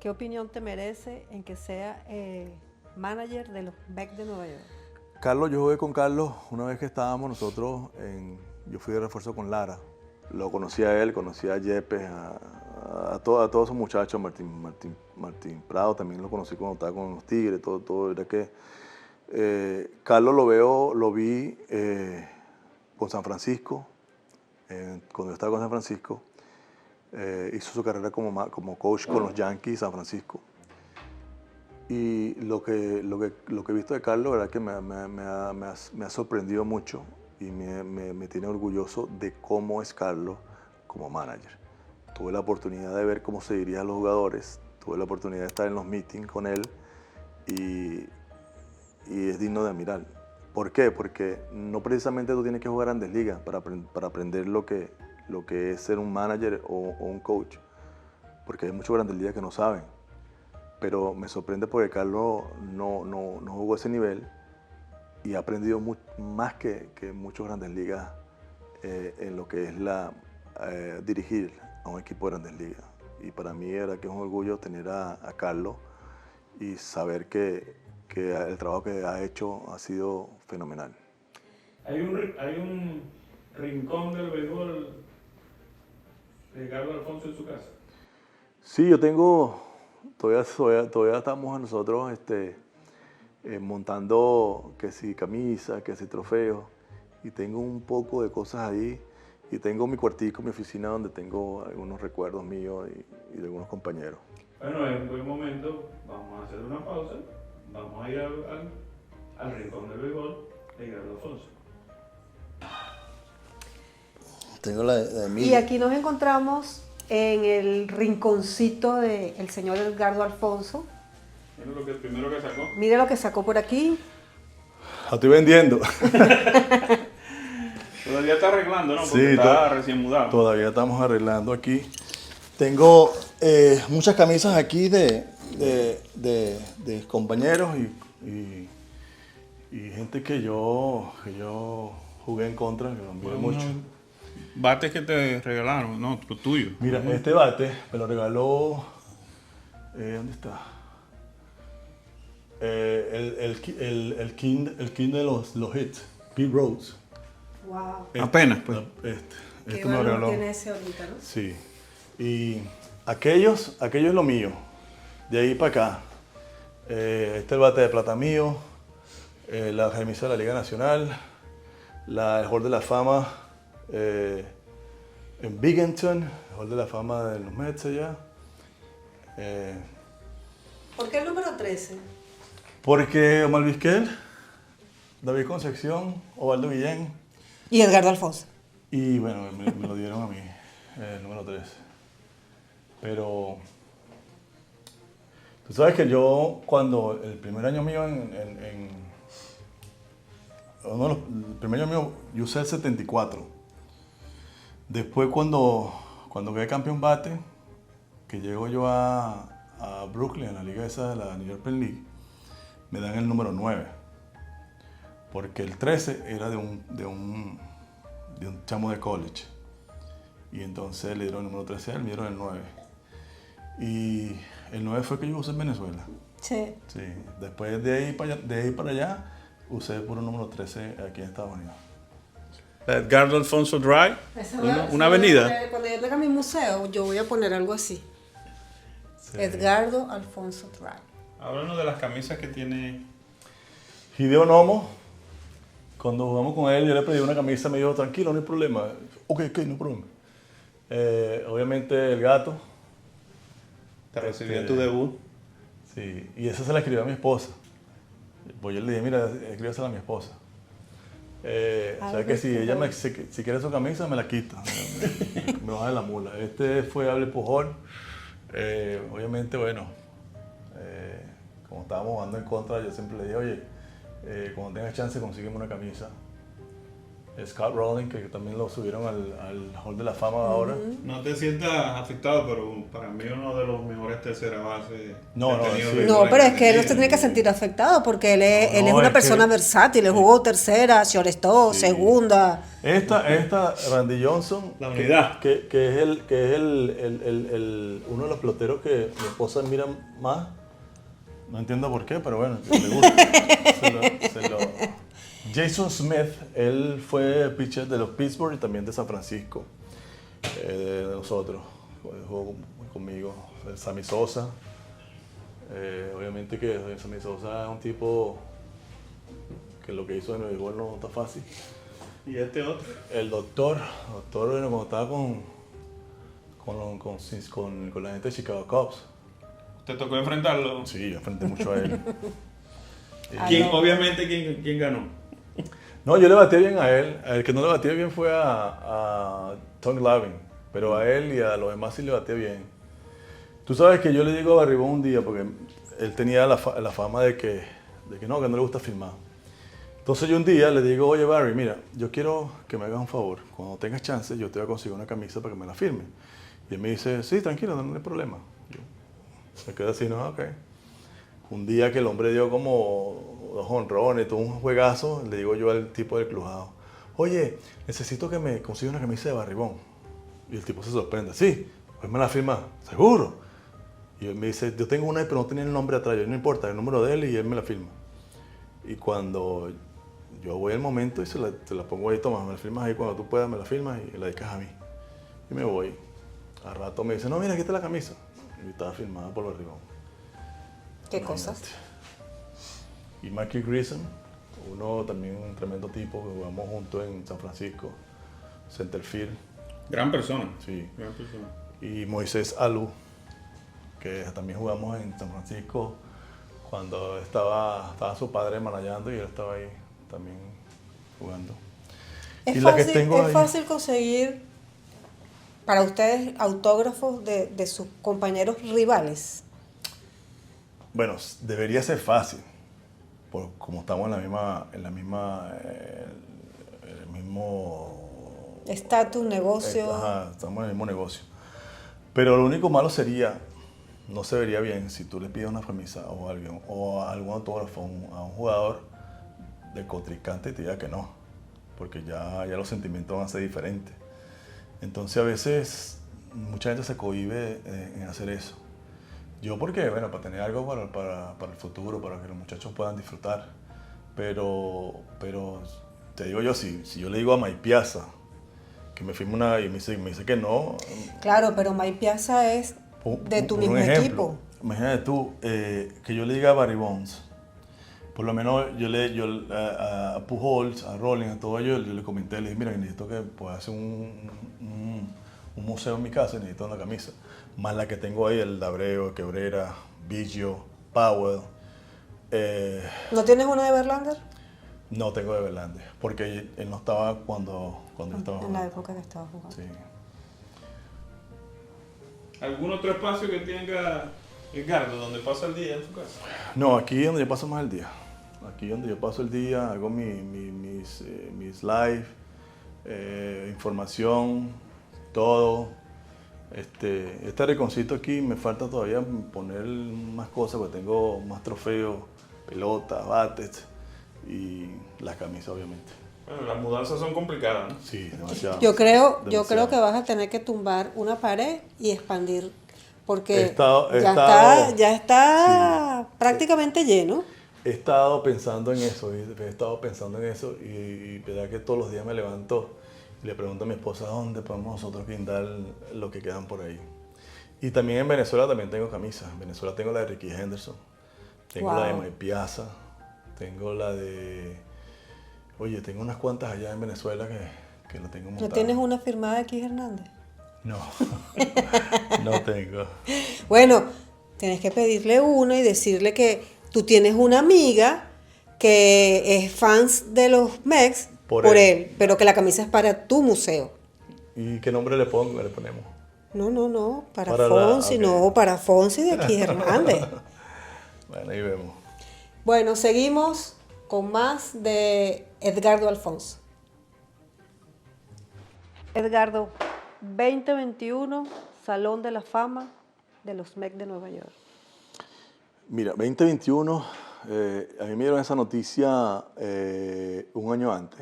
¿qué opinión te merece en que sea manager de los Mets de Nueva York? Carlos, yo jugué con Carlos una vez que estábamos nosotros, yo fui de refuerzo con Lara. Lo conocí a él, conocí a Yepes, a todos esos muchachos, Martín Prado también lo conocí cuando estaba con los Tigres, todo era que Carlos lo vi con San Francisco, cuando yo estaba con San Francisco, hizo su carrera como coach con los Yankees San Francisco. Y lo que he visto de Carlos, verdad que me ha sorprendido mucho y me tiene orgulloso de cómo es Carlos como manager. Tuve la oportunidad de ver cómo se dirige a los jugadores, tuve la oportunidad de estar en los meetings con él y es digno de admirar. ¿Por qué? Porque no precisamente tú tienes que jugar Grandes Ligas para aprender lo que es ser un manager o un coach, porque hay muchos Grandes Ligas que no saben. Pero me sorprende porque Carlos no jugó ese nivel y ha aprendido más que muchos Grandes Ligas en lo que es dirigir a un equipo de Grandes Ligas. Y para mí era que es un orgullo tener a Carlos y saber que el trabajo que ha hecho ha sido fenomenal. Hay un rincón del béisbol de Carlos Alfonso en su casa. Sí, yo tengo, todavía estamos nosotros montando que si camisas, que si trofeos, y tengo un poco de cosas ahí, y tengo mi cuartico, mi oficina donde tengo algunos recuerdos míos y de algunos compañeros. Bueno, en un buen momento vamos a hacer una pausa, vamos a ir al rincón del béisbol de Carlos Alfonso. Tengo la de mí. Y aquí nos encontramos en el rinconcito del señor Edgardo Alfonso. Mira lo que primero que sacó. Mire lo que sacó por aquí. La estoy vendiendo. Todavía está arreglando, ¿no? Porque Sí, está recién mudado. Todavía estamos arreglando aquí. Tengo muchas camisas aquí de compañeros y gente que yo jugué en contra, que lo admiro mucho. Bates que te regalaron, no, tuyo. Mira, este bate me lo regaló. ¿Dónde está? El king de los hits, Pete Rose. Wow. Apenas, pues. Qué Me lo valor regaló. tiene ese ahorita, ¿no? Sí. Y aquello es lo mío. De ahí para acá. Este es el bate de plata mío, la camisa de la Liga Nacional, el Hall de la Fama en Binghamton, el Hall de la Fama de los Mets allá. ¿Por qué el número 13? Porque Omar Vizquel, David Concepción, Ovaldo Guillén Y Edgardo Alfonso. y bueno, me lo dieron a mí, el número 13. Pero tú sabes que yo cuando el primer año mío el primer año mío yo usé el 74. Después cuando quedé campeón bate, que llego yo a Brooklyn, en la liga esa de la New York Penn League, me dan el número 9. Porque el 13 era de un chamo de college. Y entonces le dieron el número 13 a él, me dieron el 9. Y el 9 fue que yo usé en Venezuela. Sí. Sí. Después de ahí para allá, usé puro número 13 aquí en Estados Unidos. Edgardo Alfonso Drive, una avenida. Cuando yo tenga mi museo, yo voy a poner algo así. Sí. Edgardo Alfonso Drive. Háblanos de las camisas que tiene. Hideo Nomo, cuando jugamos con él, yo le pedí una camisa, me dijo, tranquilo, no hay problema. Ok, no hay problema. Obviamente el gato. Te recibió en tu debut. Sí, y esa se la escribió a mi esposa. Pues yo le dije, mira, escríbesela a mi esposa. O sea que si ella si quiere su camisa, me la quita. Me baja de la mula. Este fue Ale Pujol. Obviamente, bueno, como estábamos jugando en contra, yo siempre le dije, oye, cuando tengas chance, consígueme una camisa. Scott Rowling, que también lo subieron al Hall de la Fama ahora. No te sientas afectado, pero para mí uno de los mejores tercera base. No, pero es que él no se tiene que sentir afectado porque él es una persona versátil. Él jugó tercera, shortstop, segunda. Esta Randy Johnson, La unidad. que es uno de los peloteros que mi esposa mira más. No entiendo por qué, pero bueno, le gusta. Jason Smith, él fue pitcher de los Pittsburgh y también de San Francisco, de nosotros. Jugó conmigo. Sammy Sosa. Obviamente que Sammy Sosa es un tipo que lo que hizo en el béisbol no está fácil. ¿Y este otro? El doctor, bueno, cuando estaba con la gente de Chicago Cubs. ¿Te tocó enfrentarlo? Sí, yo enfrenté mucho a él. ¿Quién ganó? No, yo le batí bien a él. El que no le batí bien fue a Tom Glavine, pero a él y a los demás sí le batí bien. Tú sabes que yo le digo a Barribón un día, porque él tenía la fama de que no le gusta filmar. Entonces yo un día le digo, oye Barry, mira, yo quiero que me hagas un favor. Cuando tengas chance, yo te voy a conseguir una camisa para que me la firme. Y él me dice, sí, tranquilo, no hay problema. Yo me quedé así, no, ok. Un día que el hombre dio como 2 jonrones, todo un juegazo, le digo yo al tipo del crujado, oye, necesito que me consiga una camisa de Barribón. Y el tipo se sorprende, sí, pues me la firma, seguro. Y él me dice, yo tengo una, pero no tenía el nombre atrás, yo no importa, el número de él y él me la firma. Y cuando yo voy al momento y te la pongo ahí, toma, me la firmas ahí, cuando tú puedas me la firmas y la dedicas a mí. Y me voy. Al rato me dice, no, mira, aquí está la camisa. Y estaba firmada por Barribón. ¿Qué cosas? Y Marky Grayson, uno también un tremendo tipo que jugamos juntos en San Francisco, Centerfield. Gran persona. Sí. Gran persona. Y Moisés Alou, que también jugamos en San Francisco cuando estaba su padre manejando y él estaba ahí también jugando. Es Y fácil conseguir para ustedes autógrafos de sus compañeros rivales. Bueno, debería ser fácil, como estamos en el mismo estatus, negocio. Estamos en el mismo negocio. Pero lo único malo sería, no se vería bien si tú le pides una camisa o algún autógrafo a un jugador del contrincante y te diga que no, porque ya los sentimientos van a ser diferentes. Entonces a veces mucha gente se cohíbe en hacer eso. Yo porque, bueno, para tener algo para el futuro, para que los muchachos puedan disfrutar. Pero te digo yo, si yo le digo a Mike Piazza que me firme una y me dice que no. Claro, pero Mike Piazza es de tu mismo equipo. Imagínate tú, que yo le diga a Barry Bonds, por lo menos a Pujols, a Rolling, a todo ello, yo le comenté, le dije, mira, necesito que pueda hacer un museo en mi casa y necesito una camisa. Más la que tengo ahí, el Abreu, Quebrera, Biggio, Powell. ¿No tienes una de Verlander? No tengo de Verlander, porque él no estaba cuando yo estaba jugando. En la época que estaba jugando. Sí. ¿Algún otro espacio que tenga Edgardo donde pasa el día en su casa? No, aquí es donde yo paso más el día. Aquí es donde yo paso el día, hago mis live, información, todo. Este rinconcito aquí me falta todavía poner más cosas porque tengo más trofeos, pelotas, bates y las camisas obviamente. Bueno, las mudanzas son complicadas, ¿no? Sí, demasiado. Yo creo demasiado. que vas a tener que tumbar una pared y expandir porque ya está prácticamente lleno. He estado pensando en eso, y verdad que todos los días me levanto y le pregunto a mi esposa dónde podemos nosotros guindar lo que quedan por ahí. Y también en Venezuela también tengo camisas. En Venezuela tengo la de Ricky Henderson, tengo la de Mike Piazza, tengo la de... Oye, tengo unas cuantas allá en Venezuela que lo tengo montado. ¿No tienes una firmada de Keith Hernández? No, no tengo. Bueno, tienes que pedirle una y decirle que tú tienes una amiga que es fans de los Mets por él, pero que la camisa es para tu museo. ¿Y qué nombre le ponemos? No, para Para Fonsi, ok. no, para Fonsi de aquí Hernández. Bueno, ahí vemos. Bueno, seguimos con más de Edgardo Alfonso. Edgardo, 2021, Salón de la Fama de los Mets de Nueva York. Mira, 2021, a mí me dieron esa noticia un año antes,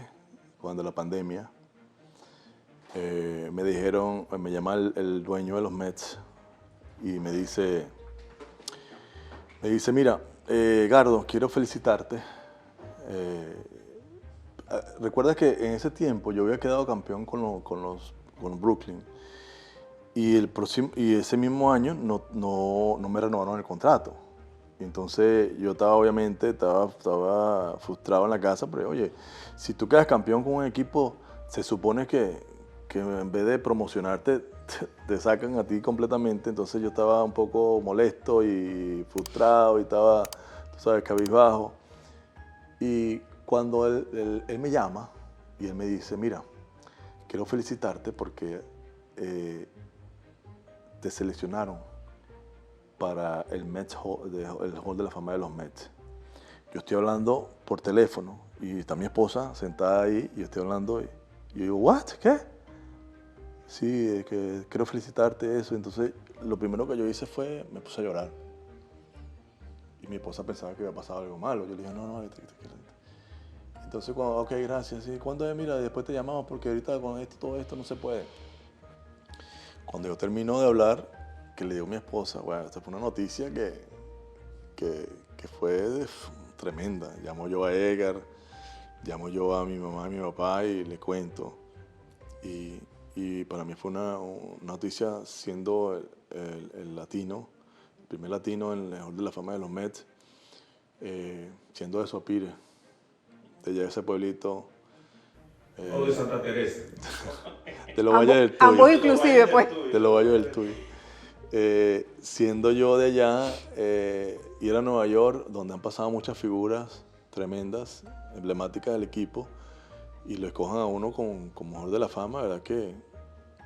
cuando la pandemia. Me dijeron, me llama el dueño de los Mets y me dice, mira, Gardo, quiero felicitarte. Recuerda que en ese tiempo yo había quedado campeón con Brooklyn y ese mismo año no me renovaron el contrato. Entonces yo estaba frustrado en la casa, pero oye, si tú quedas campeón con un equipo, se supone que en vez de promocionarte, te sacan a ti completamente. Entonces yo estaba un poco molesto y frustrado y estaba, tú sabes, cabizbajo. Y cuando él me llama y él me dice, mira, quiero felicitarte porque te seleccionaron para el Hall de la Fama de los Mets. Yo estoy hablando por teléfono y está mi esposa sentada ahí y yo estoy hablando y yo digo, ¿what? ¿Qué? Sí, que quiero felicitarte eso. Entonces, lo primero que yo hice fue, me puse a llorar. Y mi esposa pensaba que había pasado algo malo. Yo le dije, no. Entonces, ok, gracias. Sí, ¿cuándo es? Mira, después te llamamos porque ahorita con todo esto no se puede. Cuando yo termino de hablar, que le digo a mi esposa, bueno, esta fue una noticia que fue tremenda. Llamo yo a Edgar, llamo yo a mi mamá y mi papá y le cuento. Y para mí fue una noticia siendo el latino, el primer latino en el Hall de la Fama de los Mets, siendo de Suapire, de allá de ese pueblito. O de Santa Teresa. De los Valles del Tuy. Ambos inclusive, pues. De los Valles del Tuy. Siendo yo de allá, ir a Nueva York, donde han pasado muchas figuras tremendas, emblemáticas del equipo, y lo escojan a uno como Hall de la Fama, verdad que,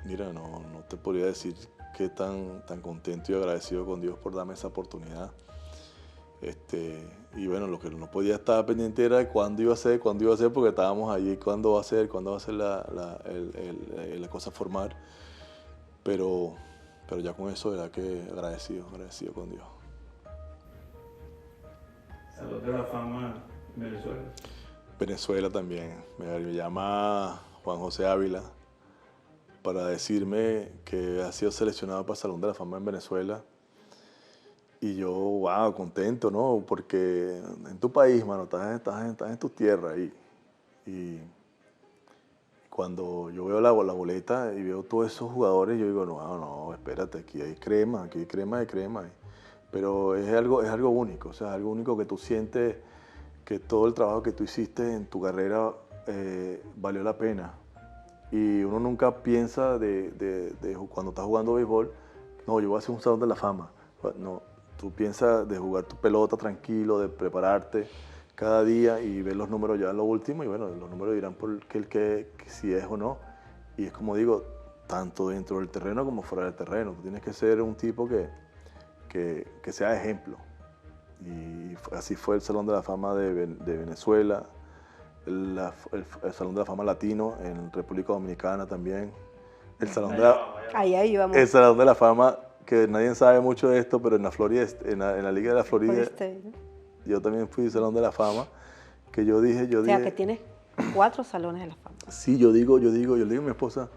mira, no te podría decir qué tan contento y agradecido con Dios por darme esa oportunidad. Y bueno, lo que no podía estar pendiente era de cuándo iba a ser, porque estábamos allí, cuándo va a ser la cosa formal. Pero ya con eso, verdad que agradecido con Dios. Salón de la Fama en Venezuela. Venezuela también. Me llama Juan José Ávila para decirme que ha sido seleccionado para el Salón de la Fama en Venezuela. Y yo, wow, contento, ¿no? Porque en tu país, mano, estás en tu tierra ahí. Y cuando yo veo la boleta y veo todos esos jugadores, yo digo, no, espérate, aquí hay crema de crema. Pero es algo único, o sea, algo único que tú sientes que todo el trabajo que tú hiciste en tu carrera valió la pena. Y uno nunca piensa cuando estás jugando béisbol, no, yo voy a hacer un Salón de la Fama. No, tú piensas de jugar tu pelota tranquilo, de prepararte cada día y ver los números ya en lo último. Y bueno, los números dirán por que si es o no. Y es como digo, tanto dentro del terreno como fuera del terreno. Tú tienes que ser un tipo que sea ejemplo. Y así fue el Salón de la Fama de Venezuela, el Salón de la Fama Latino en República Dominicana también, el Salón Ahí vamos. el Salón de la Fama, que nadie sabe mucho de esto, pero en la Florida, en la Liga de la Florida, yo también fui al Salón de la Fama, que yo dije... O sea, que tienes 4 salones de la fama. Sí, yo le digo a mi esposa,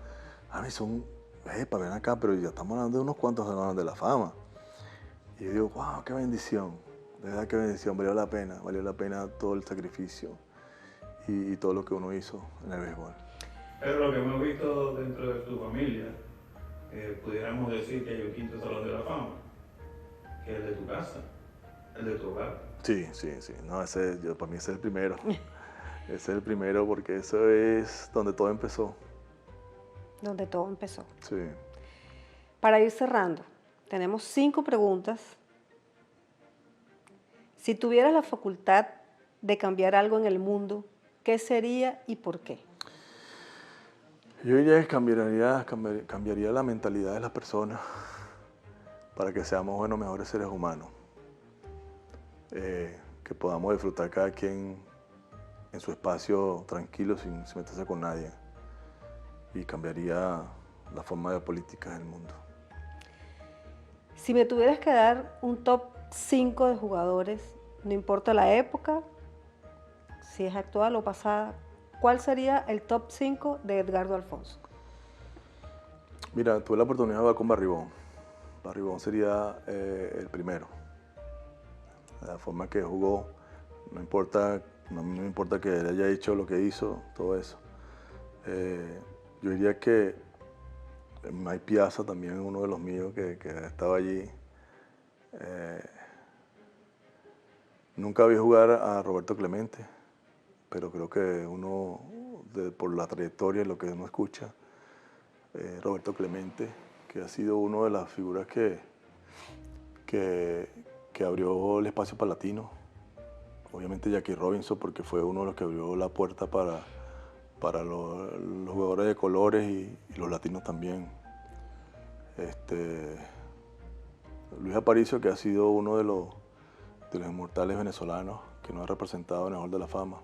a mí son, ven acá, pero ya estamos hablando de unos cuantos salones de la fama. Y yo digo, wow, qué bendición, de verdad qué bendición, valió la pena todo el sacrificio y todo lo que uno hizo en el béisbol. Pero lo que hemos visto dentro de tu familia, pudiéramos decir que hay un quinto Salón de la Fama, que es el de tu casa, el de tu hogar. Sí. No, para mí ese es el primero. Ese es el primero porque eso es donde todo empezó. Donde todo empezó. Sí. Para ir cerrando, tenemos 5 preguntas. Si tuvieras la facultad de cambiar algo en el mundo, ¿qué sería y por qué? Yo diría que cambiaría la mentalidad de las personas para que seamos mejores seres humanos. Que podamos disfrutar cada quien en su espacio tranquilo sin meterse con nadie. Y cambiaría la forma de política del mundo. Si me tuvieras que dar un top 5 de jugadores, no importa la época, si es actual o pasada, ¿cuál sería el top 5 de Edgardo Alfonso? Mira, tuve la oportunidad de jugar con Barribón. Barribón sería el primero. La forma que jugó, no me importa que él haya hecho lo que hizo, todo eso. Yo diría que Mike Piazza también es uno de los míos que estaba allí. Nunca vi jugar a Roberto Clemente, pero creo que por la trayectoria y lo que uno escucha, Roberto Clemente, que ha sido una de las figuras que abrió el espacio para latinos. Obviamente Jackie Robinson, porque fue uno de los que abrió la puerta para los jugadores de colores y los latinos también. Luis Aparicio, que ha sido uno de los inmortales venezolanos que nos ha representado en el Hall de la Fama.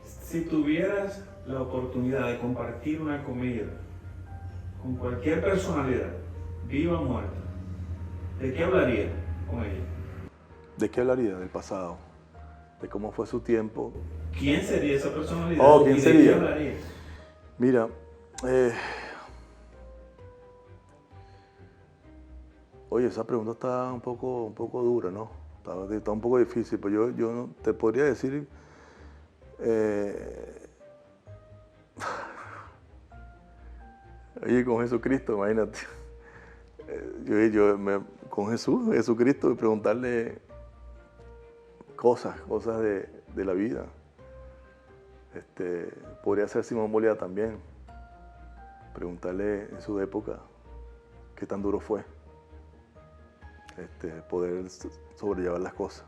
Si tuvieras la oportunidad de compartir una comida con cualquier personalidad, viva o muerta, ¿de qué hablarías con ella? ¿De qué hablaría? Del pasado, de cómo fue su tiempo. ¿Quién sería esa personalidad? Oh, ¿quién sería? ¿De qué hablarías? Mira, oye, esa pregunta está un poco dura, ¿no? Está un poco difícil, pero yo no te podría decir oye, con Jesucristo, imagínate. Con Jesucristo, y preguntarle cosas de la vida. Podría ser Simón Bolívar también. Preguntarle en su época qué tan duro fue. Poder sobrellevar las cosas.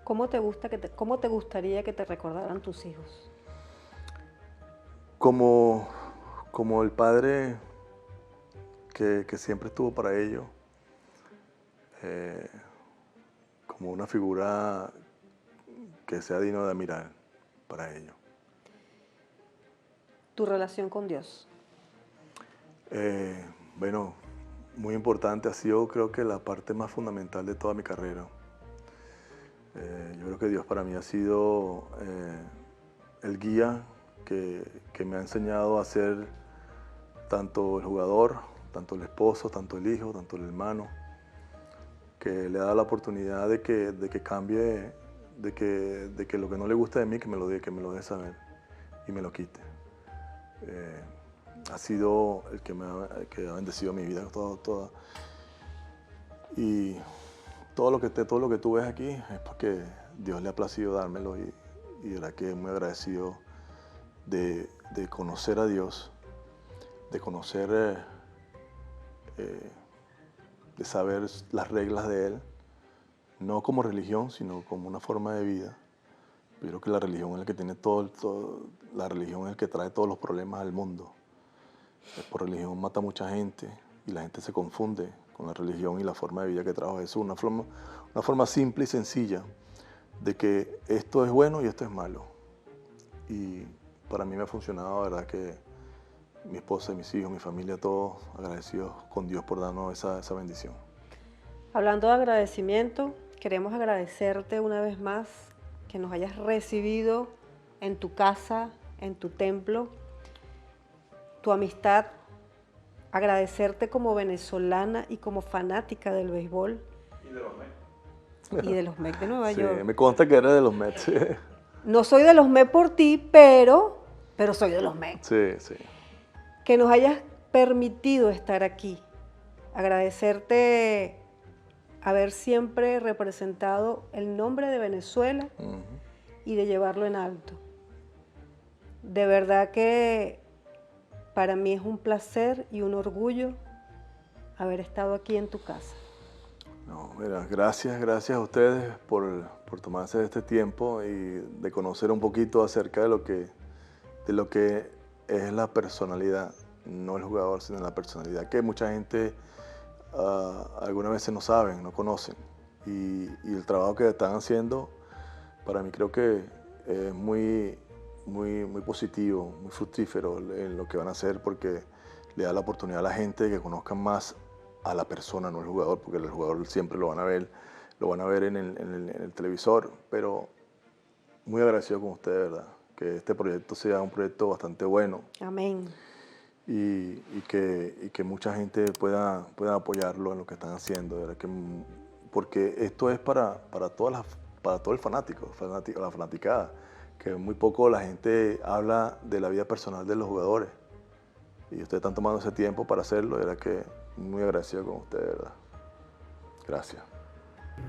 ¿Cómo te gustaría que te recordaran tus hijos? Como el padre que siempre estuvo para ellos, como una figura que sea digno de admirar para ellos. ¿Tu relación con Dios? Bueno, muy importante, ha sido creo que la parte más fundamental de toda mi carrera. Yo creo que Dios para mí ha sido el guía que me ha enseñado a ser tanto el jugador, tanto el esposo, tanto el hijo, tanto el hermano, que le da la oportunidad de que cambie, de que lo que no le gusta de mí, que me lo deje saber y me lo quite. Ha sido el que ha bendecido mi vida toda. Y todo lo que tú ves aquí es porque Dios le ha placido dármelo y de verdad que muy agradecido de conocer a Dios, de conocer, de saber las reglas de Él, no como religión, sino como una forma de vida. Yo creo que la religión es el que tiene la religión es el que trae todos los problemas al mundo. Por religión mata mucha gente y la gente se confunde con la religión y la forma de vida que trajo Jesús. Una forma simple y sencilla de que esto es bueno y esto es malo. Y para mí me ha funcionado, la verdad que mi esposa, mis hijos, mi familia, todos agradecidos con Dios por darnos esa bendición. Hablando de agradecimiento, queremos agradecerte una vez más que nos hayas recibido en tu casa, en tu templo, tu amistad, agradecerte como venezolana y como fanática del béisbol. Y de los Mets. Y de los Mets de Nueva Sí, York. me consta que eres de los Mets. No soy de los Mets por ti, pero soy de los Mets. Sí, sí. Que nos hayas permitido estar aquí. Agradecerte haber siempre representado el nombre de Venezuela y de llevarlo en alto. De verdad que para mí es un placer y un orgullo haber estado aquí en tu casa. No, mira, gracias a ustedes por tomarse este tiempo y de conocer un poquito acerca de lo que es la personalidad, no el jugador, sino la personalidad, que mucha gente algunas veces no saben, no conocen. Y el trabajo que están haciendo, para mí creo que es muy positivo, muy fructífero en lo que van a hacer, porque le da la oportunidad a la gente de que conozcan más a la persona, no el jugador, porque el jugador siempre lo van a ver en el televisor, pero muy agradecido con usted, de verdad, que este proyecto sea un proyecto bastante bueno. Amén. Y que mucha gente pueda apoyarlo en lo que están haciendo, de verdad porque esto es para todo el fanático, la fanaticada, que muy poco la gente habla de la vida personal de los jugadores. Y ustedes están tomando ese tiempo para hacerlo, de verdad que muy agradecido con ustedes, de verdad. Gracias.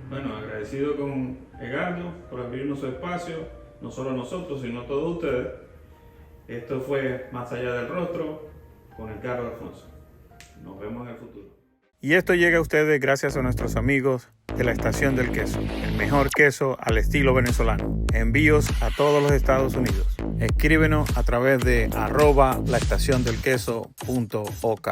Bueno, agradecido con Edgardo por abrirnos su espacio, no solo a nosotros, sino a todos ustedes. Esto fue Más Allá del Rostro con Edgardo Alfonso. Nos vemos en el futuro. Y esto llega a ustedes gracias a nuestros amigos de la Estación del Queso, el mejor queso al estilo venezolano. Envíos a todos los Estados Unidos. Escríbenos a través de @laestaciondelqueso.ok.